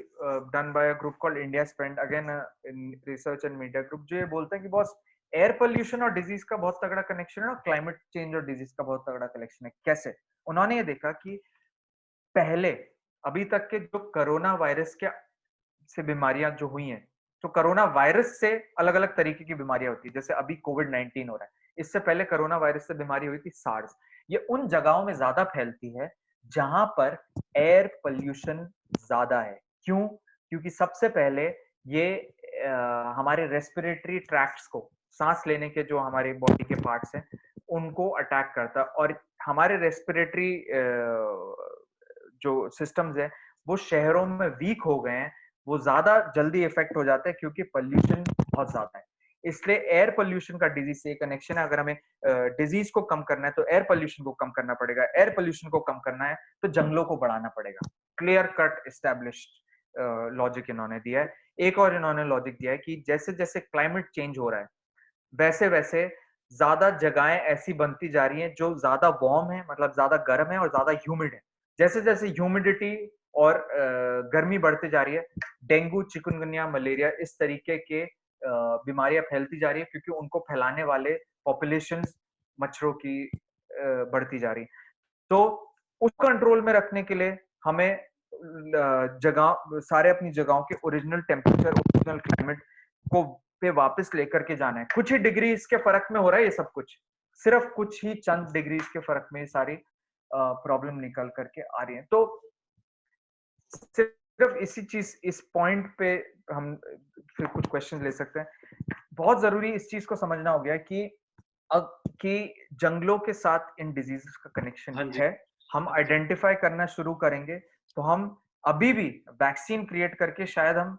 done by a group called India Spend, again in research and media group, जो ये बोलते हैं कि बॉस एयर पोल्यूशन और डिजीज का बहुत तगड़ा कनेक्शन है, और क्लाइमेट चेंज और डिजीज का बहुत तगड़ा कनेक्शन है। कैसे? उन्होंने ये देखा कि पहले, अभी तक के जो कोरोना वायरस के से बीमारियां जो हुई हैं, तो कोरोना वायरस से अलग अलग तरीके की बीमारियां होती है, जैसे अभी कोविड-19 हो रहा है, इससे पहले कोरोना वायरस से बीमारी हुई थी सार्स। ये उन जगहों में ज्यादा फैलती है जहां पर एयर पोल्यूशन ज्यादा है। क्यों? क्योंकि सबसे पहले ये हमारे रेस्पिरेटरी ट्रैक्ट्स को, सांस लेने के जो हमारे बॉडी के पार्ट्स हैं, उनको अटैक करता है, और हमारे रेस्पिरेटरी जो सिस्टम्स है वो शहरों में वीक हो गए हैं, वो ज्यादा जल्दी इफेक्ट हो जाते हैं क्योंकि पोल्यूशन बहुत ज्यादा है। इसलिए एयर पोल्यूशन का डिजीज से कनेक्शन है। अगर हमें डिजीज को कम करना है तो एयर पोल्यूशन को कम करना पड़ेगा, एयर पोल्यूशन को कम करना है तो जंगलों को बढ़ाना पड़ेगा। क्लियर कट एस्टेब्लिश्ड लॉजिक इन्होंने दिया है। एक और इन्होंने लॉजिक दिया है कि जैसे जैसे क्लाइमेट चेंज हो रहा है, वैसे वैसे ज्यादा जगहें ऐसी बनती जा रही हैं जो ज्यादा वार्म है, मतलब ज्यादा गर्म है और ज्यादा ह्यूमिड है। जैसे जैसे ह्यूमिडिटी और गर्मी बढ़ती जा रही है, डेंगू, चिकनगुनिया, मलेरिया, इस तरीके के बीमारियां फैलती जा रही है, क्योंकि उनको फैलाने वाले पॉपुलेशन मच्छरों की बढ़ती जा रही है। तो उस कंट्रोल में रखने के लिए हमें जगह, सारे अपनी जगहों के ओरिजिनल टेम्परेचर, ओरिजिनल क्लाइमेट को पे वापस लेकर के जाना है। कुछ ही डिग्री के फर्क में हो रहा है ये सब कुछ, सिर्फ कुछ ही चंद डिग्रीज के फर्क में ये सारी प्रॉब्लम निकल करके आ रही है। तो सिर्फ इसी चीज, इस पॉइंट पे हम फिर कुछ क्वेश्चन ले सकते हैं। बहुत जरूरी इस चीज को समझना हो गया कि अब कि जंगलों के साथ इन डिजीजेस का कनेक्शन हाँ जी, है। हम आइडेंटिफाई करना शुरू करेंगे तो हम अभी भी वैक्सीन क्रिएट करके शायद हम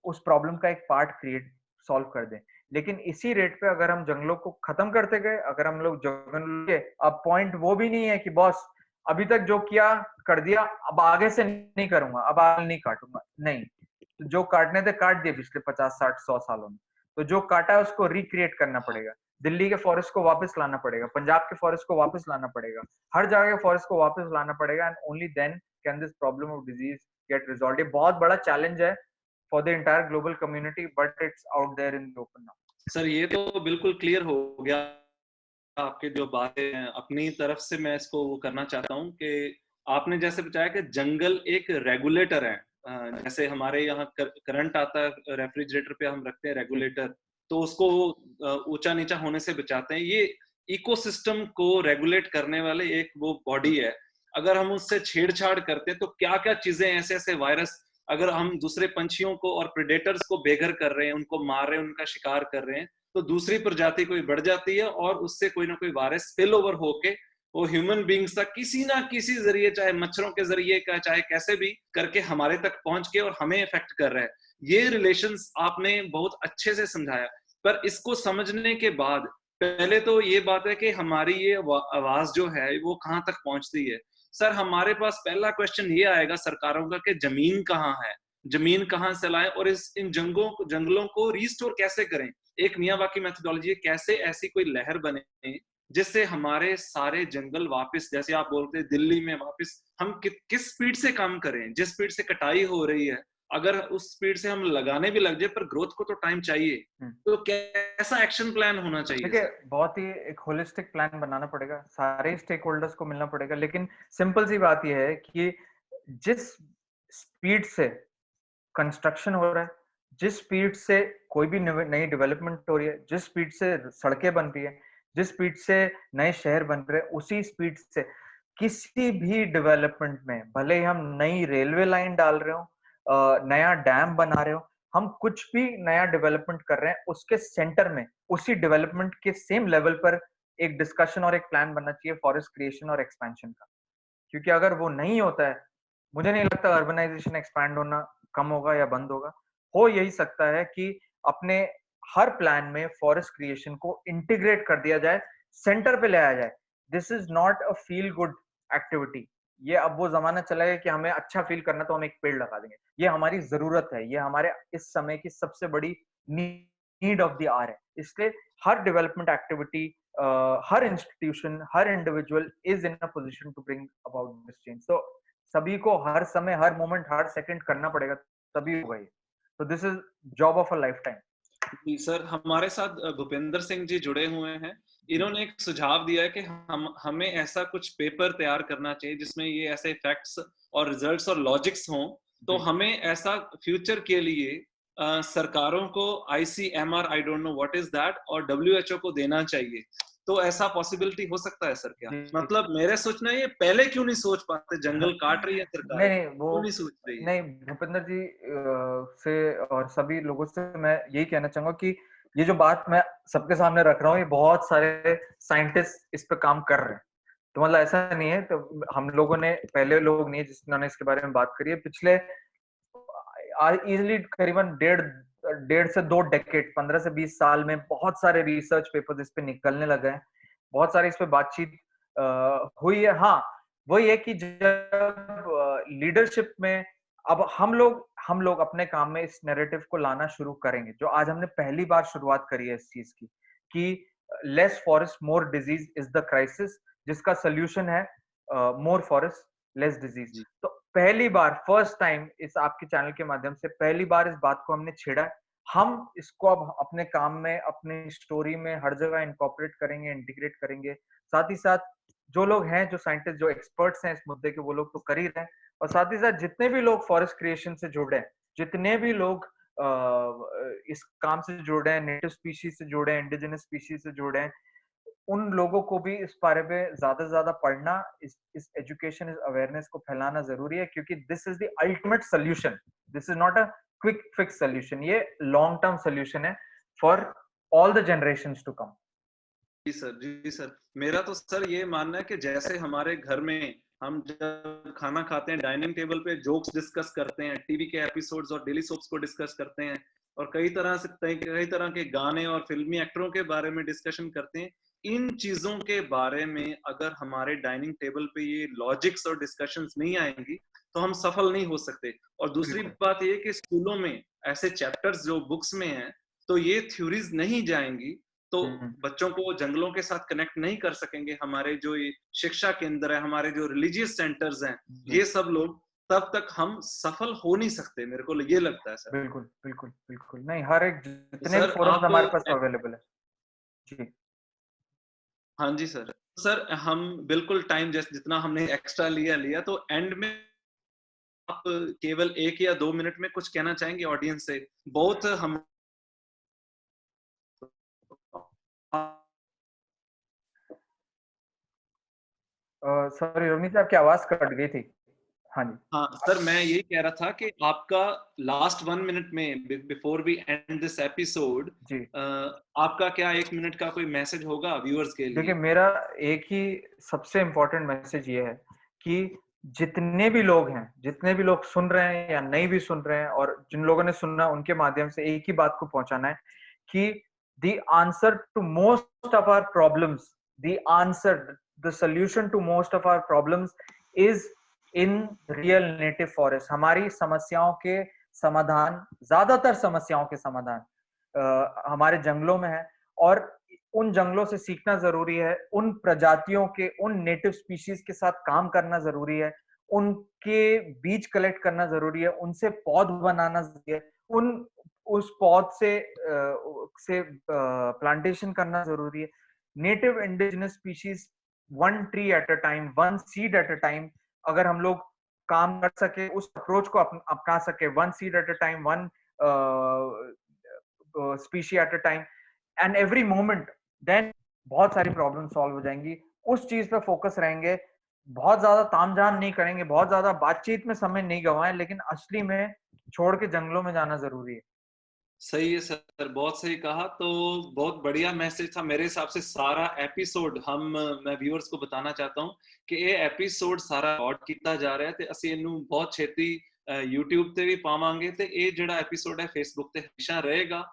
उस प्रॉब्लम का एक पार्ट क्रिएट सॉल्व कर दें। लेकिन इसी रेट पे अगर हम जंगलों को खत्म करते गए, अगर हम लोग जंगल के, अब पॉइंट वो भी नहीं है कि बॉस अभी तक जो किया कर दिया, अब आगे से नहीं करूंगा, अब आगे नहीं काटूंगा, नहीं। तो जो काटने थे काट दिए पिछले 50 60 100 सालों में, तो जो काटा है उसको रिक्रिएट करना पड़ेगा। दिल्ली के फॉरेस्ट को वापस लाना पड़ेगा, पंजाब के फॉरेस्ट को वापस लाना पड़ेगा, हर जगह के फॉरेस्ट को वापस लाना पड़ेगा, and only then can this problem of disease get resolve. ये बहुत बड़ा चैलेंज है for the entire global community, but it's out there in the open now. Sir ये तो बिल्कुल क्लियर हो गया। आपके जो बातें हैं, अपनी तरफ से मैं इसको वो करना चाहता हूँ कि आपने जैसे बताया कि जंगल एक रेगुलेटर है। जैसे हमारे यहाँ करंट आता है, रेफ्रिजरेटर पे हम रखते हैं रेगुलेटर, तो उसको ऊंचा नीचा होने से बचाते हैं। ये इकोसिस्टम को रेगुलेट करने वाले एक वो बॉडी है। अगर हम उससे छेड़छाड़ करते हैं तो क्या क्या चीजें, ऐसे ऐसे वायरस, अगर हम दूसरे पंछियों को और प्रेडेटर्स को बेघर कर रहे हैं, उनको मार रहे हैं, उनका शिकार कर रहे हैं, तो दूसरी प्रजाति कोई बढ़ जाती है और उससे कोई ना कोई वायरस स्पिल ओवर होके वो ह्यूमन बींग्स तक किसी ना किसी जरिए, चाहे मच्छरों के जरिए का, चाहे कैसे भी करके हमारे तक पहुंच के और हमें इफेक्ट कर रहा है। ये रिलेशंस आपने बहुत अच्छे से समझाया। पर इसको समझने के बाद पहले तो ये बात है कि हमारी ये आवाज जो है वो कहाँ तक पहुंचती है। सर हमारे पास पहला क्वेश्चन ये आएगा सरकारों का कि जमीन कहाँ है, जमीन कहाँ से लाएं और इन जंगलों को रिस्टोर कैसे करें। एक मियावाकी मेथोडोलॉजी है, कैसे ऐसी कोई लहर बने जिससे हमारे सारे जंगल वापस, जैसे आप बोलते हैं दिल्ली में वापस, हम किस स्पीड से काम करें, जिस स्पीड से कटाई हो रही है, अगर उस स्पीड से हम लगाने भी लग जाए, पर ग्रोथ को तो टाइम चाहिए। तो कैसा एक्शन प्लान होना चाहिए देखिए, सर? बहुत ही एक होलिस्टिक प्लान बनाना पड़ेगा, सारे स्टेक होल्डर्स को मिलना पड़ेगा। लेकिन सिंपल सी बात यह है कि जिस स्पीड से कंस्ट्रक्शन हो रहा है, जिस स्पीड से कोई भी नई डेवलपमेंट हो रही है, जिस स्पीड से सड़कें बन रही है, जिस स्पीड से नए शहर बन रहे हैं, उसी स्पीड से किसी भी डेवलपमेंट में, भले ही हम नई रेलवे लाइन डाल रहे हो, नया डैम बना रहे हो, हम कुछ भी नया डेवलपमेंट कर रहे हैं, उसके सेंटर में, उसी डेवलपमेंट के सेम लेवल पर एक डिस्कशन और एक प्लान बनना चाहिए फॉरेस्ट क्रिएशन और एक्सपेंशन का। क्योंकि अगर वो नहीं होता है, मुझे नहीं लगता अर्बनाइजेशन एक्सपैंड होना कम होगा या बंद होगा। हो यही सकता है कि अपने हर प्लान में फॉरेस्ट क्रिएशन को इंटीग्रेट कर दिया जाए, सेंटर पे ले आया जाए। This is not a feel good activity. ये अब वो जमाना चला है कि हमें अच्छा फील करना तो हम एक पेड़ लगा देंगे। ये हमारी जरूरत है, ये हमारे इस समय की सबसे बड़ी नीड ऑफ द आवर है। इसलिए हर डेवलपमेंट एक्टिविटी, हर इंस्टीट्यूशन, हर individual is in a position to bring about this change. तो सभी को हर समय, हर मोमेंट, हर सेकंड करना पड़ेगा, तभी होगा ये। तो this is job of a lifetime. जी सर, हमारे साथ भूपेंद्र सिंह जी जुड़े हुए हैं। इन्होंने एक सुझाव दिया है कि हमें ऐसा कुछ पेपर तैयार करना चाहिए जिसमें ये ऐसे फैक्ट्स और रिजल्ट्स और लॉजिक्स हों। तो हमें ऐसा फ्यूचर के लिए सरकारों को ICMR, I don't know what is that, और WHO को देना चाहिए। तो ऐसा पॉसिबिलिटी हो सकता है सर क्या? मतलब मेरे सोचना ये पहले क्यों नहीं सोच पाते? जंगल काट रही है सरकारें, नहीं वो क्यों नहीं सोच रही है? नहीं, भूपेंद्र जी से और सभी लोगों से मैं यही कहना चाहूंगा कि ये जो बात मैं सबके सामने रख रहा हूँ, ये बहुत सारे साइंटिस्ट इस पे काम कर रहे हैं। तो मतलब ऐसा नहीं है, तो हम लोगों ने, पहले लोग नहीं जिन्होंने इसके बारे में बात करी है, पिछले इजिली करीबन डेढ़ से 2 डेकेड, 15 से 20 साल में बहुत सारे रिसर्च पेपर्स इस पे निकलने लगे हैं, बहुत सारी इस पे बातचीत हुई है। हाँ, वही है कि जब लीडरशिप में अब हम लोग अपने काम में इस नैरेटिव को लाना शुरू करेंगे, जो आज हमने पहली बार शुरुआत करी है इस चीज की, कि less forest more disease is the crisis, जिसका सोल्यूशन है मोर फॉरेस्ट लेस डिजीज। तो पहली बार, फर्स्ट टाइम, इस आपके चैनल के माध्यम से पहली बार इस बात को हमने छेड़ा है। हम इसको अब अपने काम में, अपनी स्टोरी में हर जगह इनकॉर्पोरेट करेंगे, इंटीग्रेट करेंगे। साथ ही साथ जो लोग हैं, जो साइंटिस्ट, जो एक्सपर्ट्स हैं इस मुद्दे के, वो लोग तो कर ही रहे हैं। और साथ ही साथ जितने भी लोग फॉरेस्ट क्रिएशन से जुड़े हैं, जितने भी लोग इस काम से जुड़े हैं, नेटिव स्पीशीज से जुड़े हैं, इंडिजिनस स्पीशीज से जुड़े हैं, उन लोगों को भी इस बारे में ज्यादा से ज्यादा पढ़ना, इस एजुकेशन, इस अवेयरनेस को फैलाना जरूरी है, क्योंकि this is the ultimate solution. This is not a quick fix solution, ये लॉन्ग टर्म सोल्यूशन है for all the generations to come. जी सर, जी सर। मेरा तो सर ये मानना है कि जैसे हमारे घर में हम जब खाना खाते हैं, डाइनिंग टेबल पे जोक्स डिस्कस करते हैं, टीवी के एपिसोड्स और डेली सोप्स को डिस्कस करते हैं, और कई तरह के गाने और फिल्मी एक्टरों के बारे में डिस्कशन करते हैं। इन चीजों के बारे में अगर हमारे डाइनिंग टेबल पे ये लॉजिक्स और डिस्कशंस नहीं आएंगी, तो हम सफल नहीं हो सकते। और दूसरी बात ये कि स्कूलों में ऐसे चैप्टर्स जो बुक्स में हैं, तो ये थ्योरीज नहीं जाएंगी, तो बच्चों को जंगलों के साथ कनेक्ट नहीं कर सकेंगे। हमारे जो ये शिक्षा केंद्र है, हमारे जो रिलीजियस सेंटर्स हैं, ये सब लोग, तब तक हम सफल हो नहीं सकते, मेरे को ये लगता है सर। बिल्कुल बिल्कुल बिल्कुल, नहीं, हर एक जितने भी सर फोरम्स आप, हमारे पास अवेलेबल है। जी हाँ जी सर। सर हम बिल्कुल टाइम जितना हमने एक्स्ट्रा लिया, तो एंड में आप केवल 1 या 2 मिनट में कुछ कहना चाहेंगे ऑडियंस से? बहुत हम सॉरी रवनीत, आपकी आवाज कट गई थी। हाँ जी। हाँ सर, मैं यही कह रहा था कि आपका लास्ट 1 मिनट में, before we end this episode, जी आपका क्या 1 मिनट का कोई मैसेज होगा व्यूअर्स के देखिए, लिए? मेरा एक ही सबसे इम्पोर्टेंट मैसेज ये है कि जितने भी लोग हैं, जितने भी लोग सुन रहे हैं या नहीं भी सुन रहे हैं, और जिन लोगों ने सुनना, उनके माध्यम से एक ही बात को पहुंचाना है कि the answer to most of our problems, the solution to most of our problems is in real native forest। हमारी समस्याओं के समाधान, ज्यादातर समस्याओं के समाधान हमारे जंगलों में है। और उन जंगलों से सीखना जरूरी है, उन प्रजातियों के, उन नेटिव स्पीशीज के साथ काम करना जरूरी है, उनके बीज कलेक्ट करना जरूरी है, उनसे पौध बनाना जरूरी है, उस पौध से प्लांटेशन करना जरूरी है। Native indigenous species, 1 tree eight a time, 1 seed at a time, अगर हम लोग काम कर सके, उस अप्रोच को अपना सके, 1 seed at a time, 1 species at a time and every moment, then बहुत सारी प्रॉब्लम सॉल्व हो जाएंगी। उस चीज पे फोकस रहेंगे, बहुत ज्यादा तामझाम नहीं करेंगे, बहुत ज्यादा बातचीत में समय नहीं गंवाएं, लेकिन असली में छोड़ के जंगलों में जाना जरूरी है। सही है सर, बहुत सही कहा। तो बहुत बढ़िया मैसेज था मेरे हिसाब से। सारा एपिसोड मैं व्यूअर्स को बताना चाहता हूँ कि ये एपिसोड सारा रिकॉर्ड किया जा रहा है ਤੇ ਅਸੀਂ ਇਹਨੂੰ ਬਹੁਤ ਛੇਤੀ YouTube ਤੇ ਵੀ ਪਾਵਾਂਗੇ ਤੇ ਇਹ ਜਿਹੜਾ ਐਪੀਸੋਡ ਹੈ Facebook ਤੇ ਹਮੇਸ਼ਾ ਰਹੇਗਾ।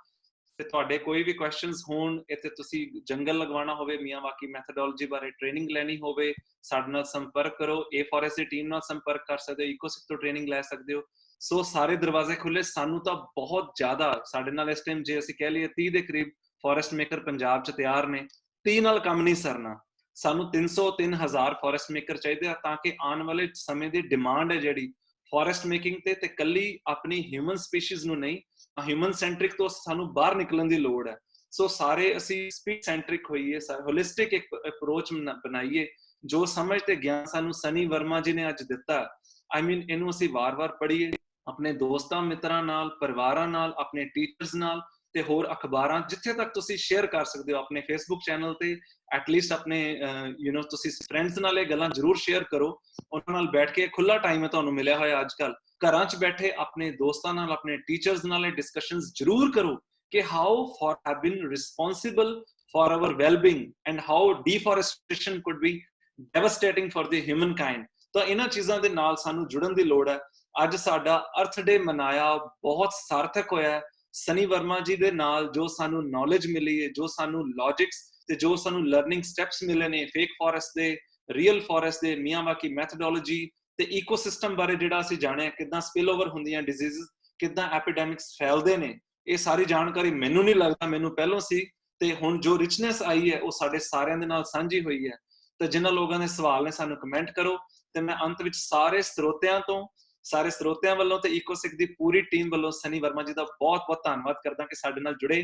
ਤੇ ਤੁਹਾਡੇ ਕੋਈ ਵੀ ਕੁਐਸਚਨਸ ਹੋਣ, ਇੱਥੇ ਤੁਸੀਂ ਜੰਗਲ ਲਗਵਾਉਣਾ ਹੋਵੇ, ਮਿਆਵਾਕੀ ਮੈਥੋਡੋਲੋਜੀ ਬਾਰੇ ਟ੍ਰੇਨਿੰਗ ਲੈਣੀ ਹੋਵੇ, ਸਾਡੇ ਨਾਲ ਸੰਪਰਕ ਕਰੋ। A4S ਦੀ ਟੀਮ ਨਾਲ ਸੰਪਰਕ ਕਰ ਸਕਦੇ ਹੋ, ਇਕੋਸਿਕ ਤੋਂ ਟ੍ਰੇਨਿੰਗ ਲੈ ਸਕਦੇ ਹੋ। ਸੋ ਸਾਰੇ ਦਰਵਾਜ਼ੇ ਖੁੱਲੇ। ਸਾਨੂੰ ਤਾਂ ਬਹੁਤ ਜ਼ਿਆਦਾ, ਸਾਡੇ ਨਾਲ ਇਸ ਟਾਈਮ ਜੇ ਅਸੀਂ ਕਹਿ ਲਈਏ 30 ਦੇ ਕਰੀਬ ਫੋਰੈਸਟ ਮੇਕਰ ਪੰਜਾਬ 'ਚ ਤਿਆਰ ਨੇ। 30 ਨਾਲ ਕੰਮ ਨਹੀਂ ਸਰਨਾ, ਸਾਨੂੰ 300 3000 ਫੋਰੈਸਟ ਮੇਕਰ ਚਾਹੀਦੇ ਆ ਤਾਂ ਕਿ ਆਉਣ ਵਾਲੇ ਸਮੇਂ ਦੀ ਡਿਮਾਂਡ ਹੈ ਜਿਹੜੀ ਫੋਰੈਸਟ ਮੇਕਿੰਗ ਤੇ ਕੱਲੀ ਆਪਣੀ ਹਿਊਮਨ ਸਪੀਸ਼ੀਜ਼ ਨੂੰ ਨਹੀਂ, ਹਿਊਮਨ ਸੈਂਟਰਿਕ ਤੋਂ ਸਾਨੂੰ ਬਾਹਰ ਨਿਕਲਣ ਦੀ ਲੋੜ ਹੈ। ਸੋ ਸਾਰੇ ਅਸੀਂ ਸਪੀਚ ਸੈਂਟਰਿਕ ਹੋਈਏ, ਹੋਲਿਸਟਿਕ ਇੱਕ ਅਪਰੋਚ ਬਣਾਈਏ। ਜੋ ਸਮਝ ਤੇ ਗਿਆਨ ਸਾਨੂੰ ਸਨੀ ਵਰਮਾ ਜੀ ਨੇ ਅੱਜ ਦਿੱਤਾ, ਆਈ ਮੀਨ ਇਹਨੂੰ ਅਸੀਂ ਵਾਰ-ਵਾਰ ਪੜ੍ਹੀਏ, ਆਪਣੇ ਦੋਸਤਾਂ ਮਿੱਤਰਾਂ ਨਾਲ, ਪਰਿਵਾਰਾਂ ਨਾਲ, ਆਪਣੇ ਟੀਚਰਸ ਨਾਲ ਤੇ ਹੋਰ ਅਖਬਾਰਾਂ ਜਿੱਥੇ ਤੱਕ ਤੁਸੀਂ ਸ਼ੇਅਰ ਕਰ ਸਕਦੇ ਹੋ, ਆਪਣੇ ਫੇਸਬੁੱਕ ਚੈਨਲ ਤੇ ਐਟਲੀਸਟ ਆਪਣੇ ਤੁਸੀਂ ਫਰੈਂਡਸ ਨਾਲ ਇਹ ਗੱਲਾਂ ਜ਼ਰੂਰ ਸ਼ੇਅਰ ਕਰੋ। ਉਹਨਾਂ ਨਾਲ ਬੈਠ ਕੇ, ਖੁੱਲਾ ਟਾਈਮ ਹੈ ਤੁਹਾਨੂੰ ਮਿਲਿਆ ਹੋਇਆ ਅੱਜ ਕੱਲ, ਘਰਾਂ 'ਚ ਬੈਠੇ ਆਪਣੇ ਦੋਸਤਾਂ ਨਾਲ, ਆਪਣੇ ਟੀਚਰਸ ਨਾਲ ਇਹ ਡਿਸਕਸ਼ਨਸ ਜ਼ਰੂਰ ਕਰੋ ਕਿ how for have been responsible for our well-being and how deforestation could be devastating for the humankind। ਤਾਂ ਇਹਨਾਂ ਚੀਜ਼ਾਂ ਦੇ ਨਾਲ ਸਾਨੂੰ ਜੁੜਨ ਦੀ ਲੋੜ ਹੈ। ਅੱਜ ਸਾਡਾ ਅਰਥ ਡੇ ਮਨਾਇਆ ਬਹੁਤ ਸਾਰਥਕ ਹੋਇਆ। ਸਨੀ ਵਰਮਾ ਜੀ ਦੇ ਨਾਲ ਜੋ ਸਾਨੂੰ ਨੌਲੇਜ ਮਿਲੀ ਹੈ, ਜੋ ਸਾਨੂੰ ਲੌਜਿਕਸ ਤੇ ਜੋ ਸਾਨੂੰ ਲਰਨਿੰਗ ਸਟੈਪਸ ਮਿਲੇ ਨੇ ਫੇਕ ਫੋਰੈਸਟ ਦੇ, ਰੀਅਲ ਫੋਰੈਸਟ ਦੇ, ਮਿਆਵਾਕੀ ਮੈਥੋਡੋਲੋਜੀ ਤੇ ਇਕੋਸਿਸਟਮ ਬਾਰੇ ਜਿਹੜਾ ਅਸੀਂ ਜਾਣਿਆ, ਕਿੱਦਾਂ ਸਪਿਲ ਓਵਰ ਹੁੰਦੀਆਂ ਡਿਜ਼ੀਜ਼ਸ, ਕਿੱਦਾਂ ਐਪੀਡੈਮਿਕਸ ਫੈਲਦੇ ਨੇ, ਇਹ ਸਾਰੀ ਜਾਣਕਾਰੀ ਮੈਨੂੰ ਨਹੀਂ ਲੱਗਦਾ ਮੈਨੂੰ ਪਹਿਲਾਂ ਸੀ। ਤੇ ਹੁਣ ਜੋ ਰਿਚਨੈਸ ਆਈ ਹੈ ਉਹ ਸਾਡੇ ਸਾਰਿਆਂ ਦੇ ਨਾਲ ਸਾਂਝੀ ਹੋਈ ਹੈ। ਤੇ ਜਿਨ੍ਹਾਂ ਲੋਕਾਂ ਦੇ ਸਵਾਲ ਨੇ ਸਾਨੂੰ ਕਮੈਂਟ ਕਰੋ। ਤੇ ਮੈਂ ਅੰਤ ਵਿੱਚ ਸਾਰੇ ਸਰੋਤਿਆਂ ਵੱਲੋਂ ਤੇ ਇਕੋਸਿਕ ਦੀ ਪੂਰੀ ਟੀਮ ਵੱਲੋਂ ਸਨੀ ਵਰਮਾ ਜੀ ਦਾ ਬਹੁਤ ਬਹੁਤ ਧੰਨਵਾਦ ਕਰਦਾ ਕਿ ਸਾਡੇ ਨਾਲ ਜੁੜੇ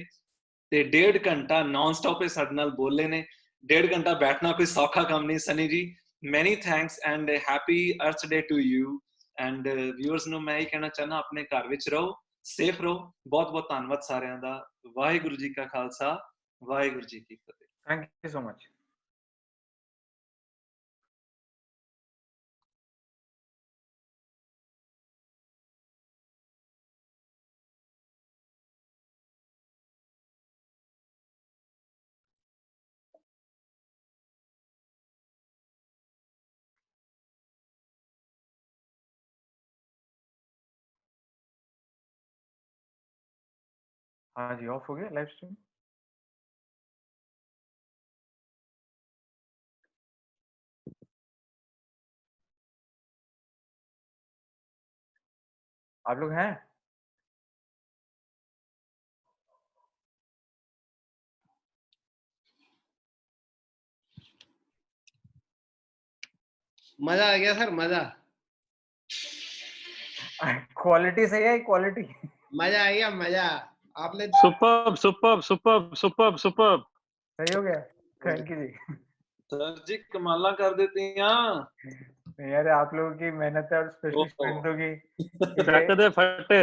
ਤੇ 1.5 ਘੰਟਾ ਨਾਨ ਸਟਾਪ ਸਾਡੇ ਨਾਲ ਬੋਲੇ ਨੇ। 1.5 ਘੰਟਾ ਬੈਠਣਾ ਕੋਈ ਸੌਖਾ ਕੰਮ ਨਹੀਂ। ਸਨੀ ਜੀ, ਮੈਨੀ thanks and happy earth day to you. And viewers ਨੂੰ ਮੈਂ ਇਹ ਕਹਿਣਾ ਚਾਹਨਾ, ਆਪਣੇ ਘਰ ਵਿੱਚ ਰਹੋ, ਸੇਫ ਰਹੋ। ਬਹੁਤ ਬਹੁਤ ਧੰਨਵਾਦ ਸਾਰਿਆਂ ਦਾ। ਵਾਹਿਗੁਰੂ ਜੀ ਕਾ ਖਾਲਸਾ, ਵਾਹਿਗੁਰੂ ਜੀ ਕੀ ਫਤਿਹ। Thank you so much. हाँ जी, ऑफ हो गया लाइव स्ट्रीम। आप लोग हैं? मजा आ गया सर, मजा। क्वालिटी सही है, क्वालिटी। मजा आ गया, मजा। आपने superb superb superb superb superb. सही हो गया, थैंक यू जी। सर जी कमाला कर देती हैं यार आप लोगों की मेहनत है और स्पेशली स्टूडेंटों की। फट दे फटे।